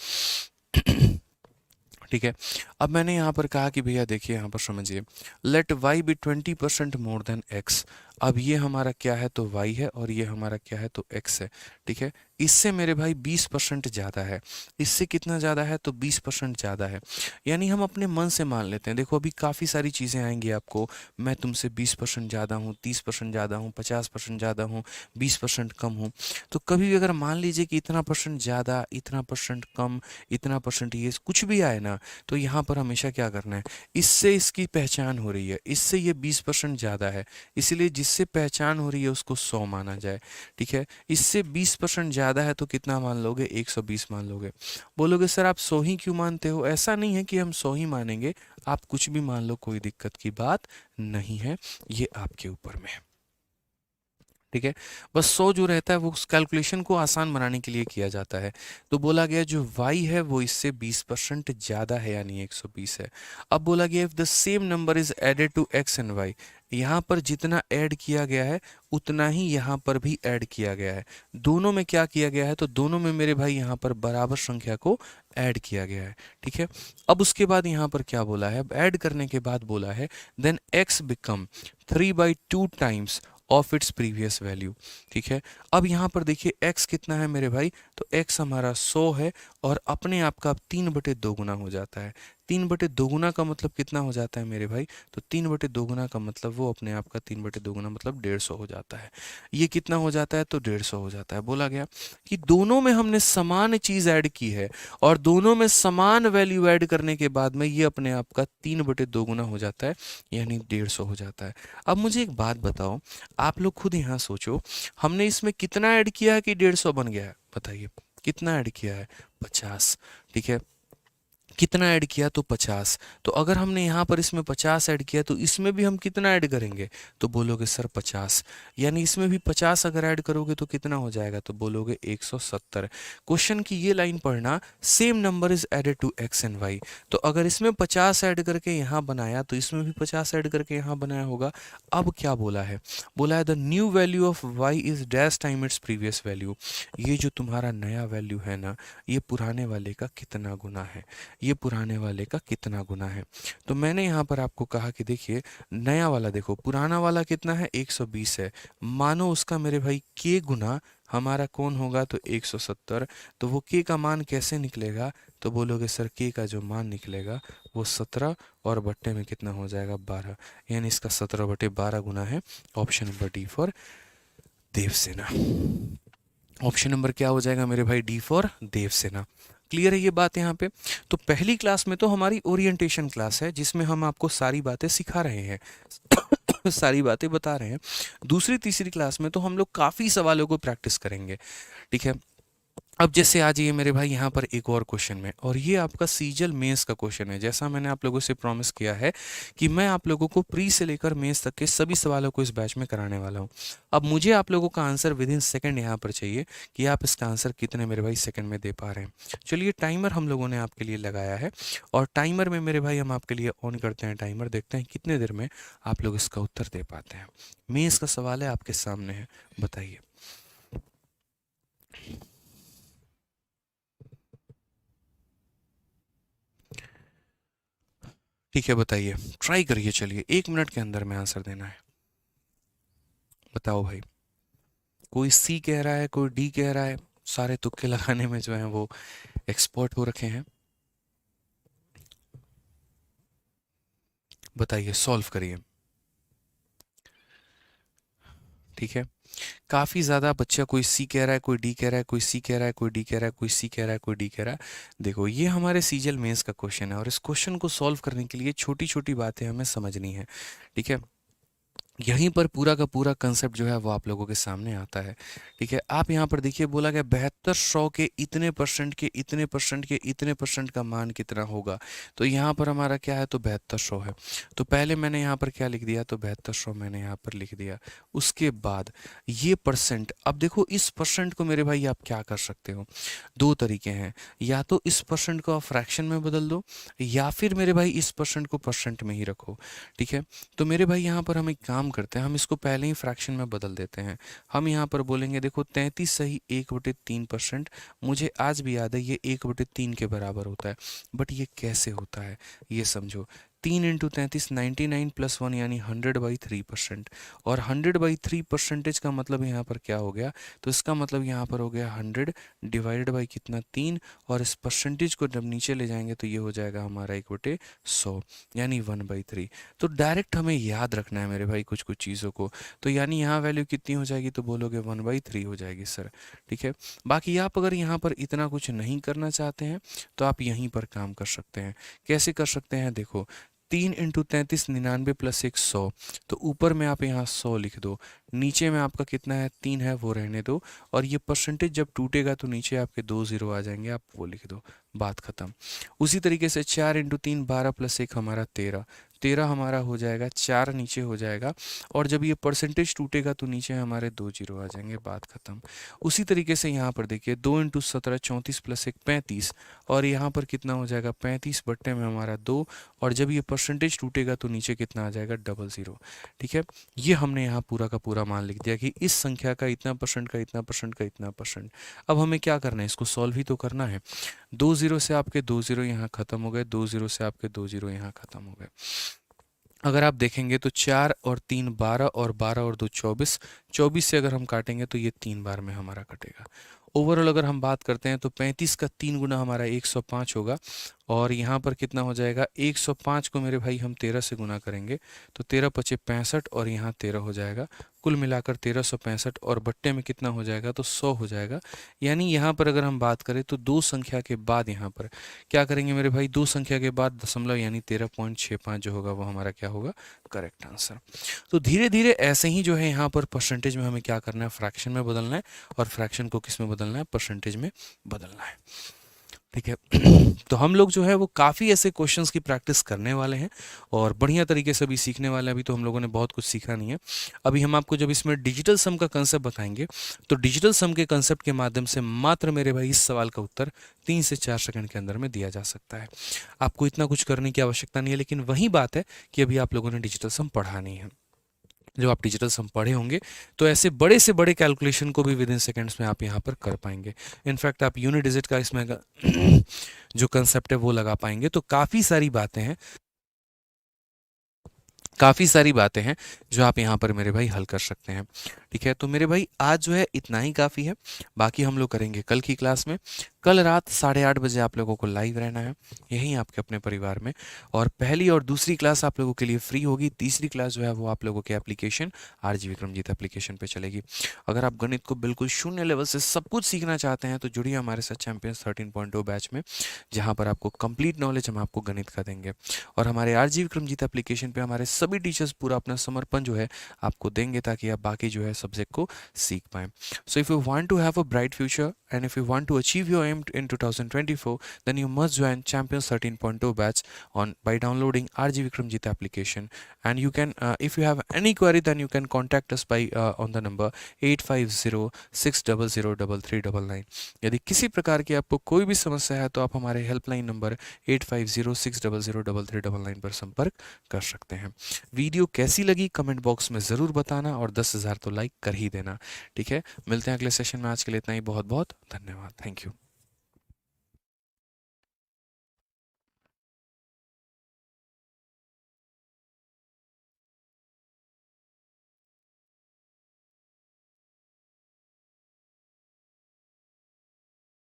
ठीक है। अब मैंने यहाँ पर कहा कि भैया देखिए, यहाँ पर समझिए, let y be 20% more than x। अब ये हमारा क्या है, तो y है, और ये हमारा क्या है, तो x है, ठीक है। इससे मेरे भाई 20% ज़्यादा है। इससे कितना ज़्यादा है, तो 20% ज़्यादा है। यानी हम अपने मन से मान लेते हैं। देखो अभी काफ़ी सारी चीज़ें आएंगी आपको, मैं तुमसे 20% ज़्यादा हूँ, 30% ज़्यादा हूँ, 50% ज़्यादा हूँ, 20% कम हूँ। तो कभी भी अगर मान लीजिए कि इतना परसेंट ज़्यादा, इतना परसेंट कम, इतना परसेंट ये कुछ भी आए ना, तो यहाँ पर हमेशा क्या करना है, इससे इसकी पहचान हो रही है, इससे ये 20% ज़्यादा है, इसलिए जिससे पहचान हो रही है उसको 100 माना जाए, ठीक है। इससे 20% ज़्यादा है तो कितना मान लोगे, 120 मान लोगे। बोलोगे सर आप 100 ही क्यों मानते हो। ऐसा नहीं है कि हम 100 ही मानेंगे, आप कुछ भी मान लो, कोई दिक्कत की बात नहीं है, ये आपके ऊपर में है, ठीक है। बस 100 जो रहता है वो उस कैलकुलेशन को आसान बनाने के लिए किया जाता है। तो बोला गया जो y है वो इससे 20% ज़्यादा है, यानी 120 है। अब बोला गया if the same number is added to x and y, यहाँ पर जितना ऐड किया गया है उतना ही यहाँ पर भी ऐड किया गया है। दोनों में क्या किया गया है, तो दोनों में मेरे भाई यहाँ पर बराबर संख्या को ऐड किया गया है, ठीक है। अब उसके बाद यहाँ पर क्या बोला है, अब ऐड करने के बाद बोला है then x become 3/2 times of its previous value, ठीक है। अब यहाँ पर देखिए x कितना है मेरे भाई, तो x हमारा 100 है, और अपने आप का 3/2 गुना हो जाता है। 3/2 गुना का मतलब कितना हो जाता है मेरे भाई, तो 3/2 गुना का मतलब वो अपने आप का 3/2 गुना मतलब 150 हो जाता है। ये कितना हो जाता है, तो 150 हो जाता है। बोला गया कि दोनों में हमने समान चीज़ ऐड की है, और दोनों में समान वैल्यू ऐड करने के बाद में ये अपने आप का 3/2 गुना हो जाता है, यानी 150 हो जाता है। अब मुझे एक बात बताओ, आप लोग खुद यहाँ सोचो, हमने इसमें कितना ऐड किया है कि 150 बन गया है, बताइए कितना ऐड किया है, 50, ठीक है। कितना ऐड किया, तो 50। तो अगर हमने यहाँ पर इसमें 50 ऐड किया तो इसमें भी हम कितना ऐड करेंगे, तो बोलोगे सर 50, यानी इसमें भी 50 अगर ऐड करोगे तो कितना हो जाएगा, तो बोलोगे 170। क्वेश्चन की ये लाइन पढ़ना, same number is added to x and y. तो अगर इसमें 50 ऐड करके यहाँ बनाया तो इसमें भी 50 ऐड करके यहाँ बनाया होगा। अब क्या बोला है, बोला है the new value of y is dash time its previous value. ये जो तुम्हारा नया वैल्यू है ना, ये पुराने वाले का कितना गुना है, ये पुराने वाले का कितना गुना है। तो मैंने यहाँ पर आपको कहा कि देखिए नया वाला देखो, पुराना वाला कितना है, 120 है, मानो उसका मेरे भाई k गुना हमारा कौन होगा, तो 170। तो वो k का मान कैसे निकलेगा, तो बोलोगे सर k का जो मान निकलेगा वो 17 और बट्टे में कितना हो जाएगा, 12, यानी इसका 17/12 गुना है। Option number D for Devsena. Option number क्या हो जाएगा मेरे भाई, डी फॉर देवसेना। क्लियर है ये बात यहाँ पे। तो पहली क्लास में तो हमारी ओरिएंटेशन क्लास है, जिसमें हम आपको सारी बातें सिखा रहे हैं सारी बातें बता रहे हैं। दूसरी तीसरी क्लास में तो हम लोग काफ़ी सवालों को प्रैक्टिस करेंगे, ठीक है। अब जैसे आ जाइए मेरे भाई यहाँ पर एक और क्वेश्चन में, और ये आपका सीजल मेंस का क्वेश्चन है। जैसा मैंने आप लोगों से प्रॉमिस किया है कि मैं आप लोगों को प्री से लेकर मेंस तक के सभी सवालों को इस बैच में कराने वाला हूँ। अब मुझे आप लोगों का आंसर विद इन सेकेंड यहाँ पर चाहिए कि आप इसका आंसर कितने मेरे भाई सेकेंड में दे पा रहे हैं। चलिए टाइमर हम लोगों ने आपके लिए लगाया है, और टाइमर में मेरे भाई हम आपके लिए ऑन करते हैं टाइमर, देखते हैं कितने देर में आप लोग इसका उत्तर दे पाते हैं। मेंस का सवाल है, आपके सामने है, बताइए। ठीक है, बताइए, ट्राई करिए, चलिए 1 मिनट के अंदर में आंसर देना है। बताओ भाई। कोई सी कह रहा है, कोई डी कह रहा है। सारे तुक्के लगाने में जो है वो एक्सपर्ट हो रखे हैं। बताइए, सॉल्व करिए। ठीक है, काफ़ी ज़्यादा बच्चा, कोई सी कह रहा है, कोई डी कह रहा है, कोई सी कह रहा है, कोई डी कह रहा है, कोई सी कह रहा है, कोई डी कह रहा है। देखो, ये हमारे सीजल मेंस का क्वेश्चन है, और इस क्वेश्चन को सॉल्व करने के लिए छोटी छोटी बातें हमें समझनी है। ठीक है, यहीं पर पूरा का पूरा कंसेप्ट जो है वो आप लोगों के सामने आता है। ठीक है, आप यहाँ पर देखिए, बोला गया 7200 के इतने परसेंट के इतने परसेंट के इतने परसेंट का मान कितना होगा। तो यहाँ पर हमारा क्या है, तो 7200 है। तो पहले मैंने यहाँ पर क्या लिख दिया, तो 7200 मैंने यहाँ पर लिख दिया। उसके बाद ये परसेंट, अब देखो इस परसेंट को मेरे भाई आप क्या कर सकते हो, दो तरीके हैं। या तो इस परसेंट को आप फ्रैक्शन में बदल दो, या फिर मेरे भाई इस परसेंट को परसेंट में ही रखो। ठीक है, तो मेरे भाई यहाँ पर हम एक काम करते हैं, हम इसको पहले ही फ्रैक्शन में बदल देते हैं। हम यहाँ पर बोलेंगे, देखो 33 सही 1/3%। मुझे आज भी याद है ये 1/3 के बराबर होता है। बट ये कैसे होता है, ये समझो। 3 × 33 99 + 1 यानी 100/3%। और 100/3 का मतलब यहाँ पर क्या हो गया, तो इसका मतलब यहाँ पर हो गया 100 डिवाइडेड बाई कितना, 3। और इस परसेंटेज को जब नीचे ले जाएंगे तो ये हो जाएगा हमारा 1/100 यानी 1/3। तो डायरेक्ट हमें याद रखना है मेरे भाई कुछ कुछ चीज़ों को। तो यानी यहाँ वैल्यू कितनी हो जाएगी, तो बोलोगे 1/3 हो जाएगी सर। ठीक है, बाकी आप अगर यहाँ पर इतना कुछ नहीं करना चाहते हैं तो आप यहीं पर काम कर सकते हैं। कैसे कर सकते हैं, देखो 3 × 33 99 + 1 100। तो ऊपर में आप यहाँ 100 लिख दो, नीचे में आपका कितना है, 3 है, वो रहने दो। और ये परसेंटेज जब टूटेगा तो नीचे आपके 2 0 आ जाएंगे, आप वो लिख दो, बात खत्म। उसी तरीके से 4 × 3 12 + 1 हमारा 13। 13 हमारा हो जाएगा, 4 नीचे हो जाएगा। और जब ये परसेंटेज टूटेगा तो नीचे हमारे 2 0 आ जाएंगे, बात खत्म। उसी तरीके से यहाँ पर देखिए 2 × 17 34 + 1 35। और यहाँ पर कितना हो जाएगा, 35 बट्टे में हमारा 2। और जब ये परसेंटेज टूटेगा तो नीचे कितना आ जाएगा, 00। ठीक है, ये हमने यहाँ पूरा का पूरा मान लिख दिया कि इस संख्या का इतना परसेंट का इतना परसेंट का इतना परसेंट। अब हमें क्या करना है, इसको सॉल्व ही तो करना है। 2 0 से आपके 2 0 यहाँ खत्म हो गए, 2 0 से आपके 2 0 यहाँ खत्म हो गए। अगर आप देखेंगे तो 4 और 3 12 और 12 और 2 24। 24 से अगर हम काटेंगे तो ये 3 बार में हमारा कटेगा। ओवरऑल अगर हम बात करते हैं तो 35 का 3 गुना हमारा 105 होगा। और यहाँ पर कितना हो जाएगा, 105 को मेरे भाई हम 13 से गुना करेंगे तो 13 × 5 = 65 और यहाँ 13 हो जाएगा। कुल मिलाकर 1365 और बट्टे में कितना हो जाएगा, तो 100 हो जाएगा। यानी यहाँ पर अगर हम बात करें तो दो संख्या के बाद यहाँ पर क्या करेंगे मेरे भाई, दो संख्या के बाद दशमलव यानी 13.65 जो होगा वो हमारा क्या होगा, करेक्ट आंसर। तो धीरे धीरे ऐसे ही जो है यहाँ पर परसेंटेज में हमें क्या करना है, फ्रैक्शन में बदलना है। और फ्रैक्शन को किस में बदलना है, परसेंटेज में बदलना है। ठीक है, तो हम लोग जो है वो काफ़ी ऐसे क्वेश्चंस की प्रैक्टिस करने वाले हैं और बढ़िया तरीके से भी सीखने वाले हैं। अभी तो हम लोगों ने बहुत कुछ सीखा नहीं है। अभी हम आपको जब इसमें डिजिटल सम का कंसेप्ट बताएंगे तो डिजिटल सम के कंसेप्ट के माध्यम से मात्र मेरे भाई इस सवाल का उत्तर 3 से 4 सेकंड के अंदर में दिया जा सकता है। आपको इतना कुछ करने की आवश्यकता नहीं है, लेकिन वही बात है कि अभी आप लोगों ने डिजिटल सम पढ़ा नहीं है। जब आप डिजिटल सम पढ़े होंगे तो ऐसे बड़े से बड़े कैलकुलेशन को भी विद इन सेकेंड्स में आप यहाँ पर कर पाएंगे। इनफैक्ट आप यूनिट डिजिट का इसमें जो कंसेप्ट है वो लगा पाएंगे। तो काफ़ी सारी बातें हैं जो आप यहाँ पर मेरे भाई हल कर सकते हैं। ठीक है, तो मेरे भाई आज जो है इतना ही काफ़ी है। बाकी हम लोग करेंगे कल की क्लास में। कल रात 8:30 बजे आप लोगों को लाइव रहना है यहीं आपके अपने परिवार में। और पहली और दूसरी क्लास आप लोगों के लिए फ्री होगी, तीसरी क्लास जो है वो आप लोगों के एप्लीकेशन आरजी विक्रमजीत एप्लीकेशन पे चलेगी। अगर आप गणित को बिल्कुल शून्य लेवल से सब कुछ सीखना चाहते हैं तो जुड़िए हमारे साथ चैंपियंस 13.0 बैच में, जहाँ पर आपको कंप्लीट नॉलेज हम आपको गणित का देंगे। और हमारे आरजी विक्रमजीत एप्लीकेशन पे हमारे सभी टीचर्स पूरा अपना समर्पण जो है आपको देंगे, ताकि आप बाकी जो है सब्जेक्ट को सीख पाएँ। So if you want to have a bright future and if you want to achieve your aim in 2024, then you must join Champions 13.0 batch on by downloading RG Vikramjit application. And you can, if you have any query, then you can contact us by on the number 8506003399। यदि किसी प्रकार की आपको कोई भी समस्या है तो आप हमारे हेल्पलाइन नंबर 8506003399 पर संपर्क कर सकते हैं। वीडियो कैसी लगी कमेंट बॉक्स में ज़रूर बताना और 10,000 तो लाइक कर ही देना। ठीक है, मिलते हैं अगले सेशन में। आज के लिए इतना ही। बहुत बहुत धन्यवाद। Thank you.